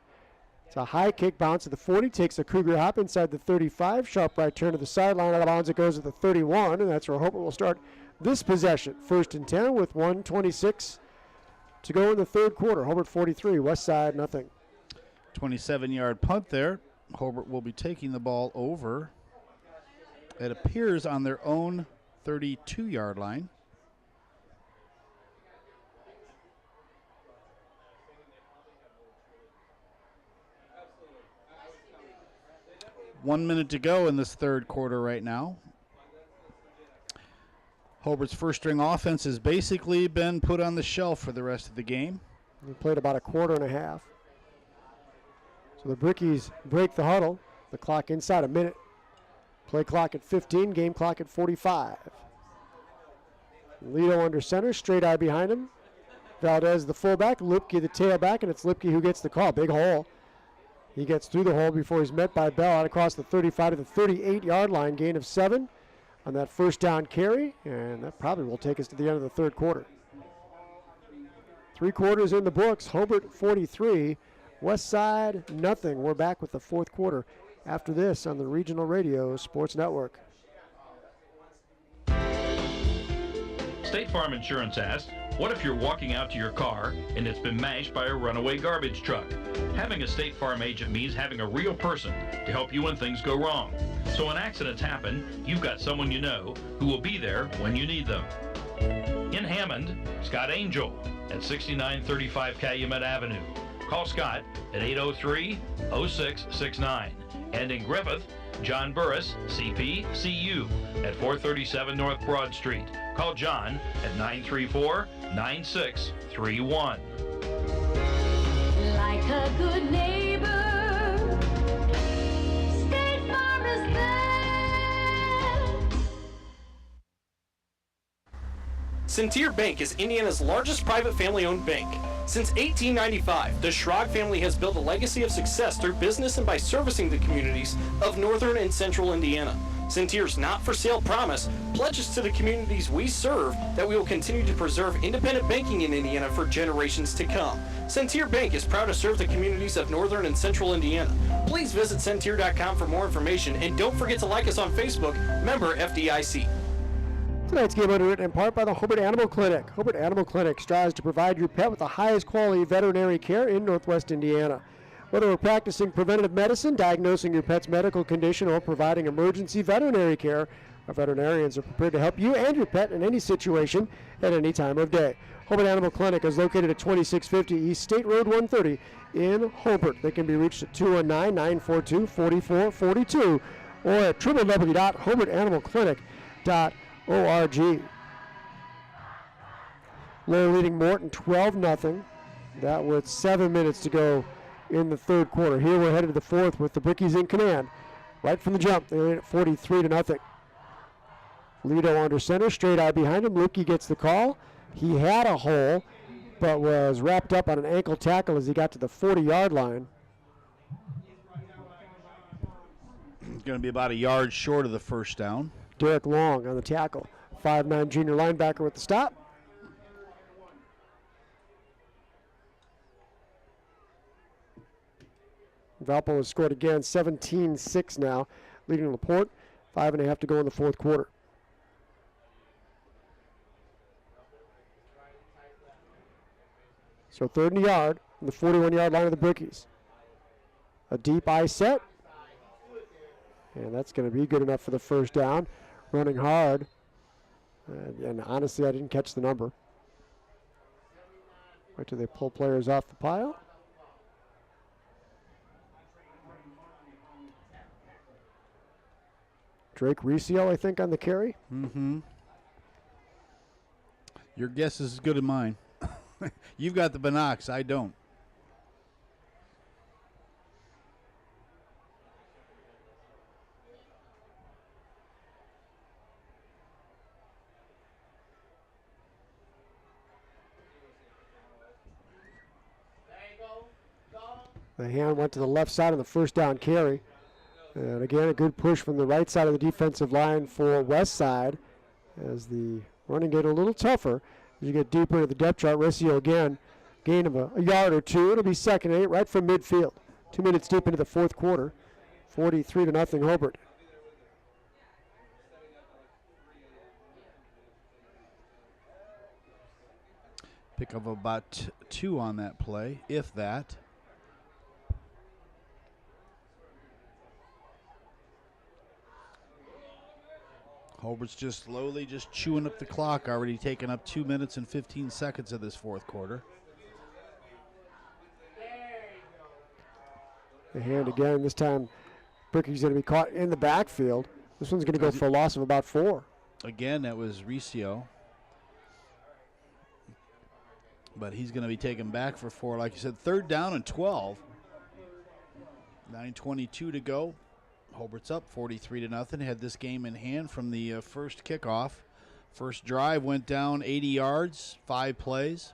It's a high kick, bounce to the 40. Takes a Cougar hop inside the 35. Sharp right turn to the sideline. Out of bounds it goes at the 31. And that's where Hobart will start this possession. 1st and 10 with 1:26 to go in the third quarter. Hobart 43, West Side nothing. 27-yard punt there. Hobart will be taking the ball over. It appears on their own 32-yard line. One minute to go in this third quarter right now. Hobart's first-string offense has basically been put on the shelf for the rest of the game. We played about a quarter and a half. So the Brickies break the huddle. The clock inside a minute. Play clock at 15, game clock at 45. Lito under center, straight eye behind him. Valdez the fullback, Lipke the tailback, and it's Lipke who gets the call. Big hole. He gets through the hole before he's met by Bell out across the 35 to the 38-yard line, gain of 7 on that first down carry, and that probably will take us to the end of the third quarter. 3 quarters in the books. Hobart 43, West Side nothing. We're back with the fourth quarter after this on the Regional Radio Sports Network. State Farm Insurance asks, what if you're walking out to your car and it's been mashed by a runaway garbage truck? Having a State Farm agent means having a real person to help you when things go wrong. So when accidents happen, you've got someone you know who will be there when you need them. In Hammond, Scott Angel at 6935 Calumet Avenue. Call Scott at 803-0669. And in Griffith, John Burris, CPCU at 437 North Broad Street. Call John at 934-9631. Like a good neighbor, State Farm is there. Centir Bank is Indiana's largest private family-owned bank. Since 1895, the Schrag family has built a legacy of success through business and by servicing the communities of northern and central Indiana. Centir's not-for-sale promise pledges to the communities we serve that we will continue to preserve independent banking in Indiana for generations to come. Centir Bank is proud to serve the communities of northern and central Indiana. Please visit Centir.com for more information, and don't forget to like us on Facebook, member FDIC. Tonight's game underwritten in part by the Hobart Animal Clinic. Hobart Animal Clinic strives to provide your pet with the highest quality veterinary care in Northwest Indiana. Whether we're practicing preventative medicine, diagnosing your pet's medical condition, or providing emergency veterinary care, our veterinarians are prepared to help you and your pet in any situation at any time of day. Hobart Animal Clinic is located at 2650 East State Road 130 in Hobart. They can be reached at 219-942-4442 or at www.hobartanimalclinic.org. Lower leading Morton 12-0. That with 7 minutes to go in the third quarter. Here we're headed to the fourth with the Brickies in command. Right from the jump, they lead at 43-0. Lito under center, straight eye behind him. Lukey gets the call. He had a hole. but was wrapped up on an ankle tackle as he got to the 40-yard line. Going to be about a yard short of the first down. Derek Long on the tackle. 5'9" junior linebacker with the stop. Valpo has scored again, 17-6 now, leading Laporte. 5.5 to go in the fourth quarter. So 3rd and a yard on the 41-yard line of the Brickies. A deep eye set. And that's going to be good enough for the first down. Running hard. And honestly, I didn't catch the number. Wait till they pull players off the pile. Drake Recio, I think, on the carry. Mm-hmm. Your guess is as good as mine. You've got the binocs. I don't. The hand went to the left side on the first down carry. And again, a good push from the right side of the defensive line for West Side as the running get a little tougher. As you get deeper into the depth chart, Recio again, gain of a yard or two. It'll be 2nd and 8 right from midfield. 2 minutes deep into the fourth quarter. 43-0 Hobart. Pick up about 2 on that play, if that. Hobart's just slowly just chewing up the clock, already taking up 2 minutes and 15 seconds of this fourth quarter. The hand again, this time Bricky's going to be caught in the backfield. This one's going to go for a loss of about 4. Again, that was Recio. But he's going to be taken back for 4. Like you said, 3rd down and 12. 9:22 to go. Hobart's up 43-0. Had this game in hand from the first kickoff. First drive went down 80 yards, 5 plays.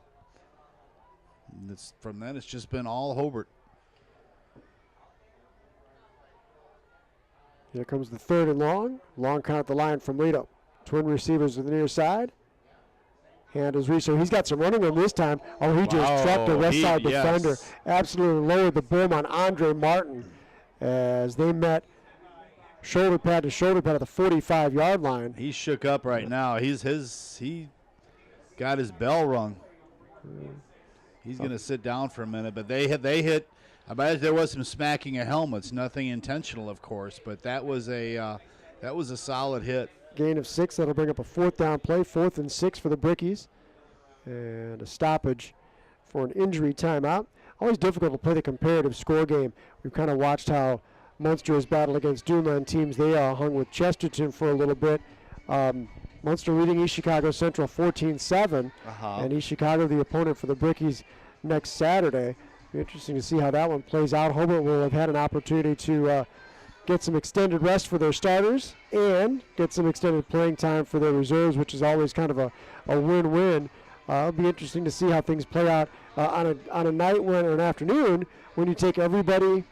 And from then, it's just been all Hobart. Here comes the 3rd and long. Long count at the line from Lido. Twin receivers to the near side. Hand is Recio. He's got some running room this time. Oh, he just trapped a West Side defender. Yes. Absolutely lowered the boom on Andre Martin as they met shoulder pad to shoulder pad at the 45-yard line. He's shook up right now. He got his bell rung. He's going to sit down for a minute, but they hit. I bet there was some smacking of helmets. Nothing intentional, of course, but that was a solid hit. Gain of 6. That'll bring up a 4th down play. 4th and 6 for the Brickies, and a stoppage for an injury timeout. Always difficult to play the comparative score game. We've kind of watched how Munster has battled against Duneland teams. They hung with Chesterton for a little bit. Munster leading East Chicago Central 14-7, and East Chicago the opponent for the Brickies next Saturday. Be interesting to see how that one plays out. Hobart will have had an opportunity to get some extended rest for their starters and get some extended playing time for their reserves, which is always kind of a win-win. It'll be interesting to see how things play out on a night or an afternoon when you take everybody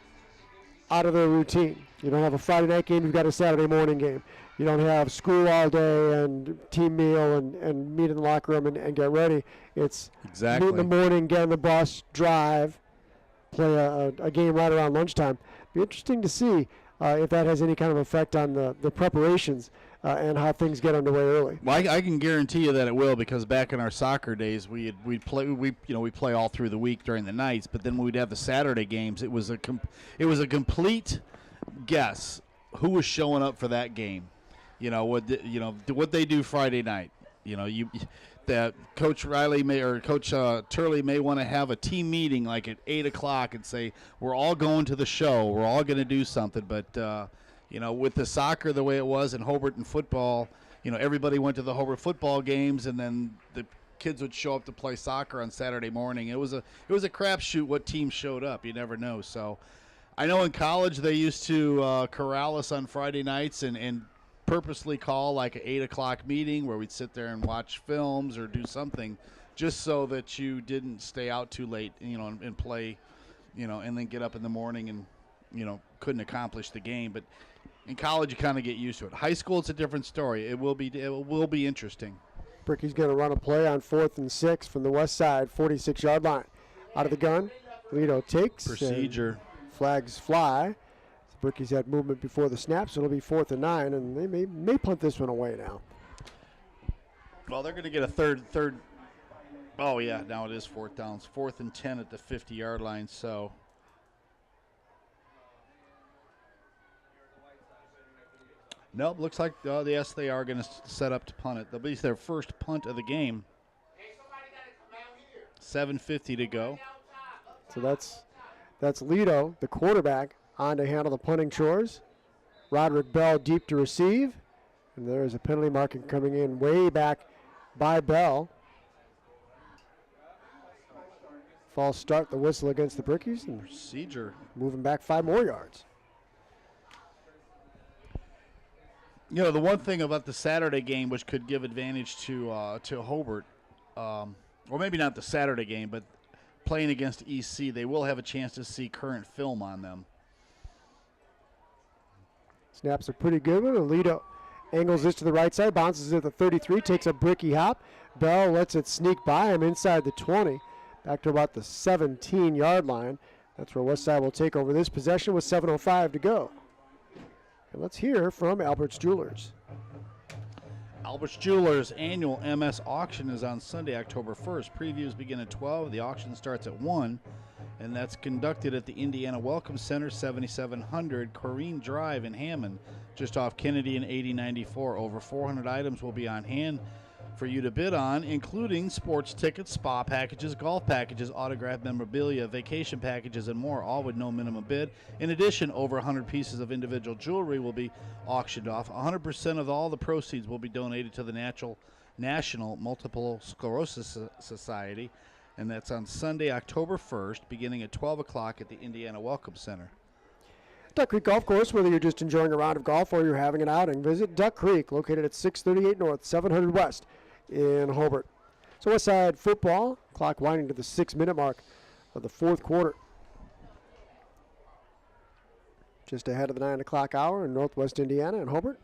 out of their routine. You don't have a Friday night game, you've got a Saturday morning game. You don't have school all day and team meal and meet in the locker room and get ready. It's exactly meet in the morning, get on the bus, drive, play a game right around lunchtime. Be interesting to see if that has any kind of effect on the preparations and how things get underway early. Well, I can guarantee you that it will, because back in our soccer days, we'd play all through the week during the nights, but then when we'd have the Saturday games, it was a complete guess who was showing up for that game. What they do Friday night. That Coach Riley Coach Turley may want to have a team meeting like at 8 o'clock and say, we're all going to the show, we're all going to do something. But, with the soccer the way it was and Hobart and football, everybody went to the Hobart football games, and then the kids would show up to play soccer on Saturday morning. It was a crapshoot what team showed up. You never know. So I know in college they used to corral us on Friday nights and purposely call like an 8 o'clock meeting where we'd sit there and watch films or do something just so that you didn't stay out too late, and play, and then get up in the morning and, couldn't accomplish the game. But in college, you kind of get used to it. High school, it's a different story. It will be interesting. Bricky's going to run a play on 4th and 6 from the west side, 46-yard line. Out of the gun, Lido takes. Procedure. Flags fly. Bricky's had movement before the snap, so it'll be 4th and 9, and they may punt this one away now. Well, they're going to get a third. Oh, yeah, now it is 4th downs. 4th and 10 at the 50-yard line, so. Nope, looks like, yes, they are going to set up to punt it. That'll be their first punt of the game. 7:50 to go. So that's Lido, the quarterback, on to handle the punting chores. Roderick Bell deep to receive. And there's a penalty marking coming in way back by Bell. False start, the whistle against the Brickies. And procedure. Moving back 5 more yards. The one thing about the Saturday game, which could give advantage to Hobart, or maybe not the Saturday game, but playing against EC, they will have a chance to see current film on them. Snaps are pretty good. Lido angles this to the right side, bounces at the 33, takes a Bricky hop. Bell lets it sneak by him inside the 20, back to about the 17-yard line. That's where Westside will take over this possession with 7:05 to go. And let's hear from Albert's Jewelers. Albert's Jewelers annual MS auction is on Sunday, October 1st. Previews begin at 12. The auction starts at 1, and that's conducted at the Indiana Welcome Center, 7700 Corrine Drive in Hammond, just off Kennedy and 8094. Over 400 items will be on hand for you to bid on, including sports tickets, spa packages, golf packages, autographed memorabilia, vacation packages, and more, all with no minimum bid. In addition, over 100 pieces of individual jewelry will be auctioned off. 100% of all the proceeds will be donated to the National Multiple Sclerosis Society, and that's on Sunday, October 1st, beginning at 12 o'clock at the Indiana Welcome Center. Duck Creek Golf Course, whether you're just enjoying a round of golf or you're having an outing, visit Duck Creek, located at 638 North, 700 West in Hobart. So Westside football, clock winding to the 6-minute mark of the 4th quarter. Just ahead of the 9 o'clock hour in Northwest Indiana and Hobart.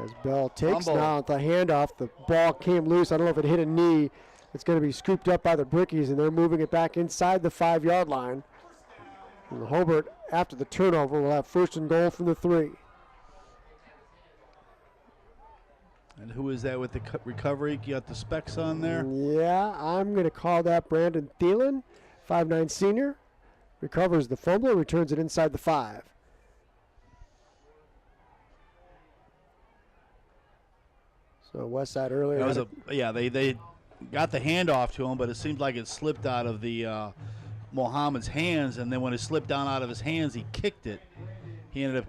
As Bell takes now at the handoff, the ball came loose. I don't know if it hit a knee. It's going to be scooped up by the Brickies, and they're moving it back inside the 5-yard line. And Hobart, after the turnover, will have 1st and goal from the 3. And who is that with the recovery? You got the specs on there? Yeah, I'm going to call that Brandon Thielen, 5'9" senior. Recovers the fumble, returns it inside the 5. So Westside earlier. That was they got the handoff to him, but it seemed like it slipped out of the Mohammed's hands, and then when it slipped down out of his hands, he kicked it. He ended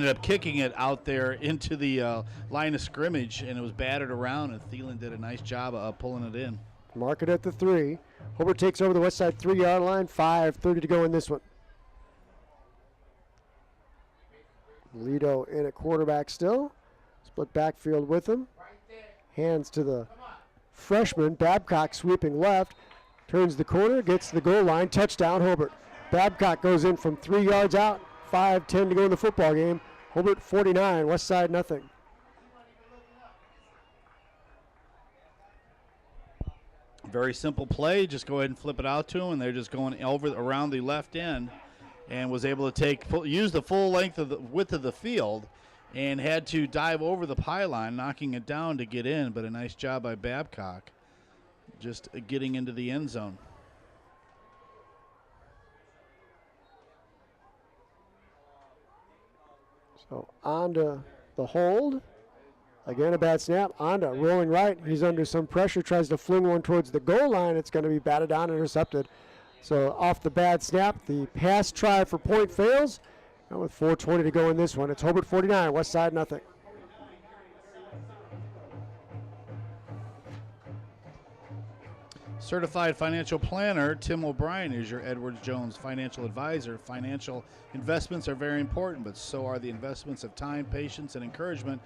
up kicking it out there into the line of scrimmage, and it was battered around, and Thielen did a nice job of pulling it in. Mark it at the 3. Hobart takes over the Westside 3-yard line. 5:30 to go in this one. Lido in at quarterback still. Split backfield with him. Hands to the freshman. Babcock sweeping left. Turns the corner, gets to the goal line. Touchdown, Hobart. Babcock goes in from 3 yards out. 5:10 to go in the football game. Hobart 49, Westside nothing. Very simple play. Just go ahead and flip it out to them, and they're just going around the left end, and was able to use the full width of the field, and had to dive over the pylon, knocking it down to get in. But a nice job by Babcock, just getting into the end zone. So Onda the hold. Again, a bad snap. Onda rolling right. He's under some pressure. Tries to fling one towards the goal line. It's going to be batted down, intercepted. So off the bad snap, the pass try for point fails. And with 4:20 to go in this one, it's Hobart 49, Westside nothing. Certified financial planner Tim O'Brien is your Edwards Jones financial advisor. Financial investments are very important, but so are the investments of time, patience, and encouragement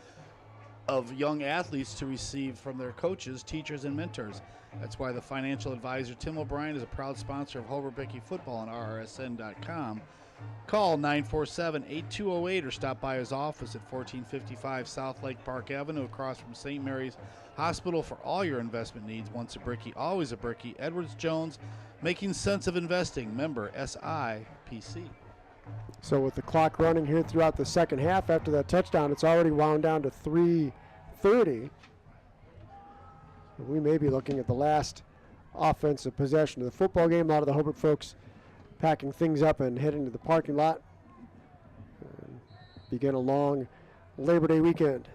of young athletes to receive from their coaches, teachers, and mentors. That's why the financial advisor Tim O'Brien is a proud sponsor of Hobart Becky Football on RRSN.com. Call 947-8208 or stop by his office at 1455 South Lake Park Avenue across from St. Mary's Hospital for all your investment needs. Once a brickie, always a brickie. Edwards Jones, making sense of investing. Member SIPC. So with the clock running here throughout the second half after that touchdown, it's already wound down to 3:30. We may be looking at the last offensive possession of the football game. A lot of the Hobart folks packing things up and heading to the parking lot. And begin a long Labor Day weekend.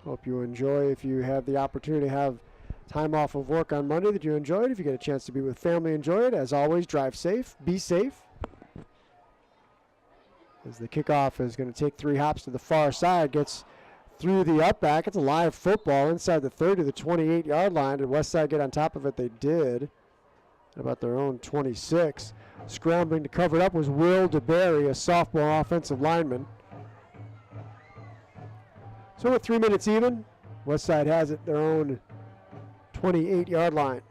Hope you enjoy. If you have the opportunity to have time off of work on Monday, that you enjoy it. If you get a chance to be with family, enjoy it. As always, drive safe, be safe. As the kickoff is going to take 3 hops to the far side, gets through the up back. It's a live football inside the 30 to the 28-yard line. Did Westside get on top of it? They did. At about their own 26. Scrambling to cover it up was Will DeBerry, a sophomore offensive lineman. So with 3 minutes even, Westside has it their own 28-yard line.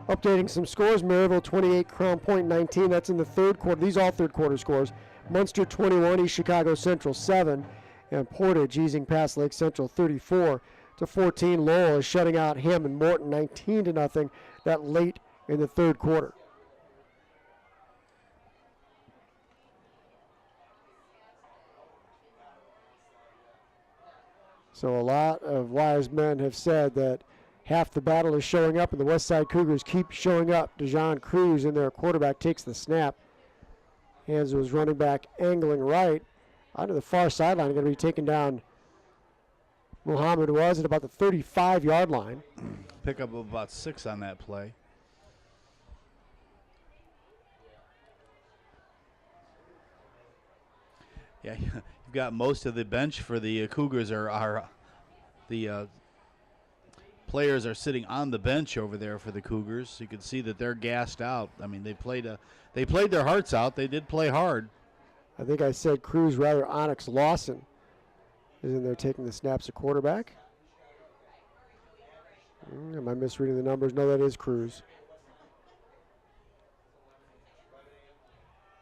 Updating some scores, Maryville 28, Crown Point 19. That's in the third quarter. These are all third quarter scores. Munster 21, East Chicago Central 7. And Portage easing past Lake Central 34-14. Lowell is shutting out Hammond Morton 19-0. That late in the third quarter. So a lot of wise men have said that half the battle is showing up, and the Westside Cougars keep showing up. Dejon Cruz in their quarterback takes the snap. Hands to his running back, angling right. Onto the far sideline, going to be taken down. Muhammad was at about the 35-yard line. Pick up of about 6 on that play. Yeah, you've got most of the bench for the Cougars are the players are sitting on the bench over there for the Cougars. You can see that they're gassed out. I mean, they played their hearts out. They did play hard. I think I said Cruz, rather Onyx Lawson is in there taking the snaps at quarterback. Am I misreading the numbers? No, that is Cruz.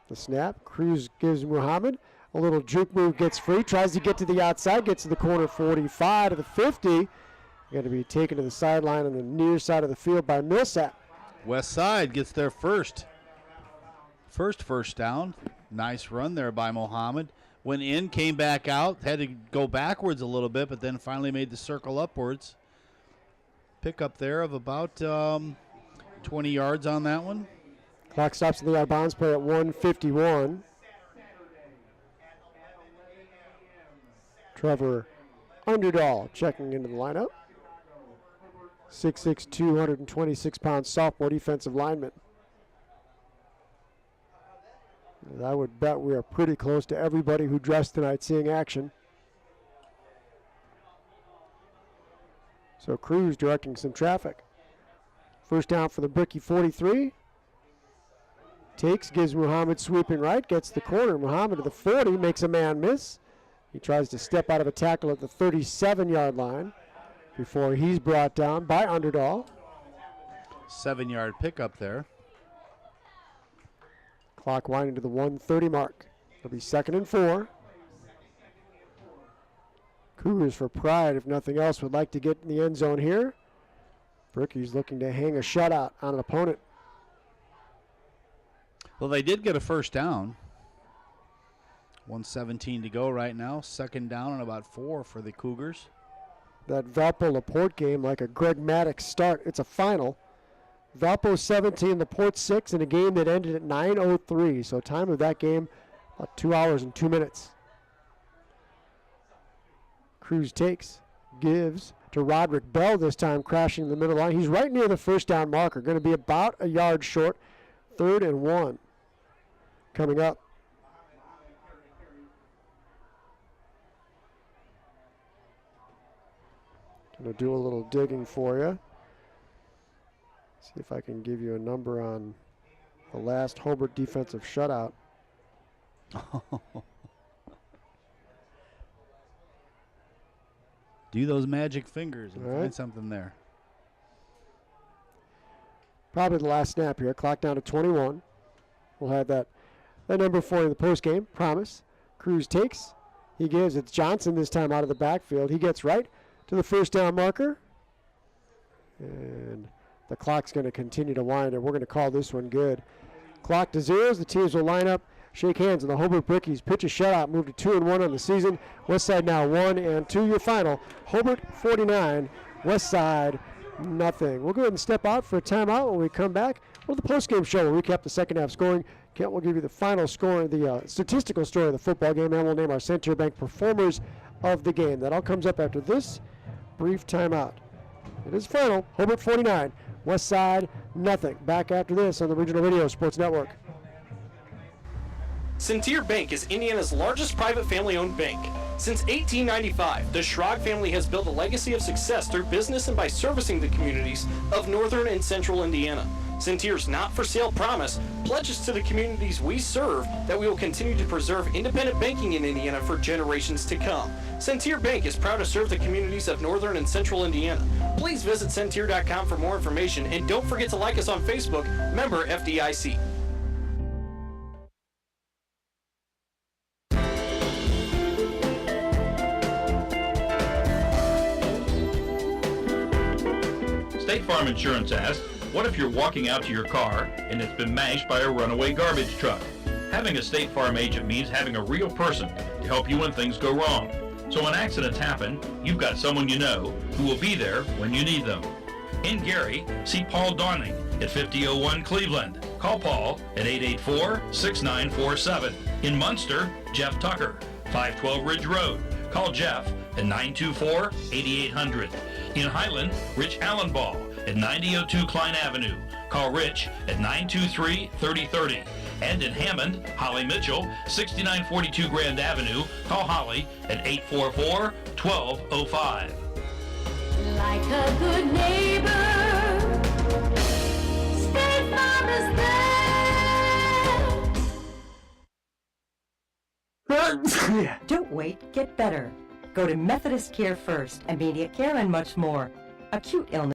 The snap. Cruz gives Muhammad a little juke move, gets free, tries to get to the outside, gets to the corner 45 to the 50. Going to be taken to the sideline on the near side of the field by Millsap. West Side gets their first down. Nice run there by Muhammad. Went in, came back out, had to go backwards a little bit, but then finally made the circle upwards. Pick up there of about 20 yards on that one. Clock stops in the out of bounds play at 1:51. Trevor Underdahl checking into the lineup. 6'6", 226-pound sophomore defensive lineman. And I would bet we are pretty close to everybody who dressed tonight seeing action. So Cruz directing some traffic. First down for the Bricky 43. Takes, gives Muhammad sweeping right, gets the corner. Muhammad to the 40, makes a man miss. He tries to step out of a tackle at the 37-yard line before he's brought down by Underdahl. 7-yard pickup there. Clock winding to the 1:30 mark. It'll be 2nd and 4. Cougars, for pride, if nothing else, would like to get in the end zone here. Bricky's looking to hang a shutout on an opponent. Well, they did get a first down. 1:17 to go right now. 2nd down and about 4 for the Cougars. That Valpo-Laporte game, like a Greg Maddox start, it's a final. Valpo 17, Laporte 6 in a game that ended at 9:03. So time of that game, about 2 hours and 2 minutes. Cruz takes, gives to Roderick Bell this time, crashing the middle line. He's right near the first down marker, going to be about a yard short. 3rd and 1 coming up. Going to do a little digging for you. See if I can give you a number on the last Hobart defensive shutout. Do those magic fingers and All right. find something there. Probably the last snap here. Clock down to 21. We'll have that number for you in the post game. Promise. Cruz takes. He gives. It's Johnson this time out of the backfield. He gets right to the first down marker. And the clock's going to continue to wind, and we're going to call this one good. Clock to zeros. The teams will line up, shake hands, and the Hobart Brickies pitch a shutout, move to 2-1 on the season. Westside now 1-2. Your final, Hobart 49, Westside nothing. We'll go ahead and step out for a timeout. When we come back, well, the postgame show will recap the second half scoring. Kent will give you the final score, the statistical story of the football game, and we'll name our Center Bank performers of the game. That all comes up after this brief timeout. It is final, Hobart 49, Westside nothing. Back after this on the Regional Radio Sports Network. Centier Bank is Indiana's largest private family-owned bank. Since 1895, the Schrag family has built a legacy of success through business and by servicing the communities of northern and central Indiana. Centier's not-for-sale promise pledges to the communities we serve that we will continue to preserve independent banking in Indiana for generations to come. Centier Bank is proud to serve the communities of northern and central Indiana. Please visit Centier.com for more information, and don't forget to like us on Facebook, member FDIC. State Farm Insurance asks, what if you're walking out to your car and it's been mashed by a runaway garbage truck? Having a State Farm agent means having a real person to help you when things go wrong. So when accidents happen, you've got someone you know who will be there when you need them. In Gary, see Paul Donning at 5001 Cleveland. Call Paul at 884-6947. In Munster, Jeff Tucker, 512 Ridge Road. Call Jeff at 924-8800. In Highland, Rich Allenball at 9002 Klein Avenue. Call Rich at 923-3030. And in Hammond, Holly Mitchell, 6942 Grand Avenue. Call Holly at 844-1205. Like a good neighbor, State Farm is there. Don't wait, get better. Go to Methodist Care First, immediate care, and much more. Acute illness.